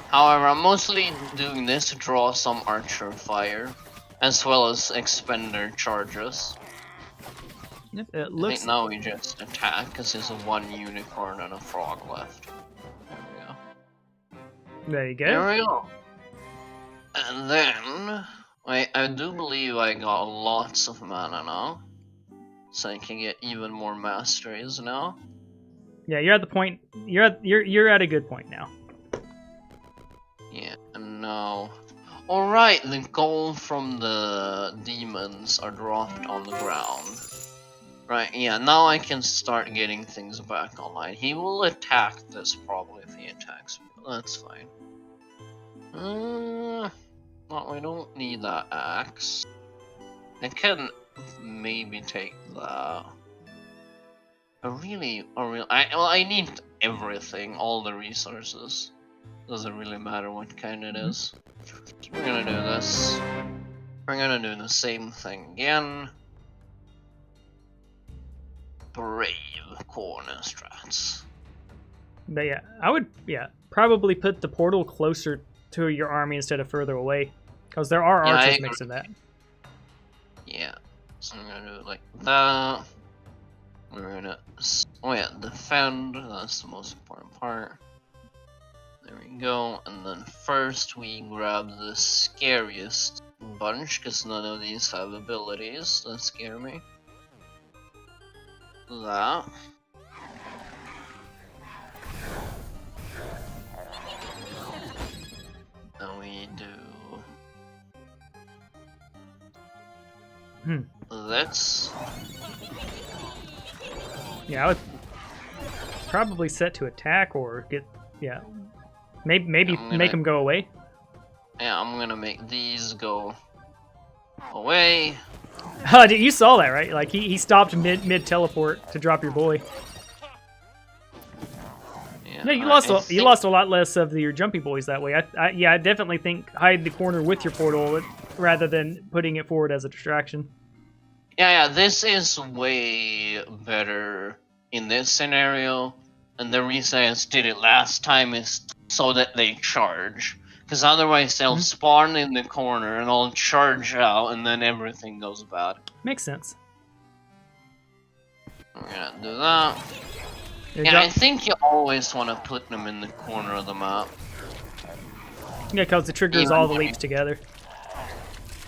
However, I'm mostly doing this to draw some archer fire, as well as expend their charges. Yep, it I looks. think now we just attack, because there's one unicorn and a frog left. There you go. There we go. And then, I do believe I got lots of mana now. So I can get even more masteries now. Yeah, you're at the point. You're at a good point now. Yeah, and now... Alright, the gold from the demons are dropped on the ground. Right, yeah, now I can start getting things back online. He will attack this probably if he attacks me. That's fine. Well, we don't need that axe. I can maybe take that. I need everything, all the resources. Doesn't really matter what kind it is. We're gonna do this. We're gonna do the same thing again. Brave corner strats. But yeah, I would probably put the portal closer to your army instead of further away, because there are archers next to that. Yeah, so I'm gonna do it like that. We're gonna defend. That's the most important part. There we go. And then first we grab the scariest bunch, because none of these have abilities that scare me. That. And we do this. Yeah, I would probably set to attack or get maybe make them go away. Yeah, I'm gonna make these go away. You saw that, right? Like he stopped mid teleport to drop your boy. Yeah, you lost a lot less of your jumpy boys that way. I definitely think hide the corner with your portal rather than putting it forward as a distraction. Yeah, this is way better in this scenario, and the reason I did it last time is so that they charge. Because otherwise they'll spawn in the corner and they'll charge out, and then everything goes bad. Makes sense. We're gonna do that. Yeah, I think you always want to put them in the corner of the map. Yeah, because it triggers all the leaps together.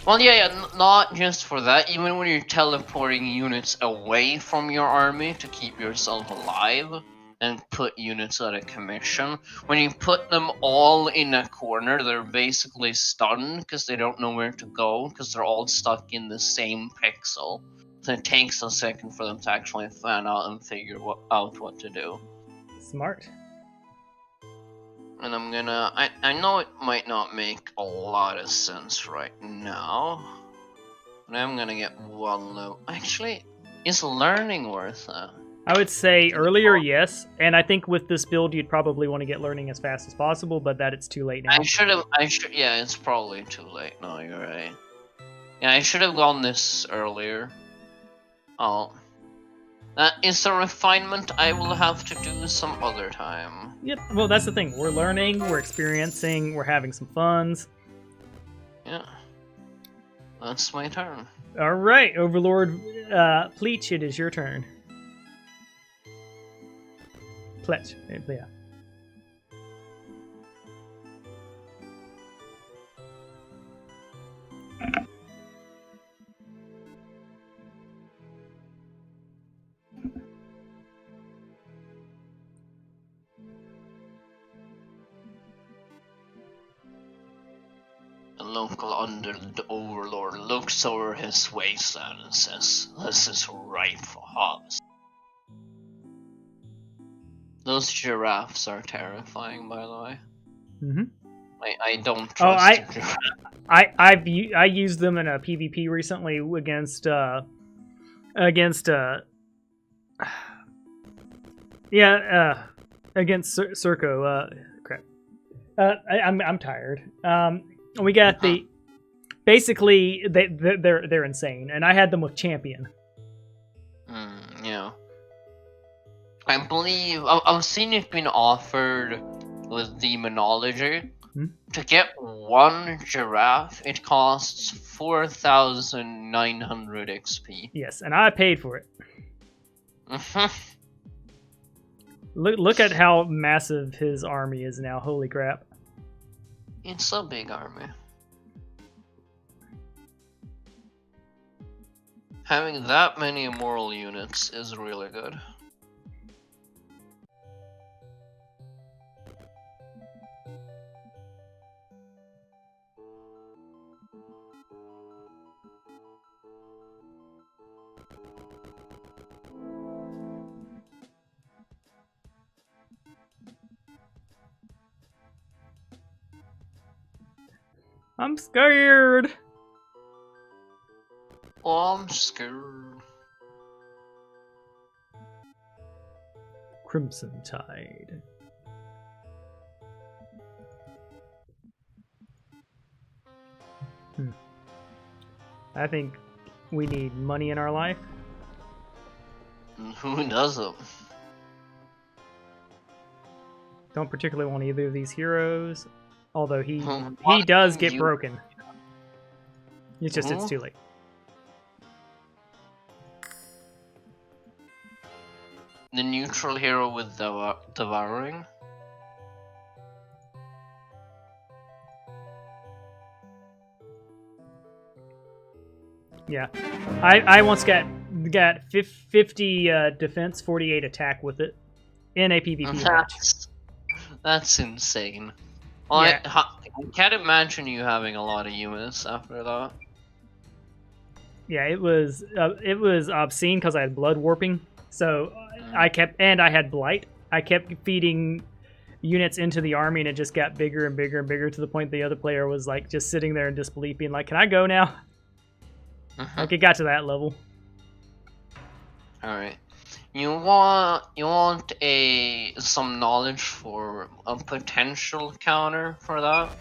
Well, yeah, not just for that. Even when you're teleporting units away from your army to keep yourself alive and put units out of commission, when you put them all in a corner, they're basically stunned because they don't know where to go because they're all stuck in the same pixel. So it takes a second for them to actually fan out and figure out what to do. Smart. And I'm gonna... I know it might not make a lot of sense right now, but I'm gonna get one level. Actually, is learning worth it? I would say earlier, yes, and I think with this build you'd probably want to get learning as fast as possible, but that it's too late now. Yeah, it's probably too late. No, you're right. Yeah, I should have gone this earlier. Oh. That is a refinement I will have to do some other time. Yep, well that's the thing. We're learning, we're experiencing, we're having some funs. Yeah. That's my turn. Alright, Overlord PlAcH, it is your turn. PlAcH, yeah. The local overlord looks over his wasteland and says, "This is ripe for harvest." Those giraffes are terrifying, by the way. Mm-hmm. I don't trust giraffes. I used them in a PvP recently against Circo. Crap. I'm tired. We got basically they're insane, and I had them with champion. Yeah. I believe I've seen it been offered with demonology. To get one giraffe, it costs 4,900 XP. Yes, and I paid for it. Look at how massive his army is now. Holy crap! It's a big army. Having that many immoral units is really good. I'm scared. Oh, I'm scared. Crimson Tide. I think we need money in our life. Who doesn't? Don't particularly want either of these heroes, although he Why does do get you- broken. It's just it's Hmm? too late. The neutral hero with devouring. Yeah, I once got 50 defense, 48 attack with it in a PvP match. That's insane. Well, Yeah. I can't imagine you having a lot of units after that. Yeah, it was obscene because I had blood warping. So I had blight. I kept feeding units into the army, and it just got bigger and bigger and bigger to the point the other player was like just sitting there in disbelief, being like, "Can I go now?" Like it got to that level. All right. You want some knowledge for a potential counter for that?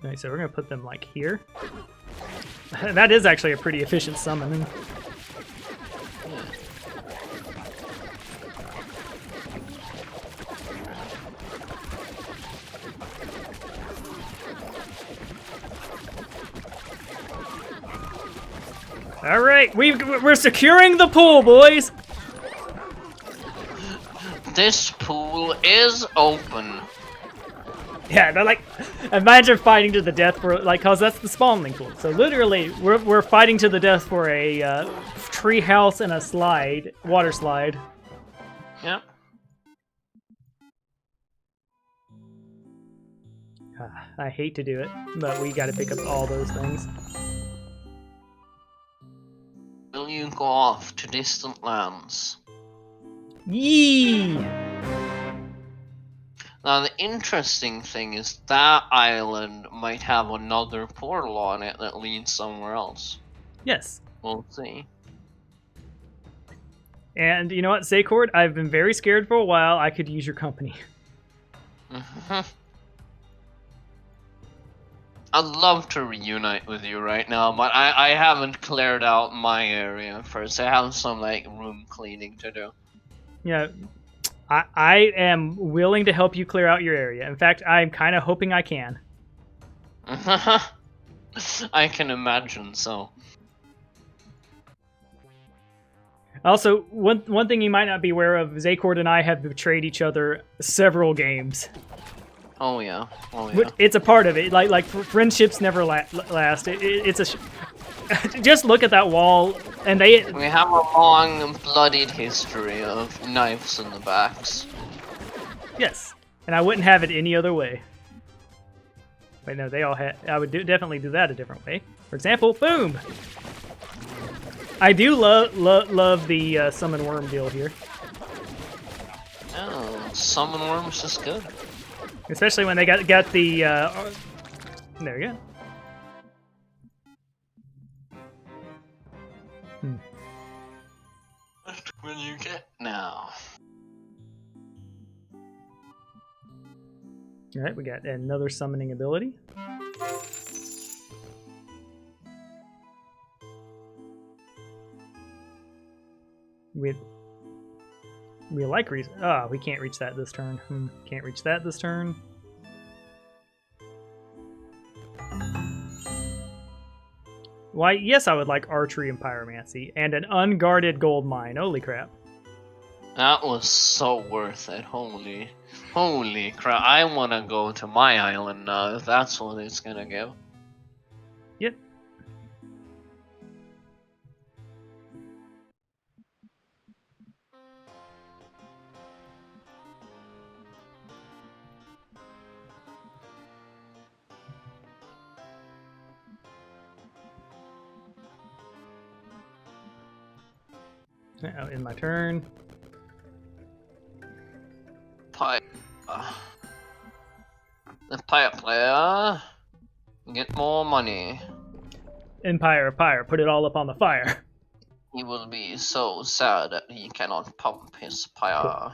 Alright, so we're gonna put them like here. That is actually a pretty efficient summoning. All right, we're securing the pool, boys. This pool is open. Yeah, they're like, imagine fighting to the death for like, cause that's the spawning pool. So literally, we're fighting to the death for a tree house and a water slide. Yep. I hate to do it, but we got to pick up all those things. Will you go off to distant lands? Yee! Now the interesting thing is that island might have another portal on it that leads somewhere else. Yes. We'll see. And you know what, Zacord? I've been very scared for a while. I could use your company. I'd love to reunite with you right now, but I haven't cleared out my area first. I have some like room cleaning to do. Yeah, I am willing to help you clear out your area. In fact, I'm kind of hoping I can. I can imagine so. Also, one thing you might not be aware of, Zacord and I have betrayed each other several games. Oh yeah, oh yeah. It's a part of it. Like friendships never last. It's a. Just look at that wall, and they. We have a long, bloodied history of knives in the backs. Yes, and I wouldn't have it any other way. Wait, no, they all had. I would definitely do that a different way. For example, boom. I do love the summon worm deal here. Oh, summon worms is good. Especially when they got the. There we go. What will you get now? All right, we got another summoning ability. We like we can't reach that this turn. Can't reach that this turn. Why, yes, I would like archery and pyromancy and an unguarded gold mine. Holy crap. That was so worth it. Holy crap. I want to go to my island now if that's what it's gonna give. Yep. In my turn. Pie. The Pie player. Get more money. Empire, put it all up on the fire. He will be so sad that he cannot pump his pie.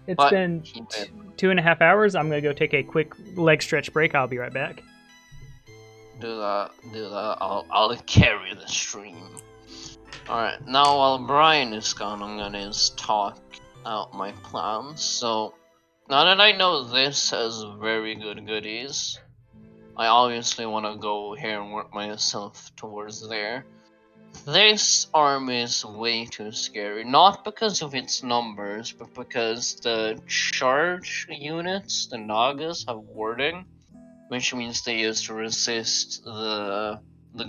It's But been he did. 2.5 hours. I'm gonna go take a quick leg stretch break. I'll be right back. Do that. I'll carry the stream. Alright, now while Brian is gone, I'm gonna talk out my plans. So, now that I know this has very good goodies, I obviously want to go here and work myself towards there. This army is way too scary, not because of its numbers, but because the charge units, the Nagas, have warding, which means they used to resist the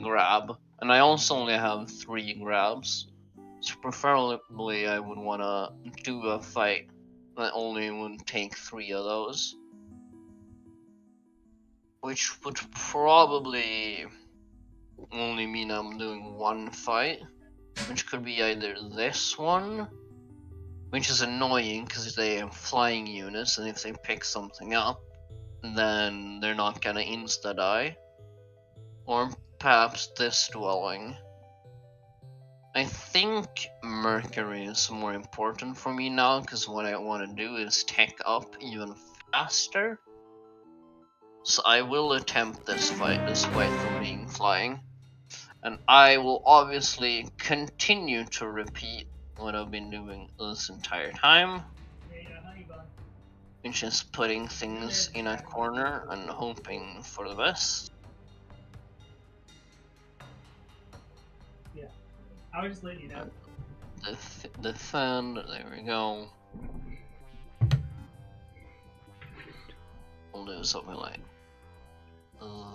grab. And I also only have 3 grabs, so preferably I would want to do a fight that only would take 3 of those. Which would probably only mean I'm doing 1 fight, which could be either this one, which is annoying because they have flying units, and if they pick something up, then they're not gonna insta-die, or perhaps this dwelling. I think Mercury is more important for me now, because what I want to do is tech up even faster. So I will attempt this fight despite them being flying. And I will obviously continue to repeat what I've been doing this entire time, which is putting things in a corner and hoping for the best. Yeah, I was just letting you know. Defend, there we go. We'll do something like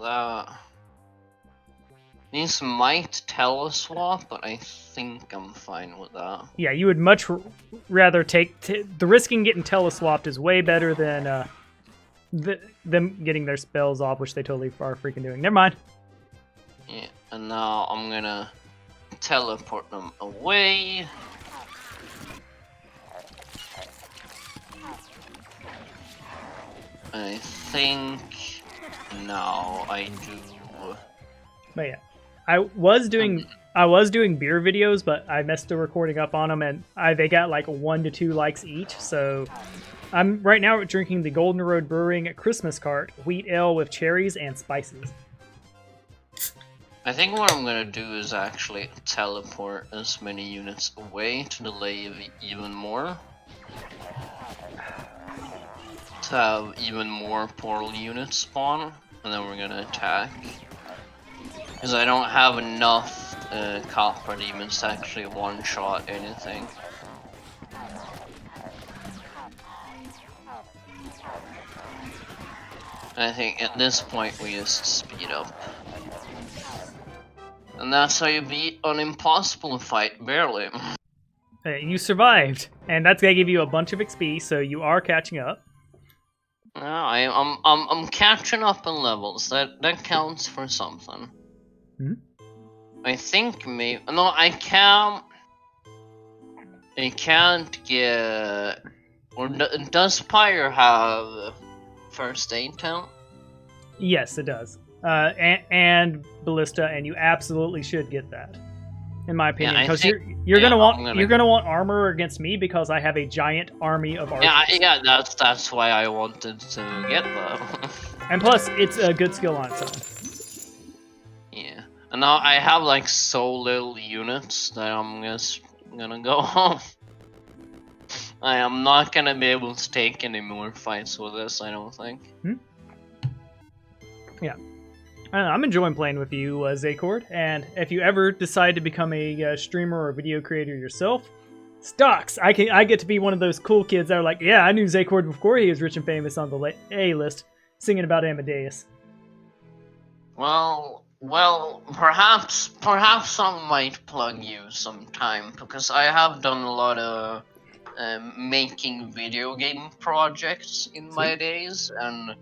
that. These might teleswap, but I think I'm fine with that. Yeah, you would much rather take the risking getting teleswapped is way better than them getting their spells off, which they totally are freaking doing. Never mind. Yeah, and now I'm gonna teleport them away. I think now I do. But yeah, I was doing beer videos, but I messed the recording up on them, and they got like 1 to 2 likes each. So I'm right now drinking the Golden Road Brewing Christmas Cart wheat ale with cherries and spices. I think what I'm gonna do is actually teleport as many units away to delay even more. To have even more portal units spawn, and then we're gonna attack. Because I don't have enough copper demons to actually one-shot anything. I think at this point we just speed up. And that's how you beat an impossible fight, barely. You survived, and that's gonna give you a bunch of XP, so you are catching up. No, I'm catching up in levels. That counts for something. Hmm? I think maybe no, I can't get. Or does Pyre have first aid count? Yes, it does. And Ballista, and you absolutely should get that, in my opinion, because you're gonna want armor against me because I have a giant army of archers. Yeah, that's why I wanted to get that. And plus, it's a good skill on its own. Yeah, and now I have like so little units that I'm just gonna go home. I am not gonna be able to take any more fights with this, I don't think. Yeah. I'm enjoying playing with you, Zacord, and if you ever decide to become a streamer or video creator yourself, stocks! I get to be one of those cool kids that are like, yeah, I knew Zacord before he was rich and famous on the A-list, singing about Amadeus. Well, perhaps I might plug you sometime, because I have done a lot of making video game projects in my days, and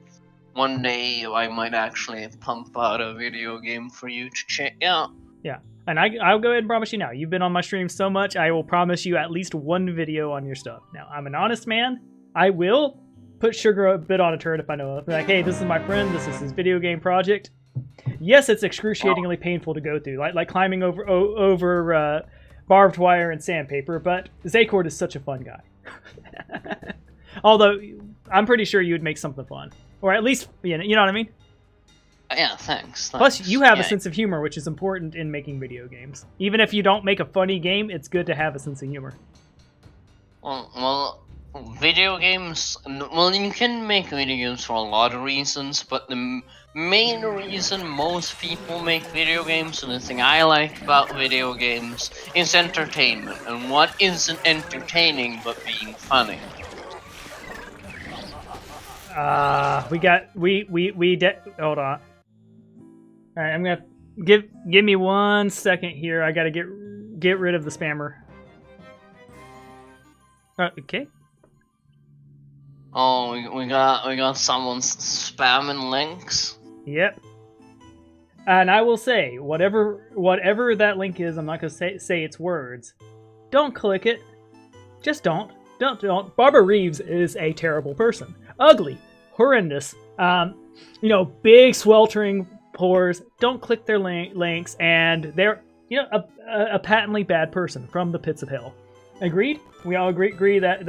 one day I might actually pump out a video game for you to check out. Yeah, and I'll go ahead and promise you now, you've been on my stream so much, I will promise you at least one video on your stuff. Now, I'm an honest man, I will put sugar a bit on a turd if I know of. Like, hey, this is my friend. This is his video game project. Yes, it's excruciatingly painful to go through, like climbing over barbed wire and sandpaper. But Zacord is such a fun guy. Although I'm pretty sure you would make something fun, or at least you know what I mean. Yeah, thanks. Plus, you have a sense of humor, which is important in making video games. Even if you don't make a funny game, it's good to have a sense of humor. Well, video games. Well, you can make video games for a lot of reasons, but the main reason most people make video games, and the thing I like about video games, is entertainment. And what isn't entertaining but being funny? Hold on. All right, I'm gonna give me 1 second here. I gotta get rid of the spammer. Okay. Oh, we got someone spamming links. Yep. And I will say, whatever that link is, I'm not gonna say its words. Don't click it. Just don't. Don't. Barbara Reeves is a terrible person. Ugly. Horrendous. Big sweltering pores. Don't click their links, and they're a patently bad person from the pits of hell. Agreed? We all agree that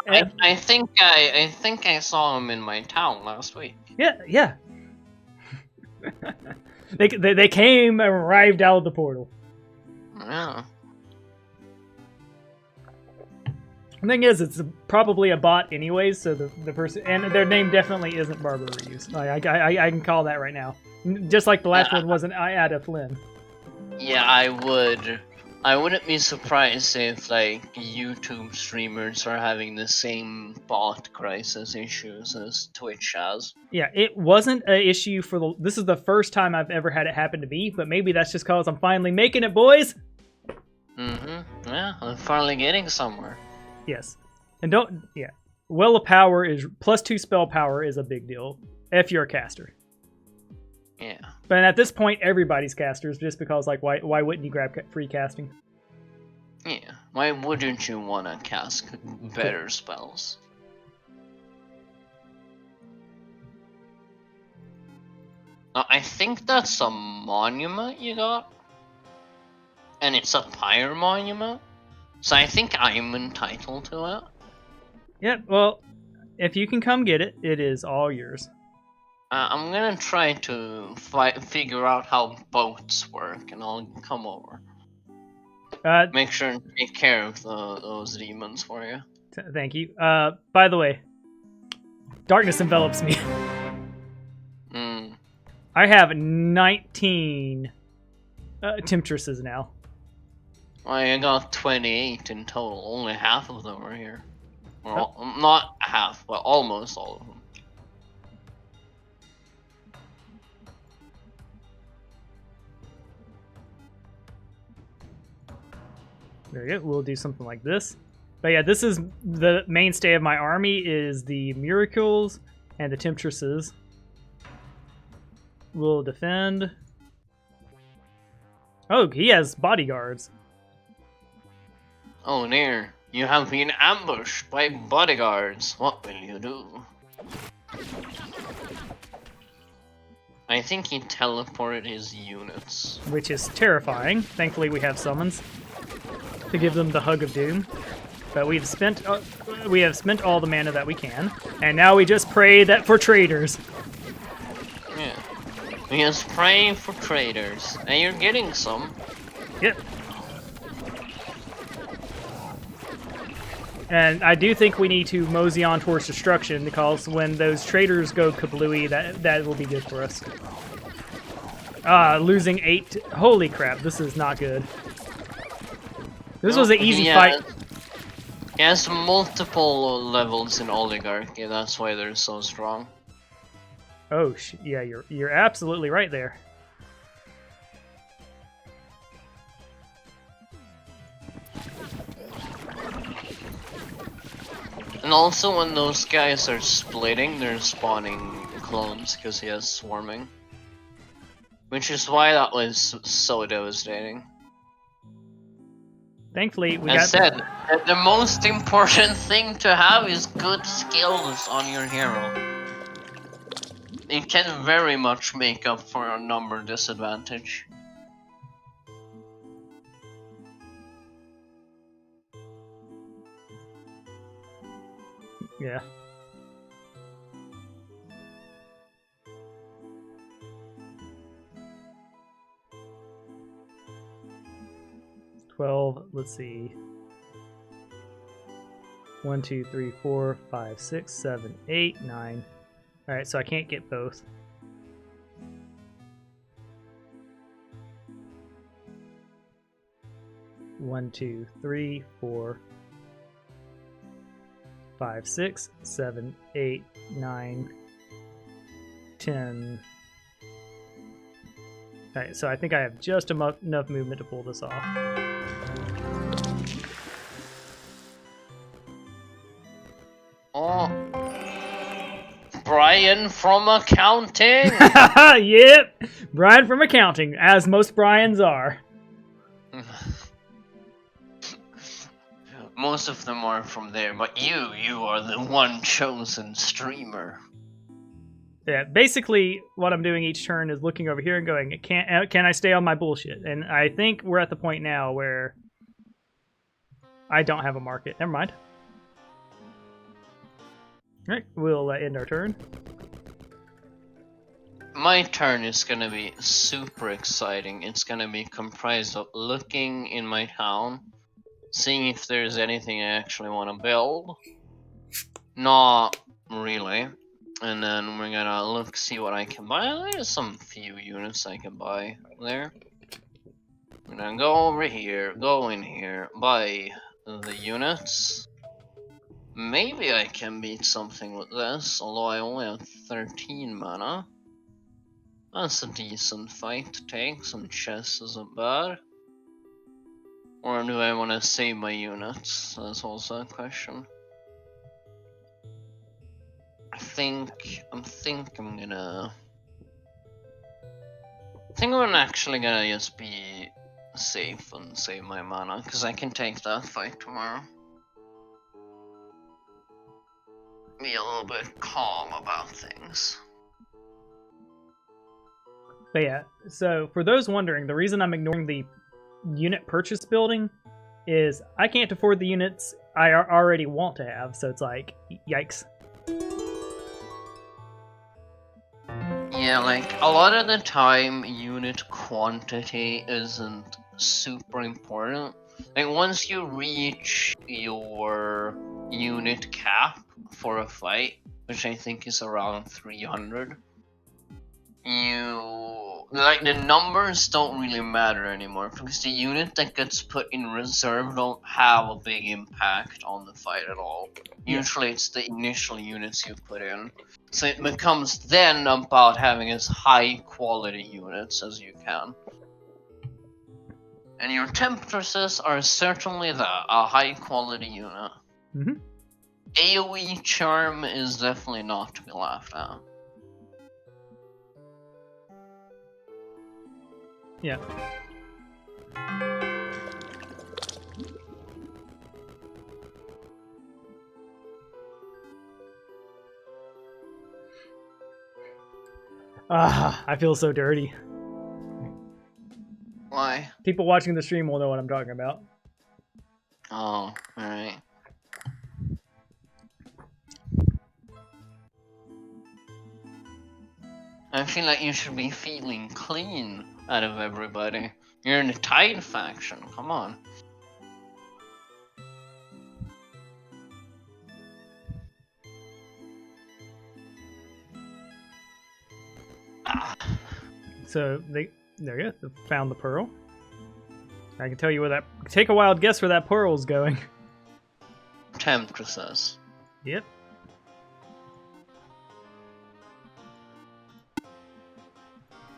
I think I saw him in my town last week. Yeah. they came and arrived out of the portal. Yeah. The thing is, it's probably a bot anyways, so the person, and their name definitely isn't Barbara Reeves. I can call that right now. Just like the last one wasn't Ada Flynn. Yeah, I wouldn't be surprised if like YouTube streamers are having the same bot crisis issues as Twitch has. Yeah, it wasn't an issue this is the first time I've ever had it happen to me, but maybe that's just cause I'm finally making it, boys. Yeah, I'm finally getting somewhere. Yes. And Well of Power is +2 spell power is a big deal if you're a caster. Yeah. But at this point, everybody's casters, just because, like, why wouldn't you grab free casting? Yeah. Why wouldn't you want to cast better spells? I think that's a monument you got. And it's a pyre monument. So I think I'm entitled to it. Yeah, well, if you can come get it, it is all yours. I'm gonna try to figure out how boats work, and I'll come over. Make sure and take care of those demons for you. Thank you. By the way, darkness envelops me. I have 19 temptresses now. I got 28 in total. Only half of them are here. Well, not half, but almost all of them. There you go. We'll do something like this. But yeah, this is the mainstay of my army, is the miracles and the temptresses. We'll defend. Oh, he has bodyguards. Oh, dear. You have been ambushed by bodyguards. What will you do? I think he teleported his units. Which is terrifying. Thankfully, we have summons to give them the hug of doom. But we have spent all the mana that we can, and now we just pray that for traitors. Yeah, we just pray for traitors, and you're getting some. Yep. And I do think we need to mosey on towards destruction, because when those traitors go kablooey, that will be good for us. Losing 8. Holy crap, this is not good. This was an easy fight. He has multiple levels in Oligarchy, that's why they're so strong. Oh, yeah, you're absolutely right there. And also when those guys are splitting, they're spawning clones because he has swarming. Which is why that was so devastating. Thankfully, we I got. said that the most important thing to have is good skills on your hero. It can very much make up for a number disadvantage. Yeah. Let's see. 1, 2, 3, 4, 5, 6, 7, 8, 9. All right, so I can't get both. One, 2, 3, 4, 5, 6, 7, 8, 9, 10. All right, so I think I have just enough movement to pull this off. Oh, Brian from accounting. Yep, Brian from accounting, as most Brians are. Most of them are from there, but you are the one chosen streamer. Yeah, basically what I'm doing each turn is looking over here and going, can I stay on my bullshit? And I think we're at the point now where I don't have a market. Never mind. All right, we'll end our turn. My turn is gonna be super exciting. It's gonna be comprised of looking in my town, seeing if there's anything I actually want to build. Not really. And then we're gonna see what I can buy. There's some few units I can buy there. I'm gonna go over here, go in here, buy the units. Maybe I can beat something with this, although I only have 13 mana. That's a decent fight to take, some chess isn't bad. Or do I want to save my units? That's also a question. I think I'm actually gonna just be safe and save my mana, because I can take that fight tomorrow. Be a little bit calm about things. But yeah, so for those wondering, the reason I'm ignoring the unit purchase building is I can't afford the units I already want to have, so it's like, yikes. Yeah, like, a lot of the time, unit quantity isn't super important. Like, once you reach your unit cap for a fight, which I think is around 300, the numbers don't really matter anymore, because the unit that gets put in reserve don't have a big impact on the fight at all. Usually it's the initial units you put in. So it becomes then about having as high quality units as you can. And your Temptresses are certainly that, a high quality unit. Mm-hmm. AoE charm is definitely not to be laughed at. Yeah. I feel so dirty. Why? People watching the stream will know what I'm talking about. Oh, alright. I feel like you should be feeling clean out of everybody. You're in the Tide faction, come on. So there you go. Found the pearl. I can tell you where that. Take a wild guess where that pearl's going. Temptresses. Yep.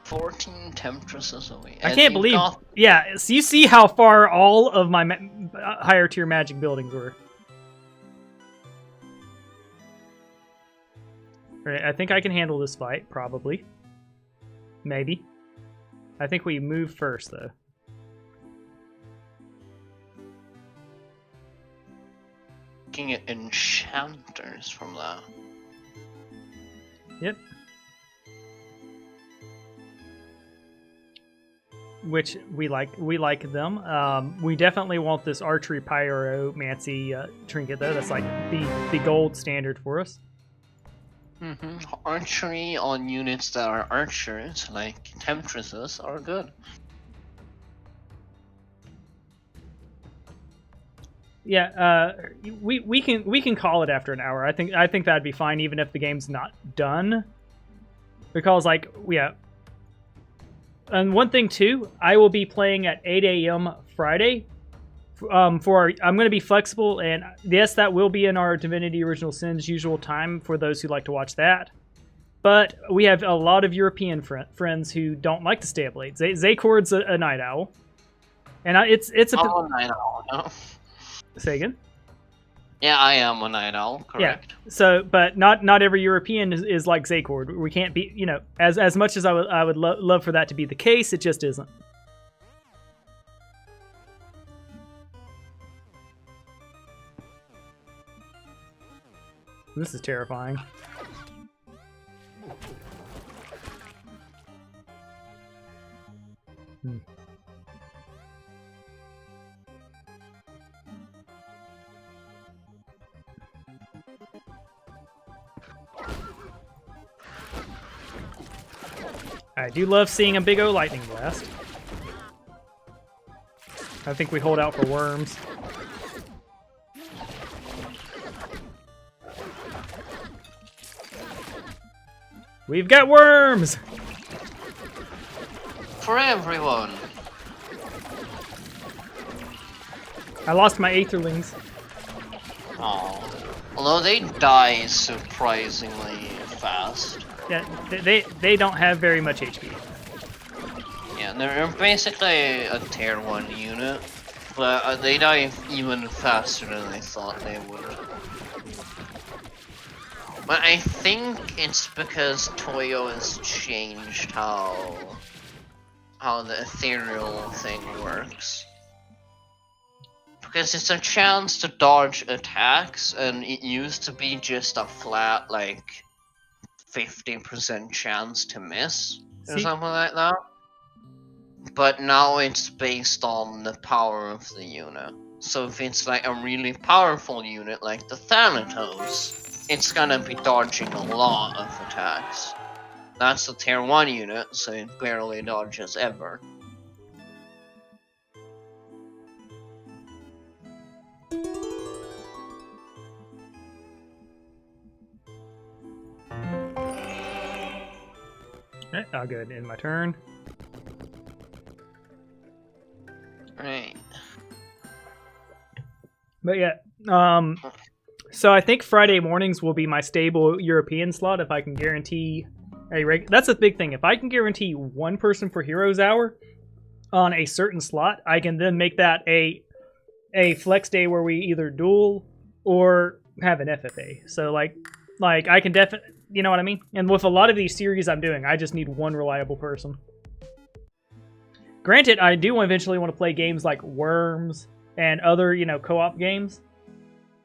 "14 Temptresses away." I can't believe. Yeah, so you see how far all of my higher tier magic buildings were. Right, I think I can handle this fight, probably. Maybe. I think we move first, though. can get enchanters from that. Yep. Which we like them. We definitely want this archery pyromancy trinket though. That's like the gold standard for us. Archery on units that are archers, like temptresses, are good. Yeah, we can call it after an hour. I think that'd be fine, even if the game's not done. Because like and one thing too, I will be playing at 8 a.m. Friday. I'm going to be flexible, and yes, that will be in our Divinity Original Sin's usual time for those who like to watch that. But we have a lot of European friends who don't like to stay up late. Zacord's a night owl, and it's a night owl. No. Say again? Yeah, I am a night owl. Correct. Yeah. So, but not every European is like Zacord. We can't be, as much as I would love for that to be the case, it just isn't. This is terrifying. I do love seeing a big O lightning blast. I think we hold out for worms. We've got worms! For everyone! I lost my Aetherlings. Oh. Although they die surprisingly fast. Yeah, they don't have very much HP. Yeah, they're basically a tier 1 unit, but they die even faster than I thought they would. But I think it's because Toyo has changed how the ethereal thing works. Because it's a chance to dodge attacks, and it used to be just a flat, like, 50% chance to miss, or something like that. But now it's based on the power of the unit. So if it's like a really powerful unit, like the Thanatos, it's gonna be dodging a lot of attacks. That's a tier 1 unit, so it barely dodges ever. Okay, I'll go ahead and end my turn. Right. But yeah, so I think Friday mornings will be my stable European slot if I can guarantee that's a big thing. If I can guarantee one person for Heroes Hour on a certain slot, I can then make that a flex day where we either duel or have an FFA. So like I can definitely, you know what I mean? And with a lot of these series I'm doing, I just need one reliable person. Granted, I do eventually want to play games like Worms and other, co-op games.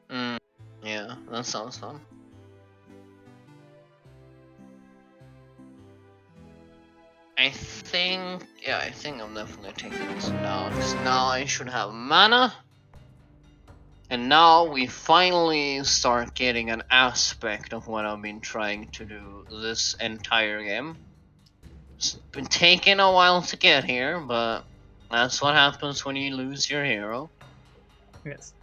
Yeah, that sounds fun. I think I'm definitely taking this now, because now I should have mana. And now we finally start getting an aspect of what I've been trying to do this entire game. It's been taking a while to get here, but that's what happens when you lose your hero. Yes.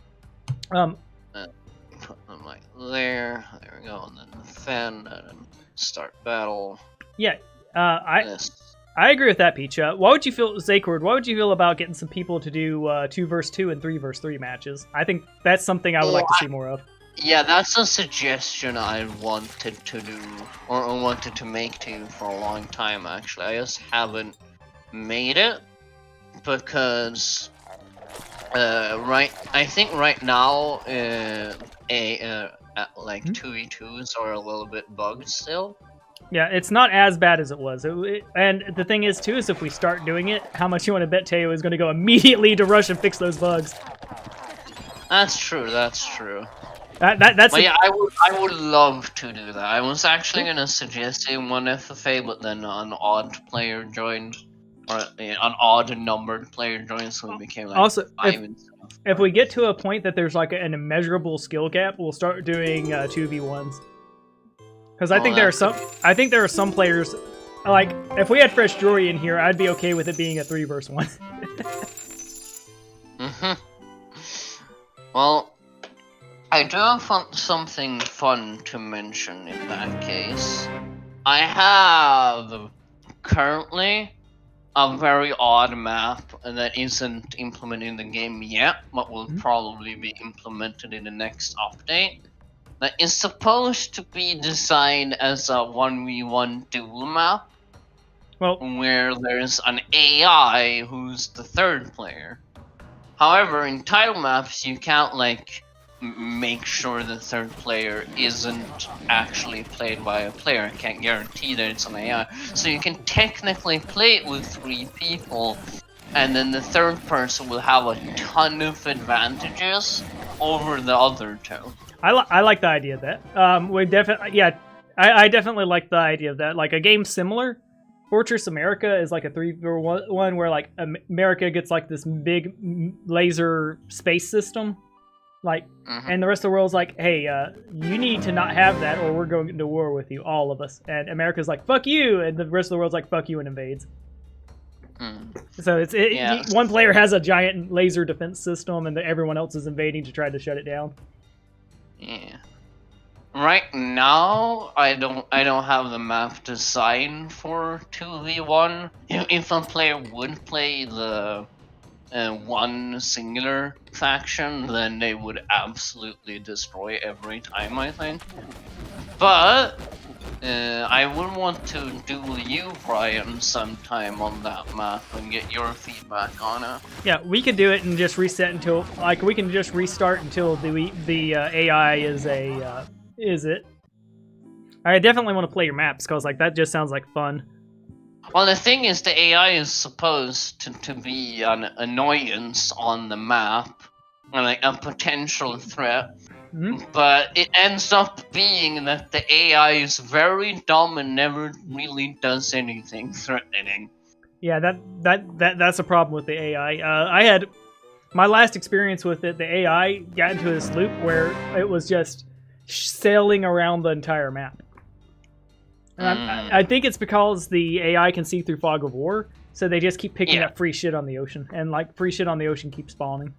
Put them like there we go, and then defend, and then start battle. Yeah, I agree with that, Peach. What would you feel, Zacord? What would you feel about getting some people to do 2 vs 2 and 3 vs 3 matches? I think that's something I would like to see more of. Yeah, that's a suggestion I wanted to do, or wanted to make to you for a long time. Actually, I just haven't made it because I think right now like 2v2s are a little bit bugged still. Yeah, it's not as bad as it was. And the thing is, too, is if we start doing it, how much you want to bet Teo is going to go immediately to rush and fix those bugs? That's true, that's true. That's But yeah, I would love to do that. I was actually gonna suggest in one FFA, but then an odd player joined, or an odd numbered player joined, so it became like also 5 and stuff. if we get to a point that there's like an immeasurable skill gap, we'll start doing 2v1s. Because I think there are some players, like if we had Fresh Jory in here, I'd be okay with it being a 3 versus 1. Well, I do have something fun to mention in that case. I have currently a very odd map that isn't implemented in the game yet, but will probably be implemented in the next update. That is supposed to be designed as a 1v1 duel map, where there's an AI who's the third player. However, in title maps, you can't like make sure the third player isn't actually played by a player. I can't guarantee that it's an AI. So you can technically play it with 3 people, and then the third person will have a ton of advantages over the other 2. I like the idea of that. We definitely, I definitely like the idea of that. Like a game similar, Fortress America is like a 3v1 where like America gets like this big laser space system, like, and the rest of the world's like, hey, you need to not have that, or we're going into war with you, all of us. And America's like, fuck you, and the rest of the world's like, fuck you, and invades. So one player has a giant laser defense system, and everyone else is invading to try to shut it down. Yeah. Right now, I don't have the map designed for 2v1. If a player would play the one singular faction, then they would absolutely destroy every time, I think. But I would want to duel you, Brian, sometime on that map and get your feedback on it. Yeah, we could do it and just reset until, like, we can just restart until the AI is it. I definitely want to play your maps, because like that just sounds like fun. Well, the thing is, the AI is supposed to be an annoyance on the map, and like a potential threat. But it ends up being that the AI is very dumb and never really does anything threatening. Yeah, that's a problem with the AI. I had my last experience with it. The AI got into this loop where it was just sailing around the entire map. And I think it's because the AI can see through fog of war, so they just keep picking up free shit on the ocean, and like free shit on the ocean keeps spawning.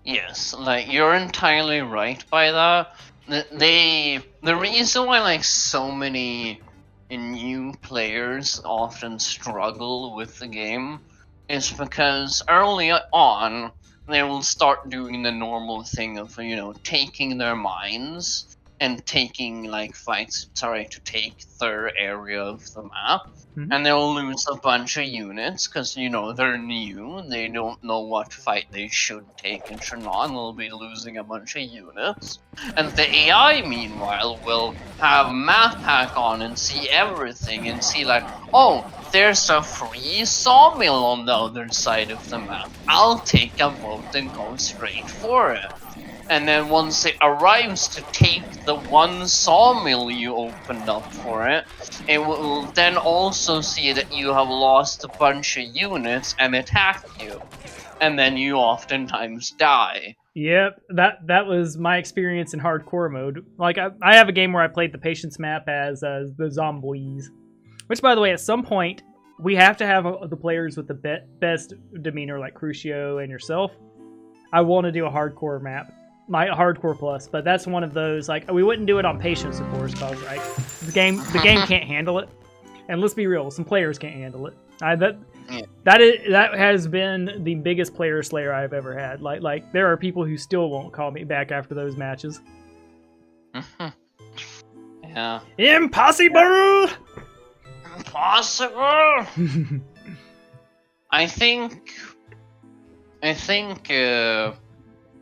Yes, like you're entirely right by that. The reason why like so many new players often struggle with the game is because early on they will start doing the normal thing of, you know, taking their mines and taking like fights to take their area of the map. And they'll lose a bunch of units because, you know, they're new, they don't know what fight they should take and should not, and they'll be losing a bunch of units. And the AI, meanwhile, will have map hack on and see everything and see like, oh, there's a free sawmill on the other side of the map. I'll take a vote and go straight for it. And then once it arrives to take the one sawmill you opened up for it, it will then also see that you have lost a bunch of units and attack you. And then you oftentimes die. Yep, that was my experience in hardcore mode. Like, I have a game where I played the Patience map as the Zombies. Which, by the way, at some point, we have to have the players with the best demeanor, like Crucio and yourself. I want to do a hardcore map. My hardcore plus, but that's one of those, like, we wouldn't do it on patience, of course, because right, the game can't handle it, and let's be real, some players can't handle it. That has been the biggest player slayer I've ever had. Like there are people who still won't call me back after those matches. Yeah. Impossible. I think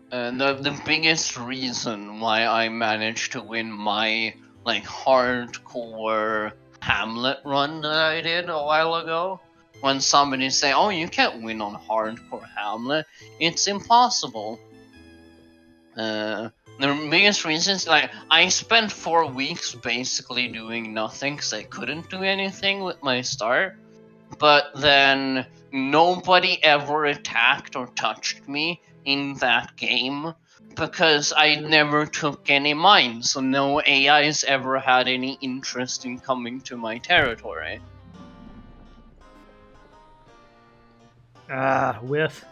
the biggest reason why I managed to win my like hardcore Hamlet run that I did a while ago, when somebody say, "Oh, you can't win on hardcore Hamlet, it's impossible." The biggest reasons, like, I spent 4 weeks basically doing nothing because I couldn't do anything with my start. But then nobody ever attacked or touched me in that game because I never took any mines, so no AIs ever had any interest in coming to my territory. Ah, whiff.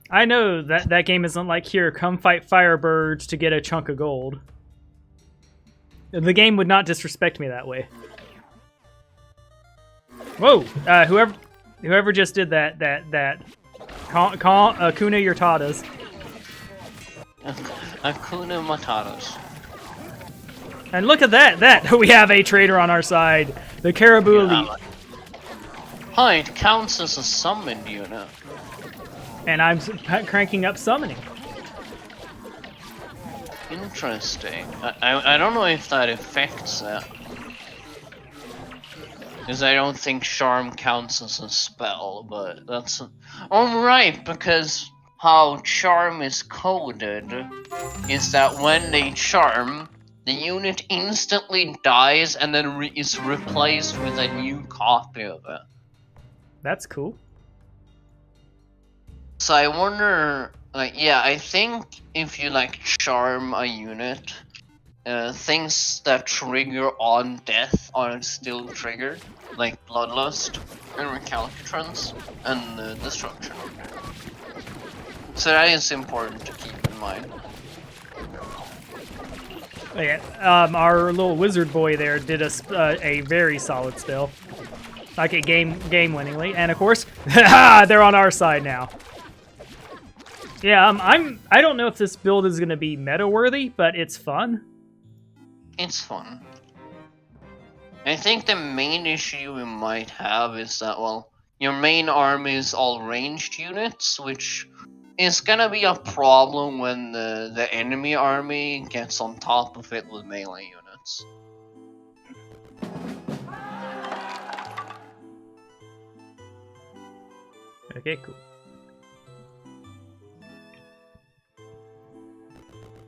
I know that game isn't like, here, come fight Firebirds to get a chunk of gold. The game would not disrespect me that way. Whoa! Whoever just did that, Akuna Yurtadas. Akuna Matatas. And look at that! We have a traitor on our side! The Caribou Elite. Hi, it counts as a summoned unit. And I'm cranking up summoning. Interesting. I don't know if that affects it. Because I don't think Charm counts as a spell, but that's... Oh, right, because how Charm is coded is that when they Charm, the unit instantly dies and then is replaced with a new copy of it. That's cool. So I wonder, like, yeah, I think if you, like, Charm a unit, things that trigger on death are still triggered, like Bloodlust and Recalcitrance and Destruction. So that is important to keep in mind. Oh, yeah, our little wizard boy there did a very solid spell, like a game-winningly, and of course, they're on our side now. Yeah, I don't know if this build is gonna be meta-worthy, but it's fun. It's fun. I think the main issue we might have is that, well, your main army is all ranged units, which is gonna be a problem when the enemy army gets on top of it with melee units. Okay, cool.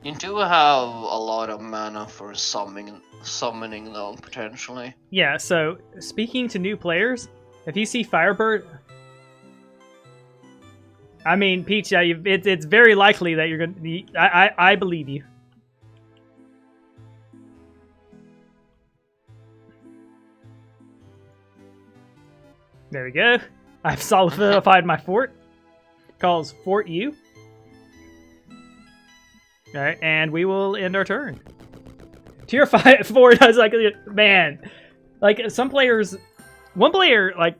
You do have a lot of mana for summoning though, potentially. Yeah, so speaking to new players, if you see Firebird, I mean, Peach, it's very likely that you're gonna. I believe you. There we go. I've solidified my fort. Calls Fort U. Alright, and we will end our turn. Tier 4 does, like, man. Like, some players... One player, like...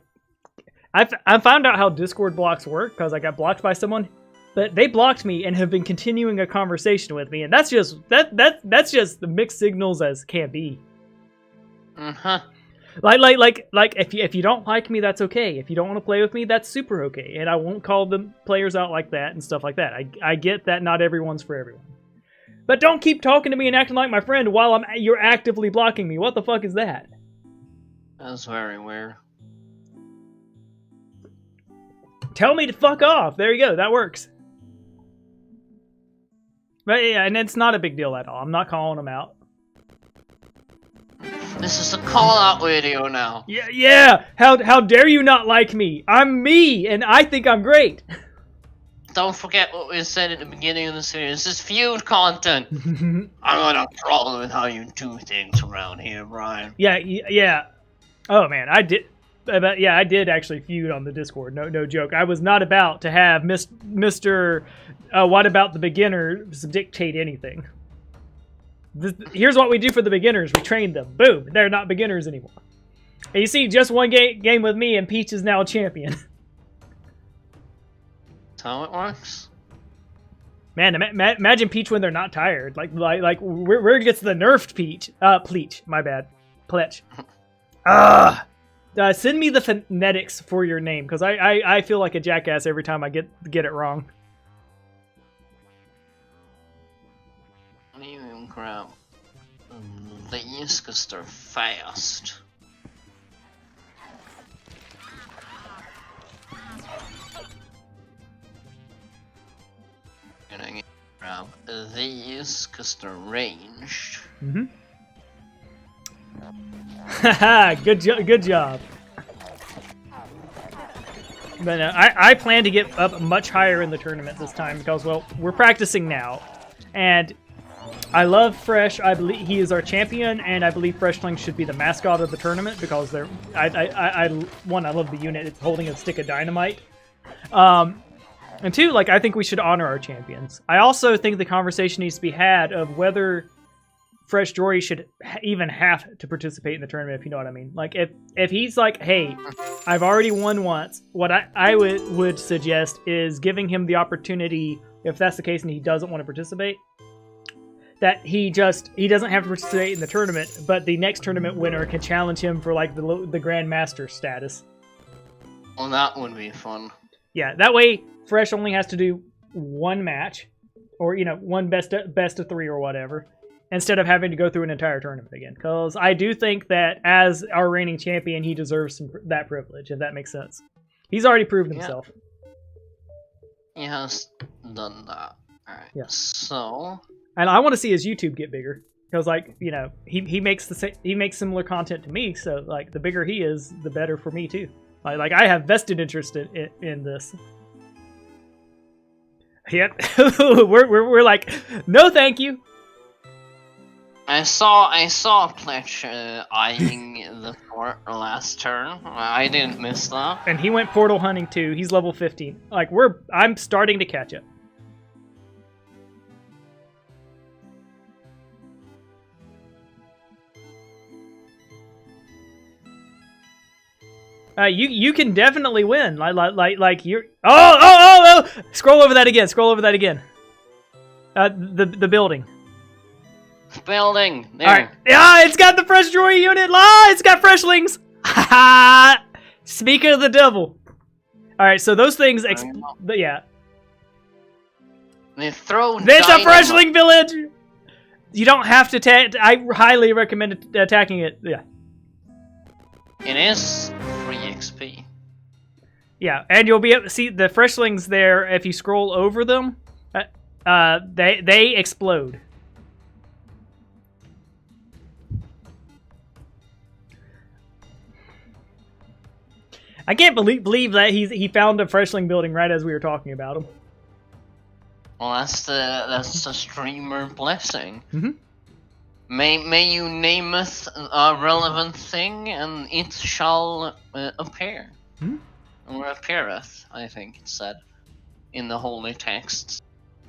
I found out how Discord blocks work, because I got blocked by someone. But they blocked me and have been continuing a conversation with me, and that's just... That's just the mixed signals as can be. Uh-huh. Like, if you don't like me, that's okay. If you don't want to play with me, that's super okay. And I won't call the players out like that and stuff like that. I get that not everyone's for everyone. But don't keep talking to me and acting like my friend while you're actively blocking me. What the fuck is that? That's very weird. Tell me to fuck off. There you go. That works. But yeah, and it's not a big deal at all. I'm not calling them out. This is a call-out video now. Yeah. How dare you not like me? I'm me, and I think I'm great. Don't forget what we said at the beginning of the series. This is Fued content. I'm gonna troll with how you do things around here, Brian. Yeah. Oh man, I did. Yeah, I did actually feud on the Discord. No joke. I was not about to have Mr. What about the beginners dictate anything. Here's what we do for the beginners. We train them. Boom. They're not beginners anymore. And you see, just one game with me, and Peach is now a champion. That's how it works. Man, imagine Peach when they're not tired. Like where gets the nerfed Peach? PlAcH. My bad. PlAcH. Send me the phonetics for your name, because I feel like a jackass every time I get it wrong. Even grab these because they're fast. grab these because they're ranged. Mm-hmm. Haha, good job. But I plan to get up much higher in the tournament this time because, well, we're practicing now. And I love Fresh. I believe he is our champion, and I believe Freshling should be the mascot of the tournament because they're. I love the unit. It's holding a stick of dynamite. And two, like, I think we should honor our champions. I also think the conversation needs to be had of whether Fresh Jory should even have to participate in the tournament, if you know what I mean. Like, if he's like, hey, I've already won once, what I would suggest is giving him the opportunity, if that's the case and he doesn't want to participate, that he doesn't have to participate in the tournament, but the next tournament winner can challenge him for, like, the Grand Master status. Well, that would be fun. Yeah, that way Fresh only has to do one match, or, you know, one best of 3 or whatever, instead of having to go through an entire tournament again. Because I do think that as our reigning champion, he deserves that privilege, if that makes sense. He's already proved himself. He has done that. Alright, yeah. So... And I want to see his YouTube get bigger. Because, like, you know, he makes similar content to me, so, like, the bigger he is, the better for me, too. Like I have vested interest in this. Yep, we're like, no, thank you. I saw PlAcH eyeing the fort last turn. I didn't miss that. And he went portal hunting too. He's level 15. Like I'm starting to catch up. You can definitely win. Like you're. Oh! Scroll over that again. Scroll over that again. The building. Building. There. All right. Yeah, it's got the Fresh Joy unit. It's got Freshlings. Ha! Speak of the devil. All right. So those things. Yeah. They throw. There's a Freshling village. You don't have to. I highly recommend attacking it. Yeah. It is free XP. Yeah, and you'll be able to see the Freshlings there. If you scroll over them, they explode. I can't believe that he found a Freshling building right as we were talking about him. Well, that's the streamer blessing. Mm-hmm. May you nameth a relevant thing, and it shall appear. Hmm? Or appeareth, I think it said, in the holy texts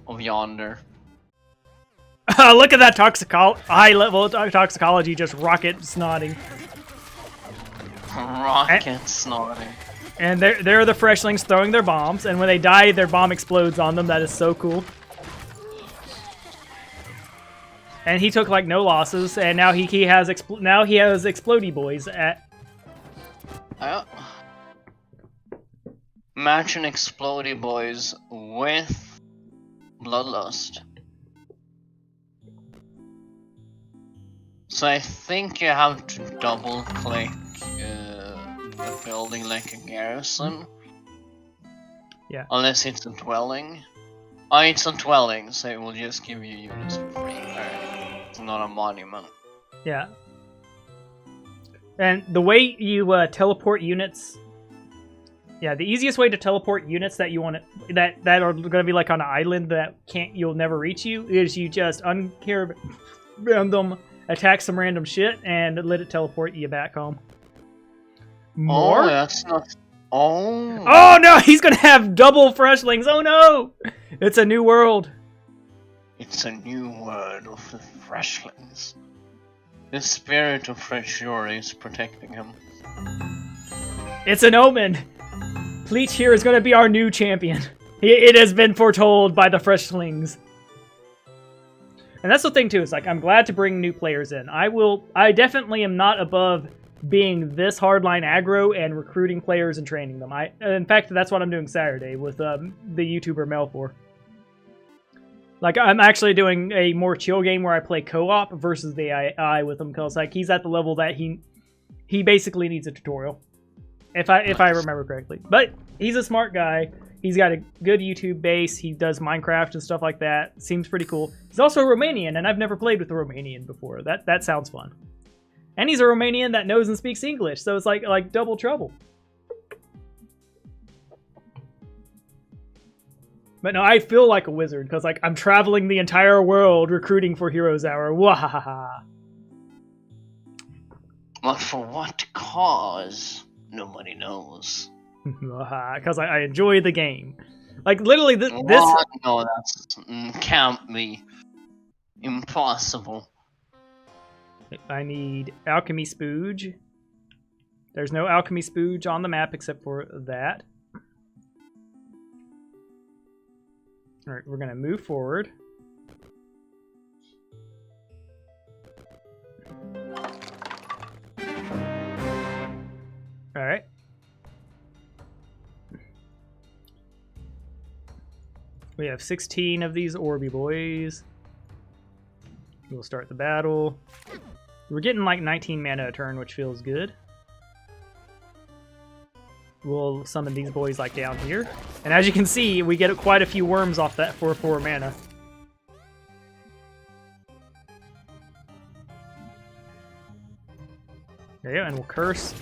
of yonder. Look at that high-level toxicology just rocket snotting. Rocket snotting. And there are the Freshlings throwing their bombs, and when they die, their bomb explodes on them. That is so cool. And he took like no losses, and now he has Explodey boys at. Matching Explodey boys with Bloodlust. So I think you have to double click the building like a garrison. Yeah. Unless it's a dwelling. Oh, it's a dwelling, so it will just give you units for free. Alright. It's not a monument. Yeah. And the way you teleport units. Yeah, the easiest way to teleport units that you want to, that are going to be like on an island that you'll never reach you, is you just random attack some random shit and let it teleport you back home. More? Oh, that's not. Oh. Oh no, he's gonna have double Freshlings. Oh no, it's a new world. It's a new world of the Freshlings. The spirit of Fresh Jory is protecting him. It's an omen. PlAcH here is gonna be our new champion. It has been foretold by the Freshlings. And that's the thing too. Is like I'm glad to bring new players in. I definitely am not above being this hardline aggro and recruiting players and training them. In fact, that's what I'm doing Saturday with the YouTuber Melfor. Like, I'm actually doing a more chill game where I play co-op versus the AI with him, because like he's at the level that he basically needs a tutorial, if I remember correctly. But he's a smart guy. He's got a good YouTube base. He does Minecraft and stuff like that. Seems pretty cool. He's also a Romanian, and I've never played with a Romanian before. That sounds fun. And he's a Romanian that knows and speaks English, so it's like double trouble. But no, I feel like a wizard, because like I'm traveling the entire world recruiting for Heroes Hour. Wahaha. But for what cause? Nobody knows. Because I enjoy the game. Like, literally, this... No, that's... can't be. Impossible. I need Alchemy Spooge. There's no Alchemy Spooge on the map except for that. Alright, we're gonna move forward. Alright. We have 16 of these Orby boys. We'll start the battle. We're getting like 19 mana a turn, which feels good. We'll summon these boys like down here. And as you can see, we get quite a few worms off that for 4 mana. There you go, and we'll curse.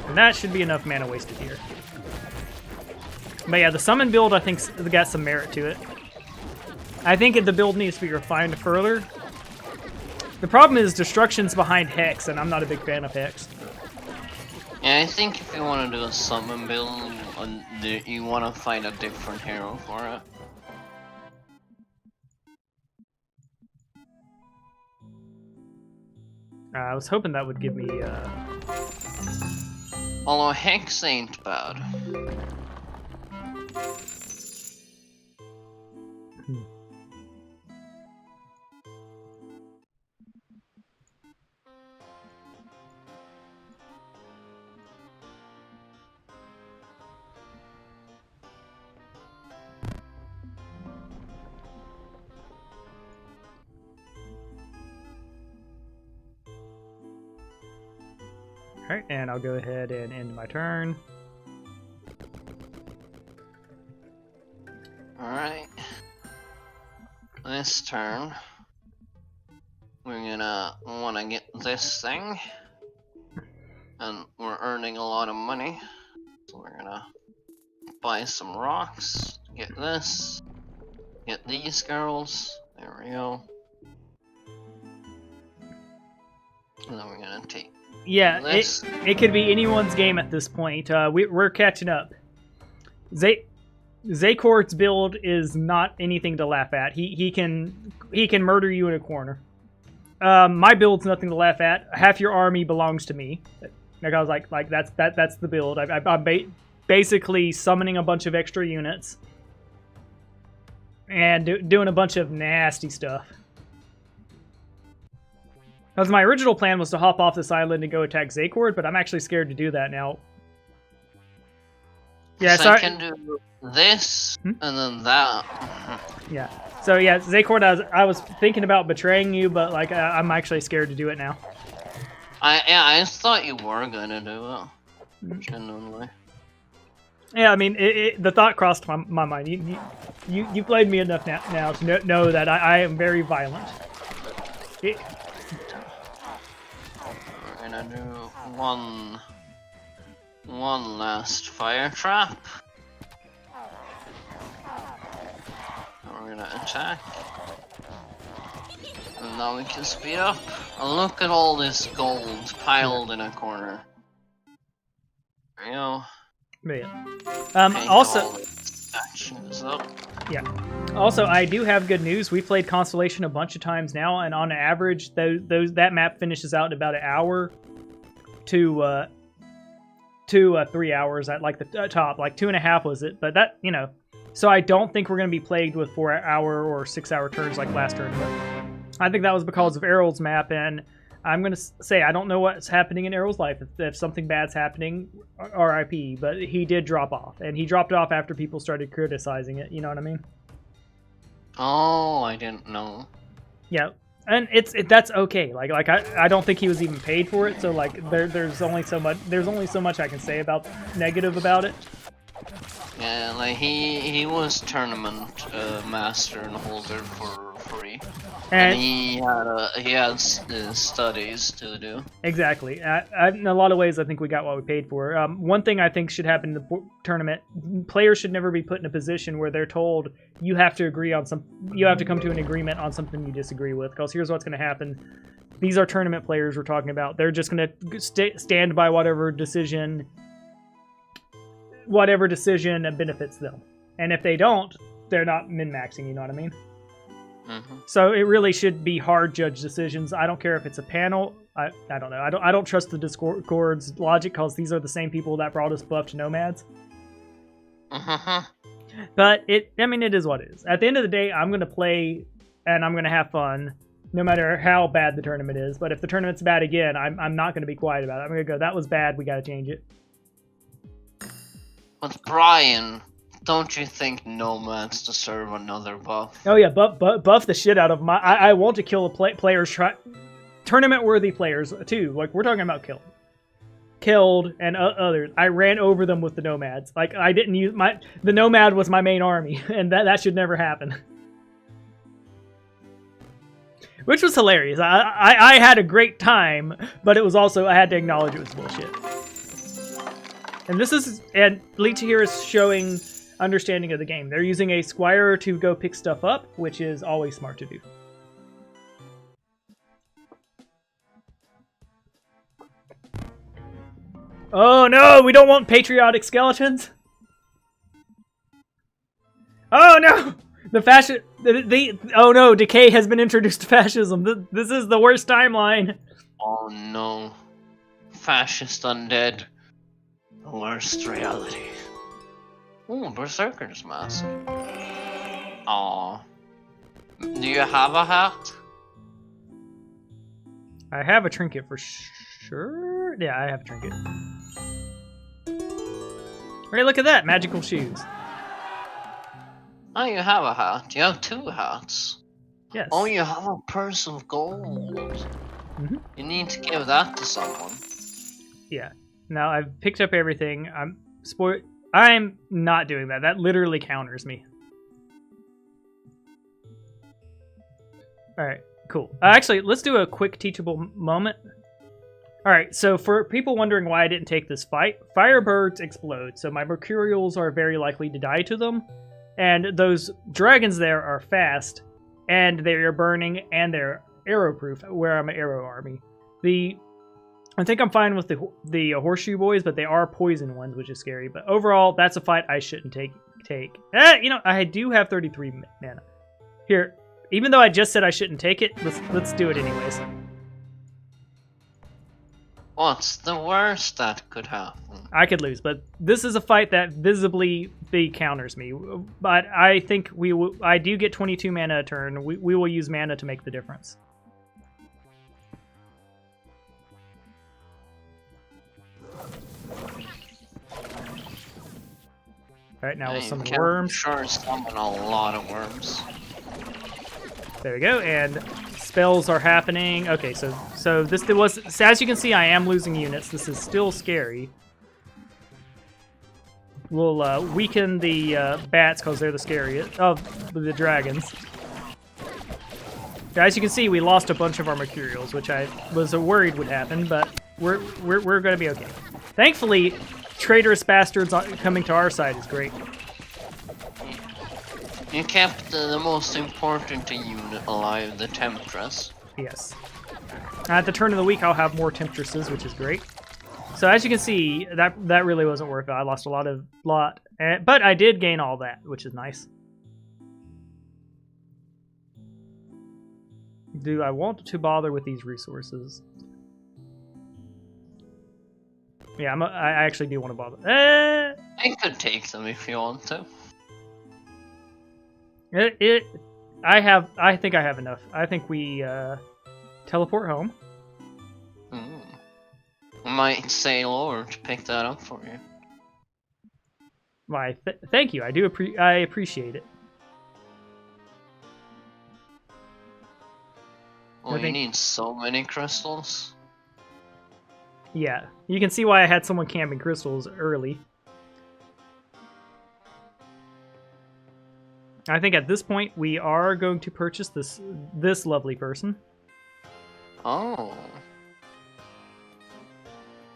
And that should be enough mana wasted here. But yeah, the summon build I think's got some merit to it. I think the build needs to be refined further. The problem is Destruction's behind Hex, and I'm not a big fan of Hex. Yeah, I think if you want to do a summon build, you want to find a different hero for it. I was hoping that would give me, Although Hex ain't bad. Alright, and I'll go ahead and end my turn. Alright. This turn, we're gonna wanna get this thing. And we're earning a lot of money. So we're gonna buy some rocks, get this, get these girls. There we go. And then we're gonna take Yeah, this. it could be anyone's game at this point. We're catching up. Zacord's build is not anything to laugh at. He can murder you in a corner. My build's nothing to laugh at. Half your army belongs to me. Like I was like that's the build. I'm basically summoning a bunch of extra units and doing a bunch of nasty stuff. Because my original plan was to hop off this island and go attack Zacord, but I'm actually scared to do that now. Yeah, so I can do this and then that. Yeah. So yeah, Zacord, I was thinking about betraying you, but like I'm actually scared to do it now. I thought you were gonna do it. Genuinely. Yeah, I mean, the thought crossed my mind. You played me enough now to know that I am very violent. We're gonna do one last fire trap. And we're gonna attack. And now we can speed up. And look at all this gold piled in a corner. There you go. Yeah. Also, yeah. Also, I do have good news. We played Constellation a bunch of times now, and on average, that map finishes out in about an hour to 3 hours at like the top, like 2.5 was it? But that, you know, so I don't think we're gonna be plagued with 4-hour or 6-hour turns like last turn. But I think that was because of Errol's map, and I'm gonna say I don't know what's happening in Errol's life. If something bad's happening, RIP. But he did drop off, and he dropped off after people started criticizing it. You know what I mean? Oh, I didn't know. Yeah, and that's okay. Like I don't think he was even paid for it. So like there's only so much I can say about negative about it. Yeah, like he was tournament master and holder for free, and he had studies to do. Exactly. In a lot of ways, I think we got what we paid for. One thing I think should happen in the tournament: players should never be put in a position where they're told you have to agree on you have to come to an agreement on something you disagree with. Because here's what's going to happen: these are tournament players we're talking about. They're just going to stand by whatever decision benefits them. And if they don't, they're not min-maxing, you know what I mean? Mm-hmm. So it really should be hard judge decisions. I don't care if it's a panel. I don't know. I don't trust the Discord's logic because these are the same people that brought us buffed nomads. Uh-huh. But it is what it is. At the end of the day, I'm going to play and I'm going to have fun no matter how bad the tournament is. But if the tournament's bad again, I'm not going to be quiet about it. I'm going to go, that was bad. We got to change it. But Brian, don't you think nomads deserve another buff? Oh yeah, buff the shit out of my. I want to kill players, tournament-worthy players too. Like we're talking about killed and others. I ran over them with the nomads. Like I didn't use the nomad was my main army, and that should never happen. Which was hilarious. I had a great time, but it was also I had to acknowledge it was bullshit. And PlAcH here is showing understanding of the game. They're using a squire to go pick stuff up, which is always smart to do. Oh no, we don't want patriotic skeletons. Oh no, oh no, decay has been introduced to fascism. This is the worst timeline. Oh no, fascist undead. Worst reality. Ooh, Berserker's mask. Aww. Do you have a hat? I have a trinket for sure. Yeah, I have a trinket. Hey, look at that! Magical shoes. Oh, you have a hat. You have 2 hats. Yes. Oh, you have a purse of gold. Mm-hmm. You need to give that to someone. Yeah. Now I've picked up everything. I'm not doing that. That literally counters me. Alright, cool. Actually, let's do a quick teachable moment. Alright, so for people wondering why I didn't take this fight, firebirds explode, so my mercurials are very likely to die to them. And those dragons there are fast, and they are burning, and they're arrow-proof, where I'm an arrow army. I think I'm fine with the horseshoe boys, but they are poison ones, which is scary. But overall, that's a fight I shouldn't take. I do have 33 mana. Here, even though I just said I shouldn't take it, let's do it anyways. What's the worst that could happen? I could lose, but this is a fight that visibly counters me. But I think I do get 22 mana a turn. We will use mana to make the difference. Alright, now we'll summon worms. Sure, summon a lot of worms. There we go, and spells are happening. Okay, so as you can see, I am losing units. This is still scary. We'll weaken the bats because they're the scariest of the dragons. As you can see, we lost a bunch of our mercurials, which I was worried would happen, but we're going to be okay. Thankfully, traitorous bastards coming to our side is great. You kept the most important unit alive, the Temptress. Yes. At the turn of the week, I'll have more Temptresses, which is great. So as you can see, that really wasn't worth it. I lost a lot, but I did gain all that, which is nice. Do I want to bother with these resources? Yeah, I actually do want to bother. I could take them if you want to. I think I have enough. I think we teleport home. I might sail over to pick that up for you. Why? Thank you. I appreciate it. Oh, you need so many crystals? Yeah, you can see why I had someone camping crystals early. I think at this point we are going to purchase this lovely person. Oh.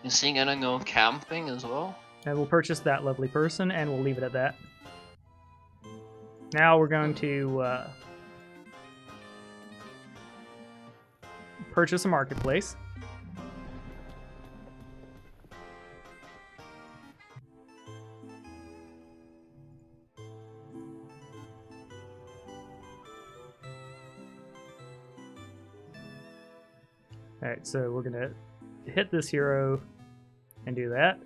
Is he gonna go camping as well? And we'll purchase that lovely person, and we'll leave it at that. Now we're going to purchase a marketplace. Alright, so we're going to hit this hero and do that.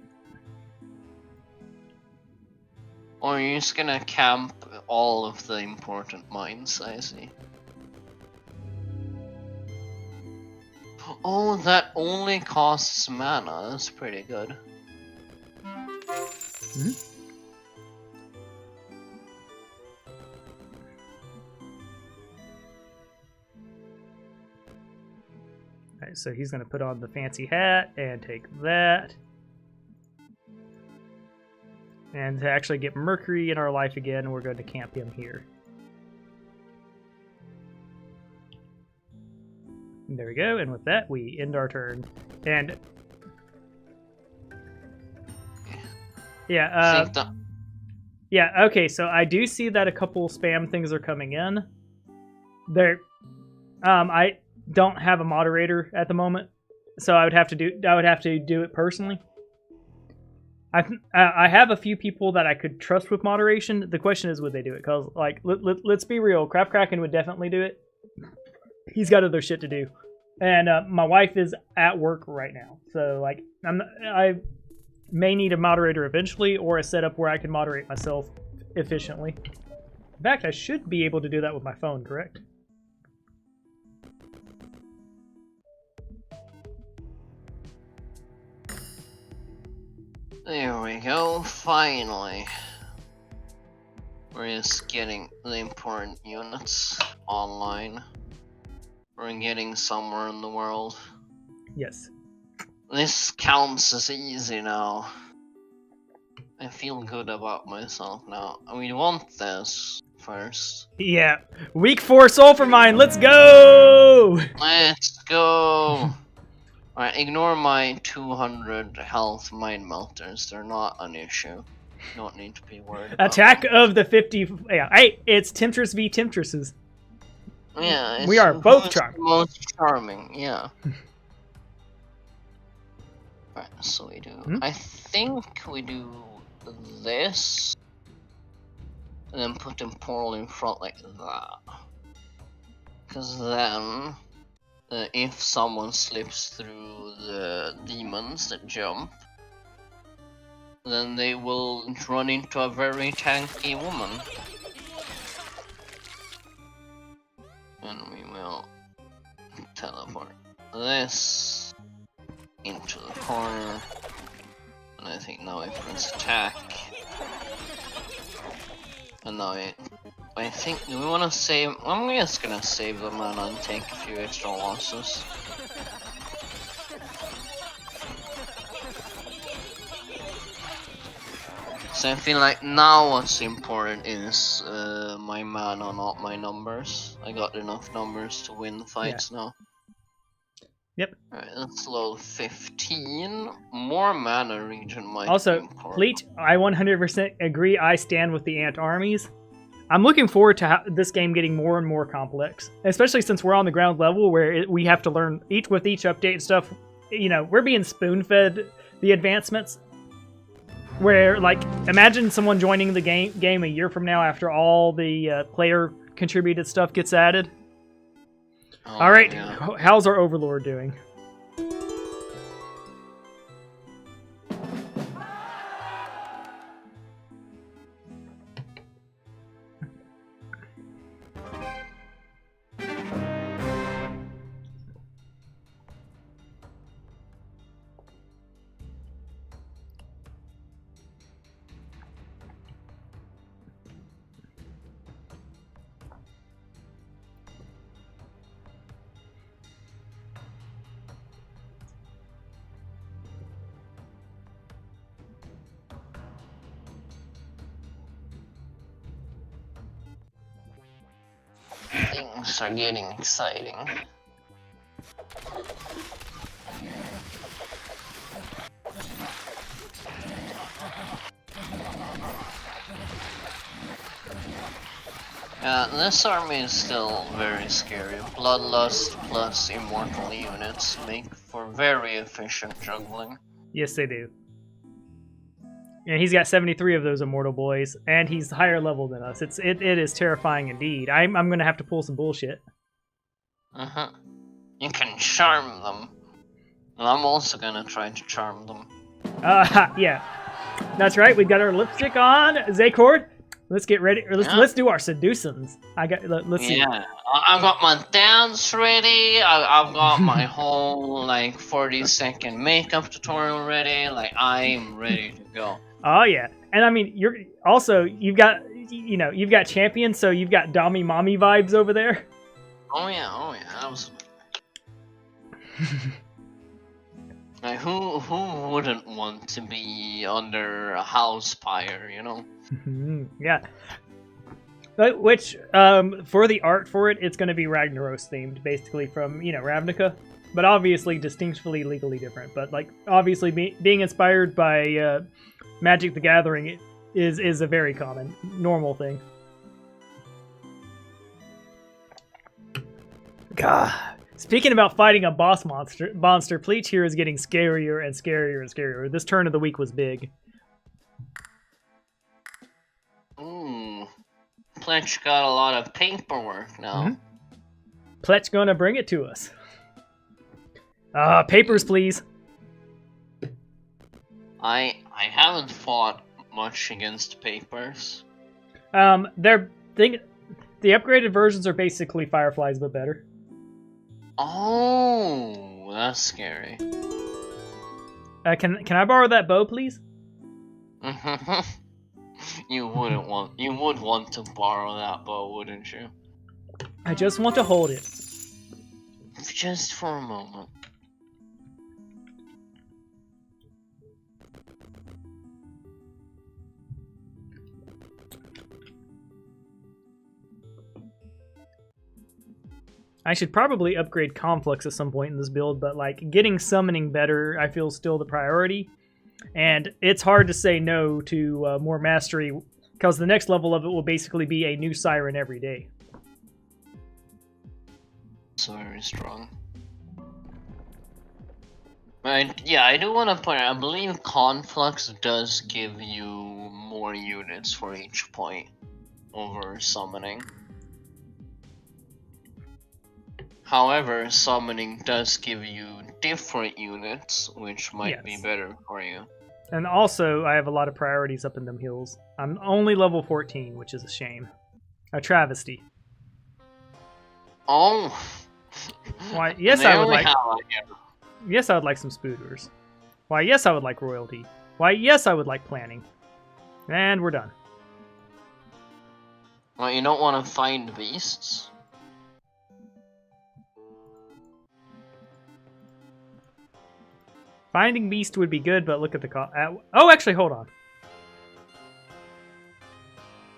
Or you're just gonna camp all of the important mines, I see. Oh, that only costs mana. That's pretty good. Mm-hmm. Alright, so he's going to put on the fancy hat and take that. And to actually get Mercury in our life again, we're going to camp him here. And there we go, and with that, we end our turn. And yeah, yeah, okay, so I do see that a couple spam things are coming in. There, I don't have a moderator at the moment, so I would have to do it personally. I have a few people that I could trust with moderation. The question is, would they do it? Because, like, let's be real, Craft Kraken would definitely do it. He's got other shit to do, and my wife is at work right now, so like I may need a moderator eventually, or a setup where I can moderate myself efficiently. In fact, I should be able to do that with my phone, correct? There we go, finally. We're just getting the important units online. We're getting somewhere in the world. Yes. This counts as easy now. I feel good about myself now. We want this first. Yeah. Week 4 Sulfur Mine, let's go! Let's go! Alright, ignore my 200 health mine melters. They're not an issue. You don't need to be worried about Attack them. of the 50... Yeah, hey, it's Temptress v Temptresses. Yeah, we are both charming. Most charming, yeah. Alright, so we do... I think we do this. And then put them portal in front like that. Because then... if someone slips through the demons that jump, then they will run into a very tanky woman. And we will teleport this into the corner. And I think now I press attack. And now I think, do we want to save? I'm just gonna save the mana and take a few extra losses. So I feel like now what's important is my mana, not my numbers. I got enough numbers to win the fights now. Yep. Alright, that's level 15. More mana region might also, be important. PlAcH, I 100% agree. I stand with the ant armies. I'm looking forward to this game getting more and more complex, especially since we're on the ground level where we have to learn with each update and stuff. You know, we're being spoon-fed the advancements. Where, like, imagine someone joining the game a year from now after all the player-contributed stuff gets added. Oh, all right, yeah. How's our Overlord doing? Things are getting exciting. This army is still very scary. Bloodlust plus immortal units make for very efficient juggling. Yes, they do. And he's got 73 of those immortal boys, and he's higher level than us. It is terrifying indeed. I'm gonna have to pull some bullshit. You can charm them. And I'm also gonna try to charm them. Yeah. That's right, we got our lipstick on. Zacord, let's get ready. Or let's do our seductions. Let's see. Yeah, I've got my dance ready. I've got my whole like 40-second makeup tutorial ready. Like I'm ready to go. Oh yeah, and I mean you've got champion, so you've got Dommy Mommy vibes over there. Oh yeah, absolutely. Like who wouldn't want to be under a house fire, you know? Yeah. But which for the art for it, it's going to be Ragnaros themed, basically from Ravnica, but obviously distinctly legally different. But like obviously being inspired by Magic the Gathering is a very common, normal thing. God. Speaking about fighting a boss monster, PlAcH here is getting scarier and scarier and scarier. This turn of the week was big. Ooh. PlAcH got a lot of paperwork now. PlAcH gonna bring it to us. Papers, please. I haven't fought much against papers. The upgraded versions are basically Fireflies, but better. Oh, that's scary. Can I borrow that bow, please? You would want to borrow that bow, wouldn't you? I just want to hold it. Just for a moment. I should probably upgrade Conflux at some point in this build, but like getting summoning better, I feel still the priority. And it's hard to say no to more mastery, because the next level of it will basically be a new siren every day. It's very strong. Yeah, I do want to point out, I believe Conflux does give you more units for each point over summoning. However, summoning does give you different units, which might be better for you. And also, I have a lot of priorities up in them hills. I'm only level 14, which is a shame. A travesty. Oh! Why, yes, I would like... Yes, I would like some spooters. Why, yes, I would like royalty. Why, yes, I would like planning. And we're done. Well, you don't want to find beasts? Finding Beast would be good, but look at the cost. Oh, actually, hold on.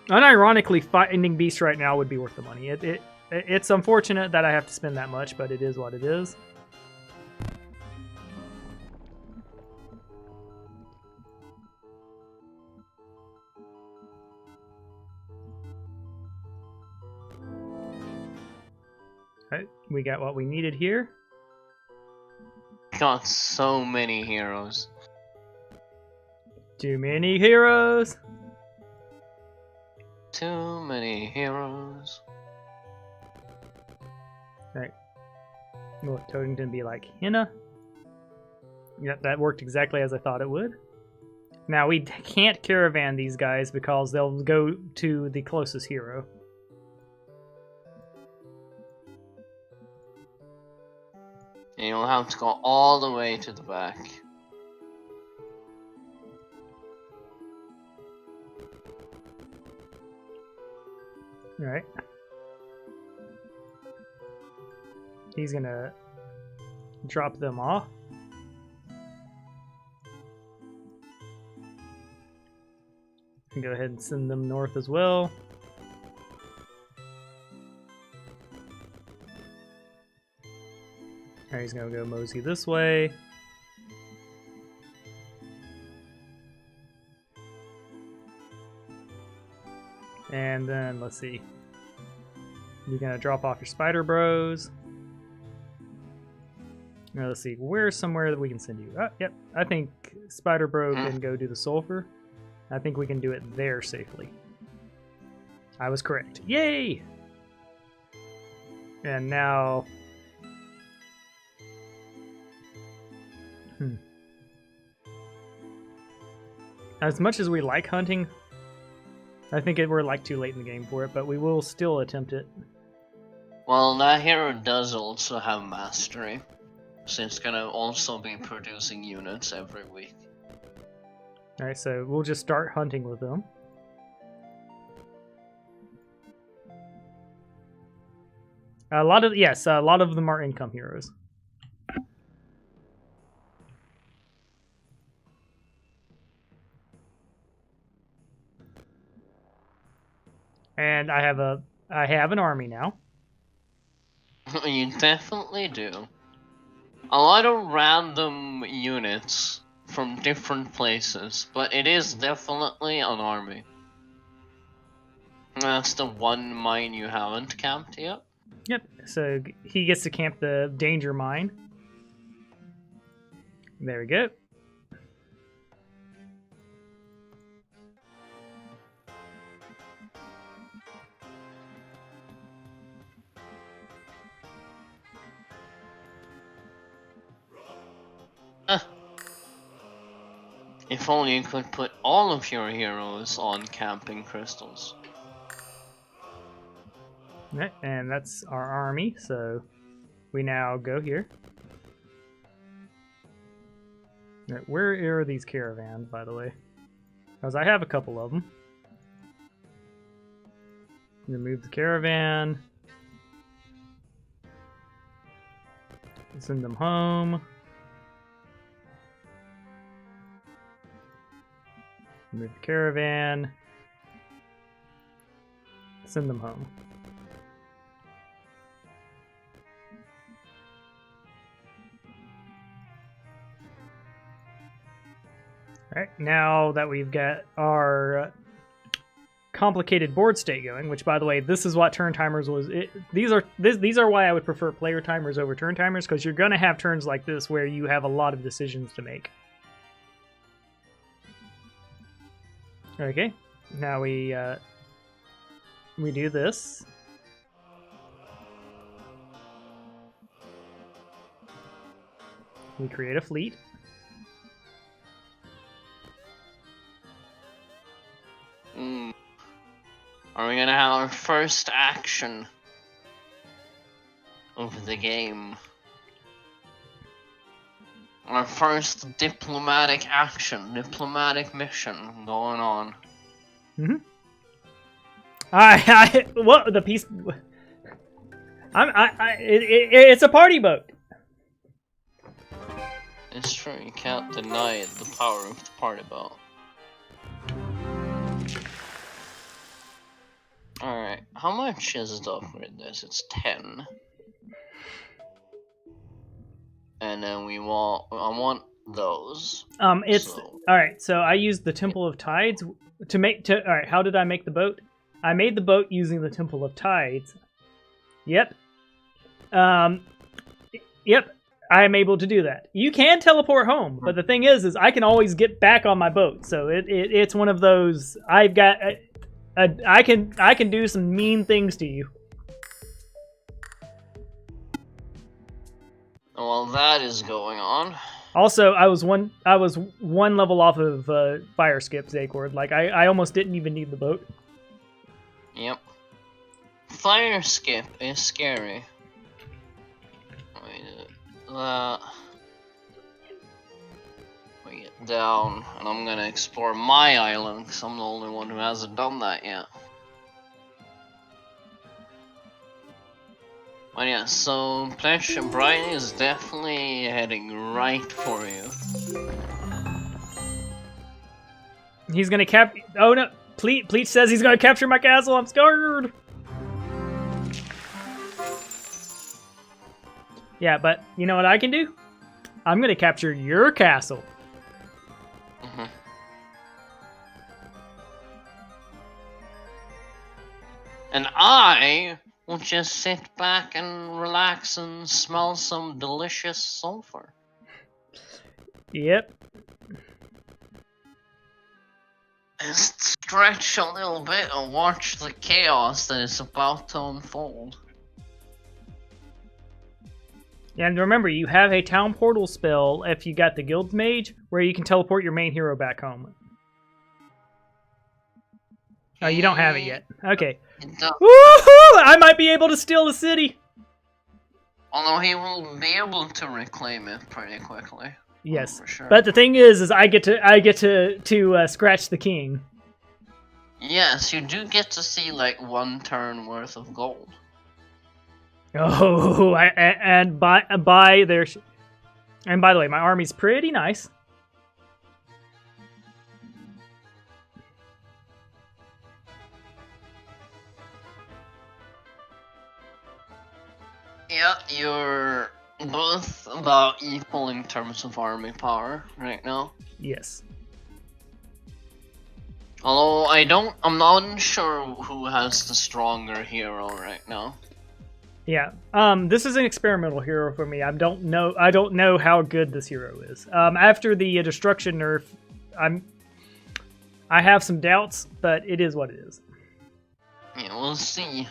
Unironically, Finding Beast right now would be worth the money. It's unfortunate that I have to spend that much, but it is what it is. Alright, we got what we needed here. Got so many heroes. Too many heroes. Too many heroes. Alright. Will Toadington be like Henna? Yep, that worked exactly as I thought it would. Now, we can't caravan these guys because they'll go to the closest hero. And you'll have to go all the way to the back. Alright. He's gonna drop them off. And go ahead and send them north as well. Alright, he's gonna go mosey this way. And then, let's see. You're gonna drop off your spider bros. Now, let's see. Where's somewhere that we can send you? Yep. I think Spider Bro can go do the sulfur. I think we can do it there safely. I was correct. Yay! And now... As much as we like hunting, I think we're like too late in the game for it, but we will still attempt it. Well, that hero does also have mastery, so it's gonna also be producing units every week. Alright, so we'll just start hunting with them. A lot of them are income heroes. And I have an army now. You definitely do. A lot of random units from different places, but it is definitely an army. That's the one mine you haven't camped yet. Yep, so he gets to camp the danger mine. There we go. If only you could put all of your heroes on camping crystals. Right, and that's our army, so we now go here. Right, where are these caravans, by the way? Because I have a couple of them. Remove the caravan. Send them home. Remove the caravan. Send them home. Alright, now that we've got our complicated board state going, which by the way, this is what turn timers was. These are why I would prefer player timers over turn timers, because you're going to have turns like this where you have a lot of decisions to make. Okay, now we do this. We create a fleet. Are we gonna have our first action of the game? Our first diplomatic action, diplomatic mission going on. What the piece? It's a party boat. It's true, you can't deny the power of the party boat. Alright, how much is the upgrade this? It's 10. And then I want those. Alright, so I used the Temple of Tides alright, how did I make the boat? I made the boat using the Temple of Tides. Yep. Yep, I am able to do that. You can teleport home, but the thing is I can always get back on my boat. So it's one of those, I've got I can do some mean things to you. Well, that is going on. Also, I was one level off of fire skip Zacord. Like I almost didn't even need the boat. Yep. Fire skip is scary. We get down, and I'm gonna explore my island, because I'm the only one who hasn't done that yet. But yeah, so PlAcH and Brian is definitely heading right for you. He's gonna oh no! PlAcH says he's gonna capture my castle. I'm scared. Yeah, but you know what I can do? I'm gonna capture your castle. Mm-hmm. And I will just sit back and relax and smell some delicious sulfur. Yep. Just stretch a little bit and watch the chaos that is about to unfold. And remember, you have a town portal spell if you got the guild mage, where you can teleport your main hero back home. Oh, you don't have it yet. Okay. Woohoo! I might be able to steal the city. Although he will be able to reclaim it pretty quickly. Yes, for sure. But the thing is I get to scratch the king. Yes, you do get to see like 1 turn worth of gold. Oh, and by the way, my army's pretty nice. Yeah, you're both about equal in terms of army power right now. Yes. Although I'm not sure who has the stronger hero right now. Yeah. This is an experimental hero for me. I don't know how good this hero is. After the destruction nerf, I have some doubts, but it is what it is. Yeah, we'll see.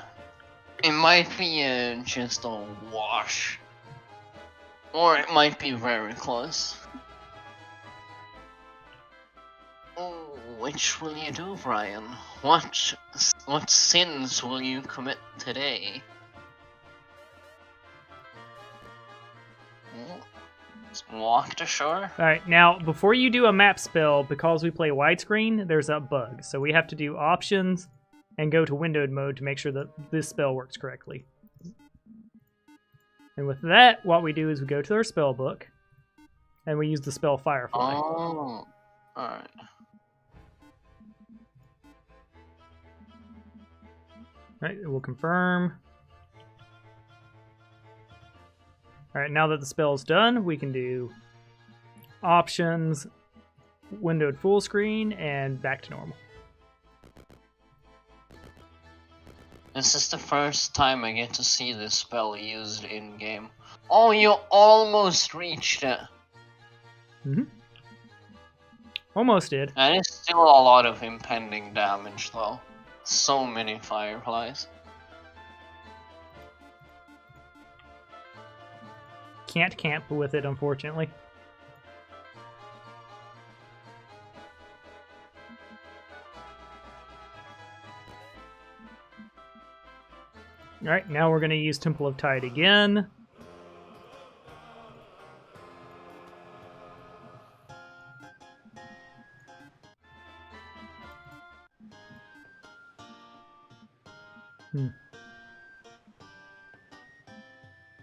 It might be just a wash. Or it might be very close. Oh, which will you do, Brian? What sins will you commit today? Walk to shore? Alright, now, before you do a map spell, because we play widescreen, there's a bug. So we have to do options and go to windowed mode to make sure that this spell works correctly. And with that, what we do is we go to our spell book, and we use the spell Firefly. Oh, alright. Alright, we'll confirm. Alright, now that the spell's done, we can do options, windowed full screen, and back to normal. This is the first time I get to see this spell used in-game. Oh, you almost reached it! Mm-hmm. Almost did. That is still a lot of impending damage, though. So many fireflies. Can't camp with it, unfortunately. Alright, now we're going to use Temple of Tide again.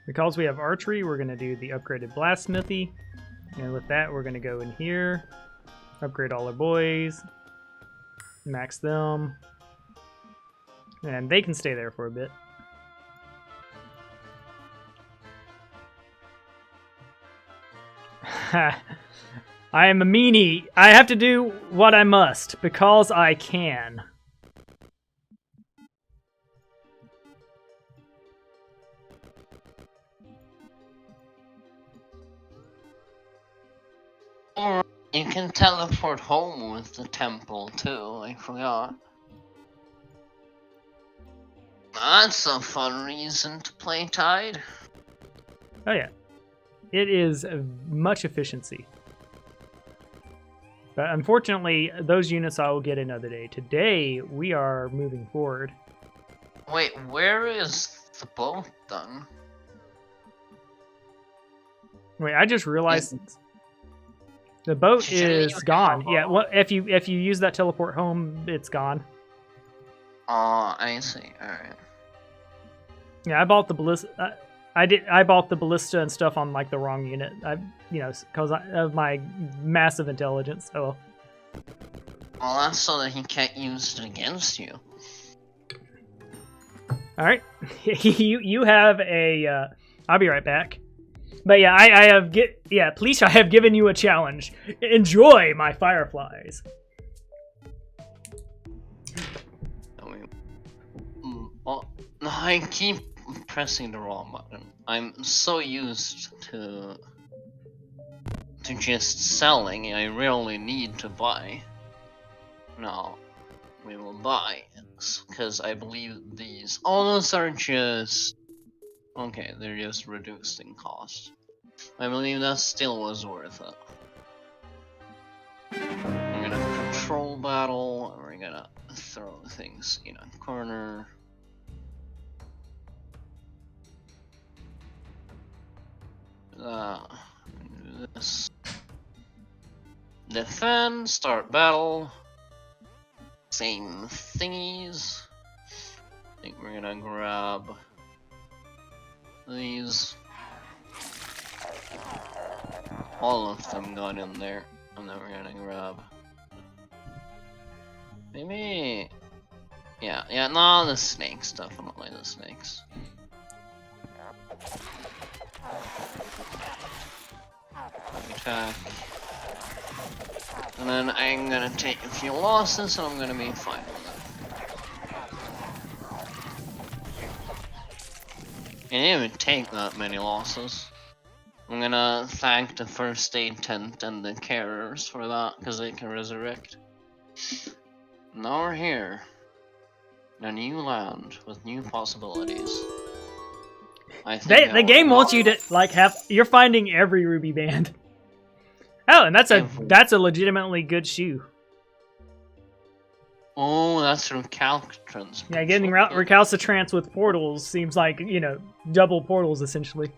Because we have archery, we're going to do the upgraded blastsmithy. And with that, we're going to go in here, upgrade all our boys, max them, and they can stay there for a bit. I am a meanie. I have to do what I must, because I can. Or you can teleport home with the temple too, I forgot. That's a fun reason to play Tide. Oh yeah. It is much efficiency. But unfortunately, those units I will get another day. Today, we are moving forward. Wait, where is the boat then? Wait, I just realized the boat is gone. Yeah, well, if you use that teleport home, it's gone. Oh, I see. All right. Yeah, I bought the ballista. I bought the ballista and stuff on like the wrong unit. Because of my massive intelligence. So. Well, that's so that he can't use it against you. All right, you have a. I'll be right back. But yeah, PlAcH, I have given you a challenge. Enjoy my fireflies. I keep pressing the wrong button. I'm so used to just selling, I rarely need to buy. No, we will buy, because I believe these... Oh, those are just... Okay, they're just reduced in cost. I believe that still was worth it. We're gonna control battle, and we're gonna throw things in a corner. Do this. Defend, start battle. Same thingies. I think we're gonna grab these. All of them got in there. And then we're gonna grab... Maybe... Yeah, no, the snakes, definitely the snakes. Attack. And then I'm gonna take a few losses and I'm gonna be fine with it. I didn't even take that many losses. I'm gonna thank the first aid tent and the carriers for that, because they can resurrect. Now we're here. In a new land with new possibilities. The game wants you to like have. You're finding every ruby band. Oh, and that's a legitimately good shoe. Oh, that's recalcitrance. Yeah, getting recalcitrance with portals seems like, you know, double portals essentially.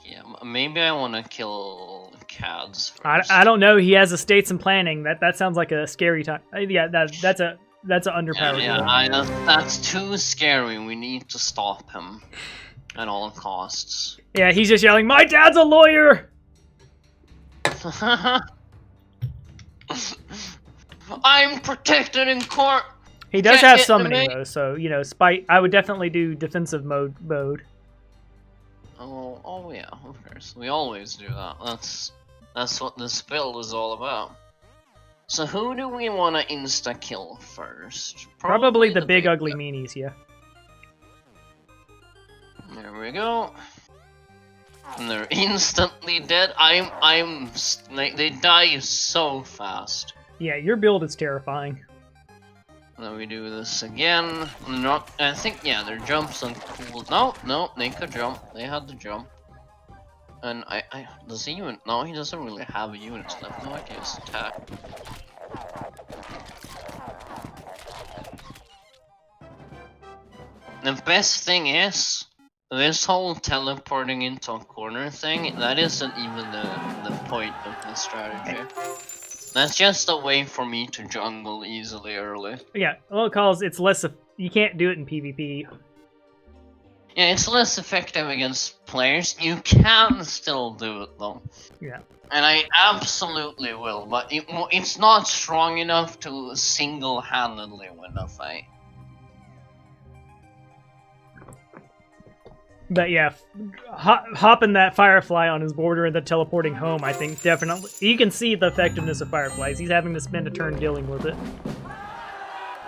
Yeah, maybe I want to kill Cads first. I don't know. He has estates and planning. That sounds like a scary time. Yeah, that's an underpowered. Yeah, that's too scary. We need to stop him at all costs. Yeah, he's just yelling, "My dad's a lawyer." I'm protected in court. He does have summoning though, so you know, spite. I would definitely do defensive mode. Oh yeah, of course. We always do that. That's what this build is all about. So who do we want to insta kill first? Probably the big ugly meanies, yeah. There we go. And they're instantly dead. Like, they die so fast. Yeah, your build is terrifying. Then we do this again. I think, yeah, their jumps on cool. No, they could jump. They had to jump. And does he even? No, he doesn't really have units left. No, I can just attack. The best thing is, this whole teleporting into a corner thing, that isn't even the point of the strategy. That's just a way for me to jungle easily early. Yeah, well, because it's less. You can't do it in PvP. Yeah, it's less effective against players. You can still do it though. Yeah. And I absolutely will, but it's not strong enough to single-handedly win a fight. But yeah, hopping that Firefly on his border and then teleporting home, I think definitely... You can see the effectiveness of Fireflies. He's having to spend a turn dealing with it.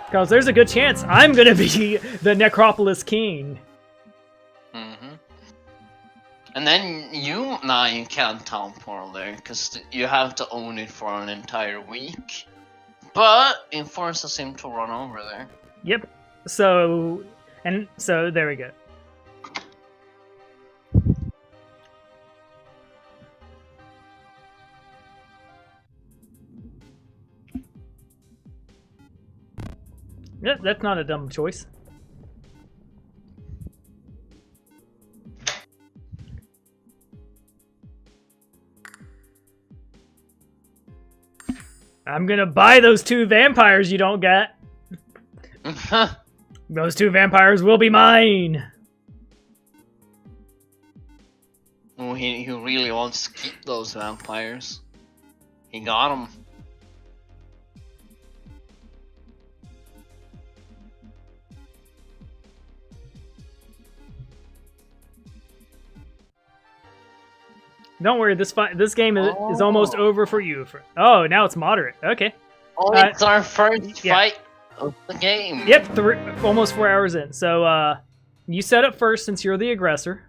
Because there's a good chance I'm going to be the Necropolis King. Mm-hmm. And then you can't teleport there, because you have to own it for an entire week. But it forces him to run over there. Yep. So there we go. Yeah, that's not a dumb choice. I'm gonna buy those 2 vampires you don't get. Those 2 vampires will be mine. Oh, he really wants to keep those vampires. He got them. Don't worry, this game is almost over for you. Oh, now it's moderate. Okay. Oh, it's our first fight of the game. Yep, almost 4 hours in. So, you set up first since you're the aggressor.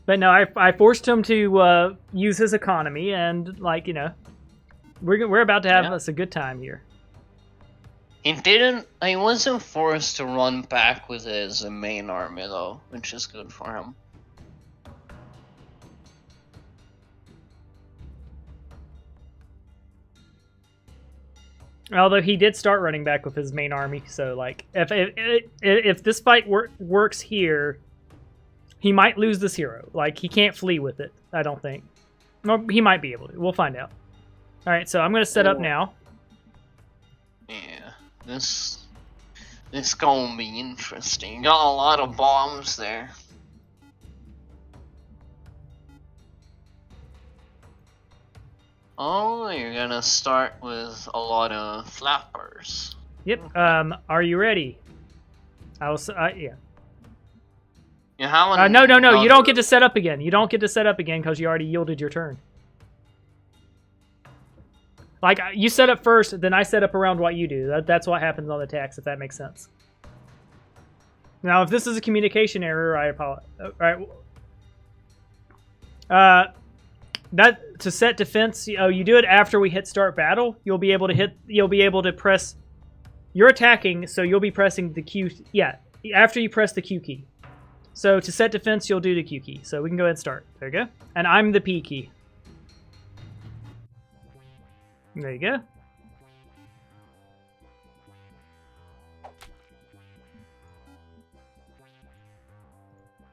But no, I forced him to use his economy, and like, you know, we're about to have us a good time here. He wasn't forced to run back with his main army though, which is good for him. Although he did start running back with his main army, so like if this fight works here, he might lose this hero. Like he can't flee with it, I don't think. Or he might be able to. We'll find out. All right, so I'm gonna set up now. Yeah, this gonna be interesting. Got a lot of bombs there. Oh, you're gonna start with a lot of flappers. Yep. Are you ready? I will. Yeah. You haven't. No. You don't get to set up again. You don't get to set up again because you already yielded your turn. Like you set up first, then I set up around what you do. That's what happens on the tax, if that makes sense. Now, if this is a communication error, I apologize. All right. That to set defense, you do it after we hit start battle. You'll be able to press. You're attacking, so you'll be pressing the Q. Yeah, after you press the Q key. So to set defense, you'll do the Q key. So we can go ahead and start. There you go. And I'm the P key. There you go.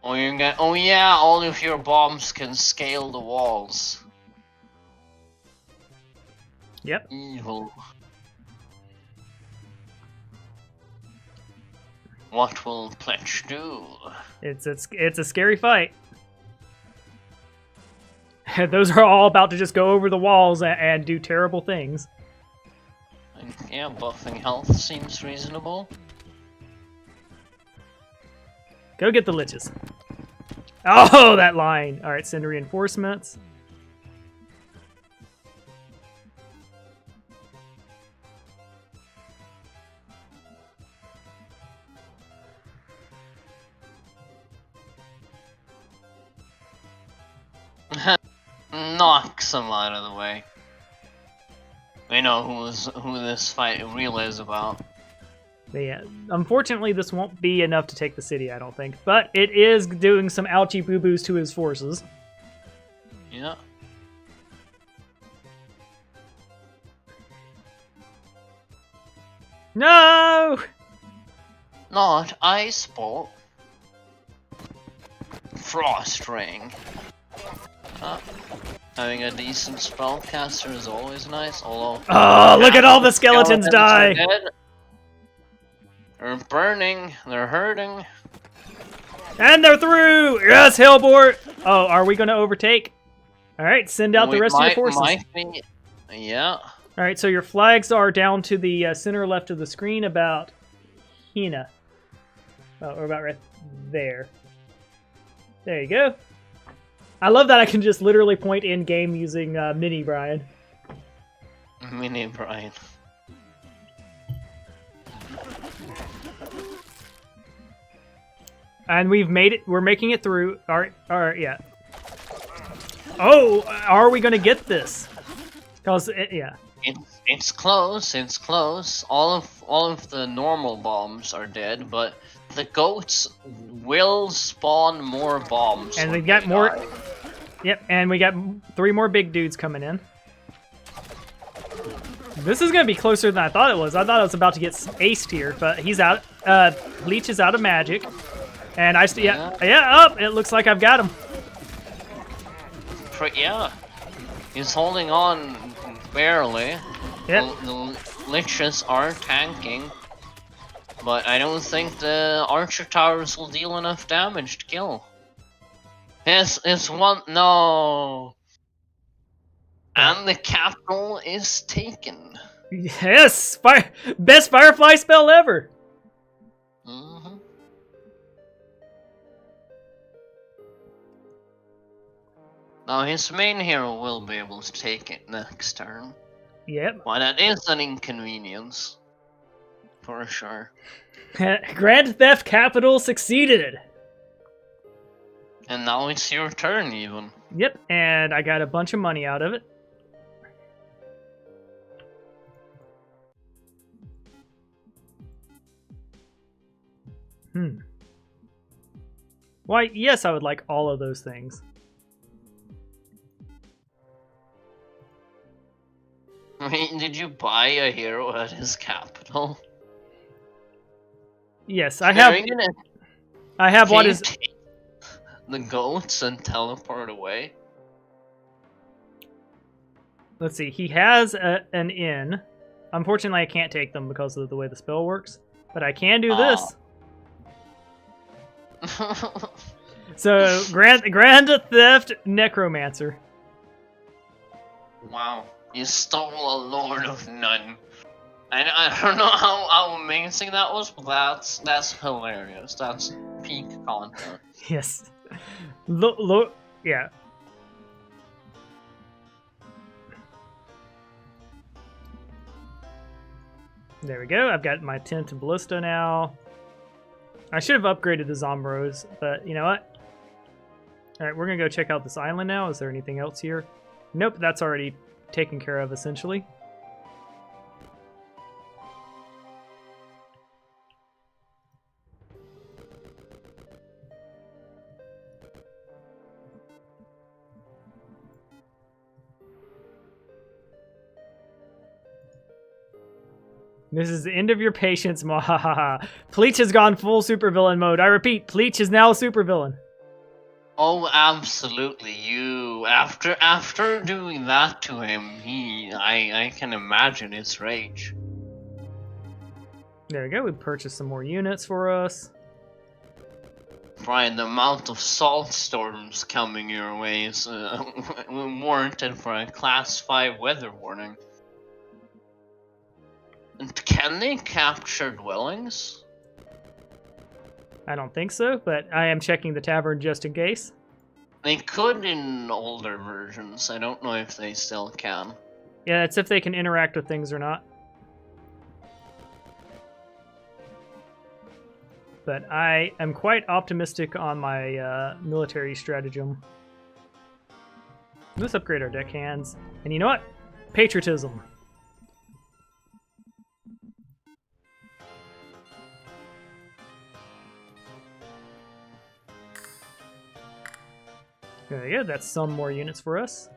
Oh yeah, all of your bombs can scale the walls. Yep. Evil. What will PlAcH do? It's a scary fight. Those are all about to just go over the walls and do terrible things. Yeah, buffing health seems reasonable. Go get the liches. Oh, that line. All right, send reinforcements. Knock some out of the way. We know who this fight really is about. But yeah, unfortunately, this won't be enough to take the city, I don't think. But it is doing some ouchie boo-boos to his forces. Yeah. No! Not Ice Bolt. Frost Ring. Having a decent spellcaster is always nice, although... Oh, look at all the skeletons die! They're burning, they're hurting. And they're through! Yes, Hellbort! Oh, are we going to overtake? Alright, send out the rest of your forces. Yeah. Alright, so your flags are down to the center left of the screen about Hina. Oh, or about right there. There you go. I love that I can just literally point in-game using Mini Brian. Mini Brian. And we've made it. We're making it through. All right, yeah. Oh, are we gonna get this? Cause yeah. It's close. It's close. All of the normal bombs are dead, but the goats will spawn more bombs. And we got more. Yep, and we got 3 more big dudes coming in. This is gonna be closer than I thought it was. I thought I was about to get aced here, but he's out. Bleach is out of magic. And it looks like I've got him. Yeah, he's holding on barely. Yep. The liches are tanking, but I don't think the archer towers will deal enough damage to kill. Yes, it's one. No. And the capital is taken. Yes, best Firefly spell ever. Now his main hero will be able to take it next turn. Yep. Why, that is an inconvenience. For sure. Grand Theft Capital succeeded. And now it's your turn, even. Yep, and I got a bunch of money out of it. Why, yes, I would like all of those things. Wait, did you buy a hero at his capital? Yes, I have. I have what is the goats and teleport away. Let's see. He has an inn. Unfortunately, I can't take them because of the way the spell works. But I can do this. So, Grand Theft Necromancer. Wow, you stole a Lord of None. I don't know how amazing that was, but that's hilarious. That's peak content. Yes. Look, yeah. There we go. I've got my Tent and Ballista now. I should have upgraded the Zombros, but you know what? Alright, we're going to go check out this island now. Is there anything else here? Nope, that's already taken care of, essentially. This is the end of your patience, mwahaha. PlAcH has gone full supervillain mode. I repeat, PlAcH is now a supervillain. Oh, absolutely. You after doing that to him, I can imagine his rage. There we go. We purchased some more units for us. Brian, the amount of salt storms coming your way is warranted for a class 5 weather warning. And can they capture dwellings? I don't think so, but I am checking the tavern just in case. They could in older versions. I don't know if they still can. Yeah, it's if they can interact with things or not. But I am quite optimistic on my military stratagem. Let's upgrade our deckhands. And you know what? Patriotism. There you go, that's some more units for us.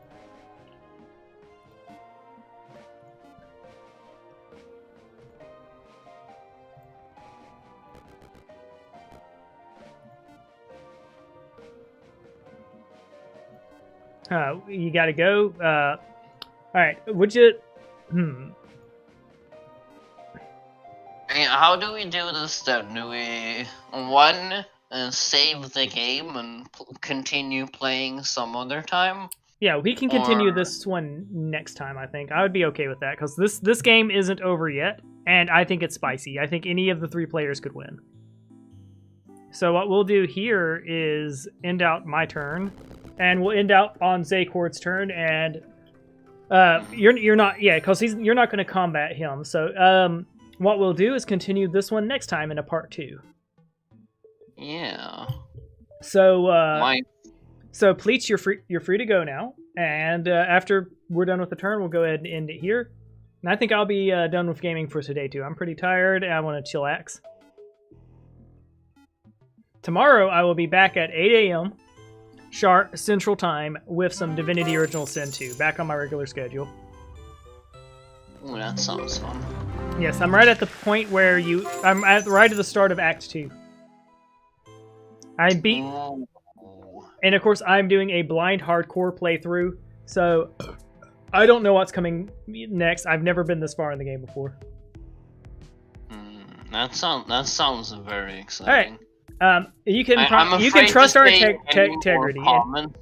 You gotta go. Alright, would you... Hey, how do we do this then? Do we, one, save the game and continue playing some other time? Yeah, we can continue this one next time, I think. I would be okay with that, because this game isn't over yet, and I think it's spicy. I think any of the 3 players could win. So what we'll do here is end out my turn, and we'll end out on Zacord's turn, and you're not, yeah, because you're not going to combat him. So what we'll do is continue this one next time in a part 2. Yeah. So so PlAcH, you're free to go now, and after we're done with the turn, we'll go ahead and end it here. And I think I'll be done with gaming for today too. I'm pretty tired, and I want to chillax. Tomorrow I will be back at 8 a.m. sharp Central Time with some Divinity Original Sin 2, back on my regular schedule. Ooh, that sounds fun. Yes, I'm right at the point where I'm right at the start of Act 2. I beat... And of course, I'm doing a blind hardcore playthrough, so I don't know what's coming next. I've never been this far in the game before. That sounds very exciting. All right, you can trust our integrity. I'm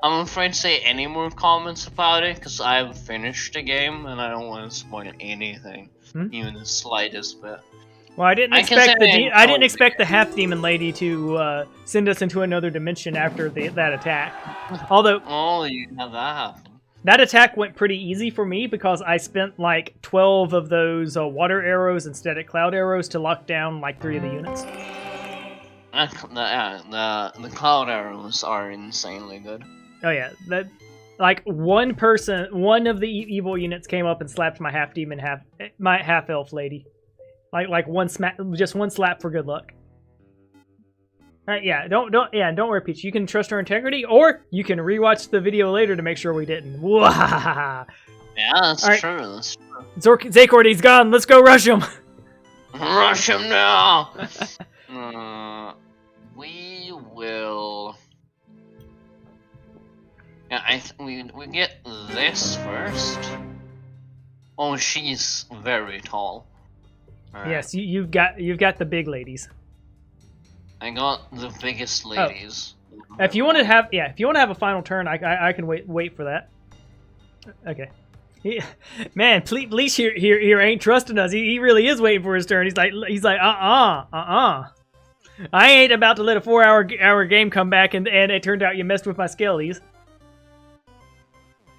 afraid to say any more comments about it because I finished the game and I don't want to spoil anything, even the slightest bit. Well, I didn't I can expect say I didn't expect the half demon lady to send us into another dimension after that attack. Although Oh, you have that happen. that attack went pretty easy for me because I spent like 12 of those water arrows and static cloud arrows to lock down like 3 of the units. The cloud arrows are insanely good. Oh yeah, that like one of the evil units came up and slapped my half demon, my half elf lady, like just one slap for good luck. Yeah, don't worry, Peach. You can trust her integrity, or you can rewatch the video later to make sure we didn't. Yeah, that's right. true. That's true. Zacord, he's gone. Let's go rush him. Rush him now. We will. Yeah, we get this first. Oh, she's very tall. All right. Yes, you've got the big ladies. I got the biggest ladies. Oh. If you want to have a final turn, I can wait for that. Okay. Man, PlAcH here ain't trusting us. He really is waiting for his turn. He's like I ain't about to let a 4-hour game come back and it turned out you messed with my skellies.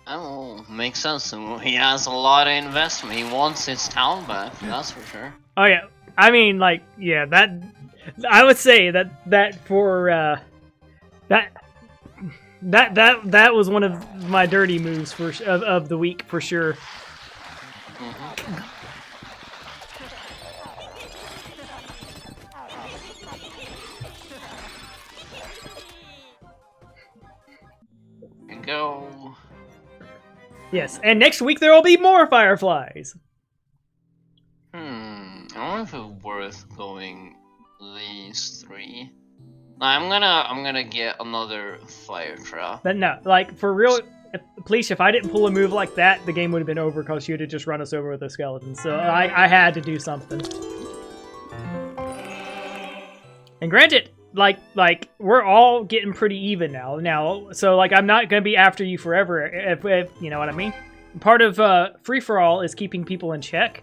Oh, makes sense. He has a lot of investment. He wants his town back. That's for sure. Oh yeah, I mean like yeah that. I would say that for that was one of my dirty moves of the week for sure. Mm-hmm. And go. Yes, and next week there will be more fireflies. I wonder if it's worth going these 3. I'm gonna get another fire trap. But no, like for real, PlAcH, if I didn't pull a move like that, the game would have been over because you'd have just run us over with a skeleton. So I had to do something. And granted, like we're all getting pretty even now. So like I'm not gonna be after you forever, if you know what I mean. Part of free for all is keeping people in check.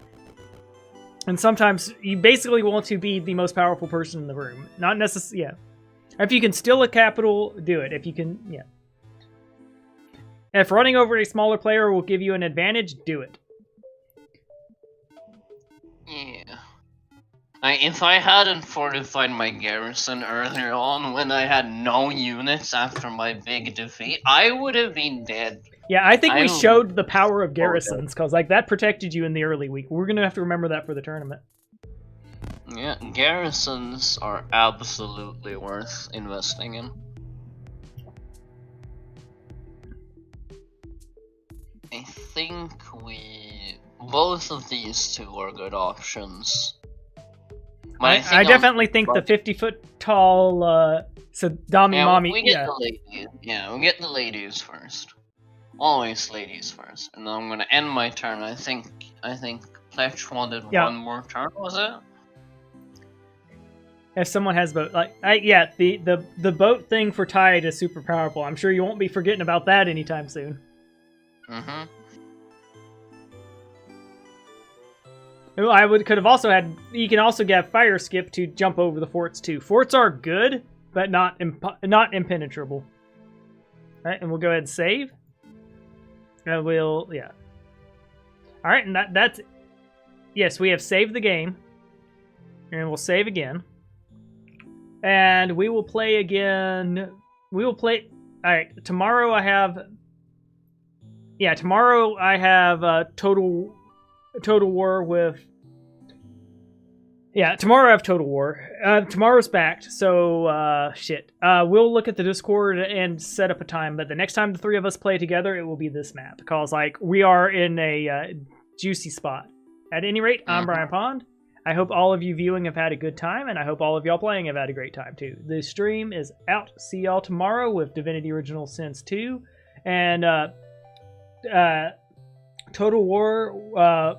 And sometimes you basically want to be the most powerful person in the room. Not necessarily, yeah. If you can steal a capital, do it. If you can, yeah. If running over a smaller player will give you an advantage, do it. Yeah. If I hadn't fortified my garrison earlier on when I had no units after my big defeat, I would have been dead. Yeah, I think we showed the power of garrisons, because like that protected you in the early week. We're gonna have to remember that for the tournament. Yeah, garrisons are absolutely worth investing in. I think both of these 2 are good options. I definitely think the 50-foot tall Sadami Mommy. We get the ladies. Yeah, we get the ladies first. Always ladies first. And then I'm gonna end my turn. I think PlAcH wanted one more turn, was it? If someone has boat, the boat thing for Tide is super powerful. I'm sure you won't be forgetting about that anytime soon. Mm-hmm. Could have also had. You can also get Fire Skip to jump over the forts too. Forts are good, but not impenetrable. All right, and we'll go ahead and save. And all right, and that's yes, we have saved the game, and we'll save again, and we will play again. We will play. All right, tomorrow I have. Yeah, tomorrow I have Total War with. Yeah, tomorrow I have Total War. Tomorrow's backed, so shit. We'll look at the Discord and set up a time, but the next time the 3 of us play together, it will be this map, because like we are in a juicy spot. At any rate, I'm Brian Pond. I hope all of you viewing have had a good time, and I hope all of y'all playing have had a great time too. The stream is out. See y'all tomorrow with Divinity Original Sins 2 and Total War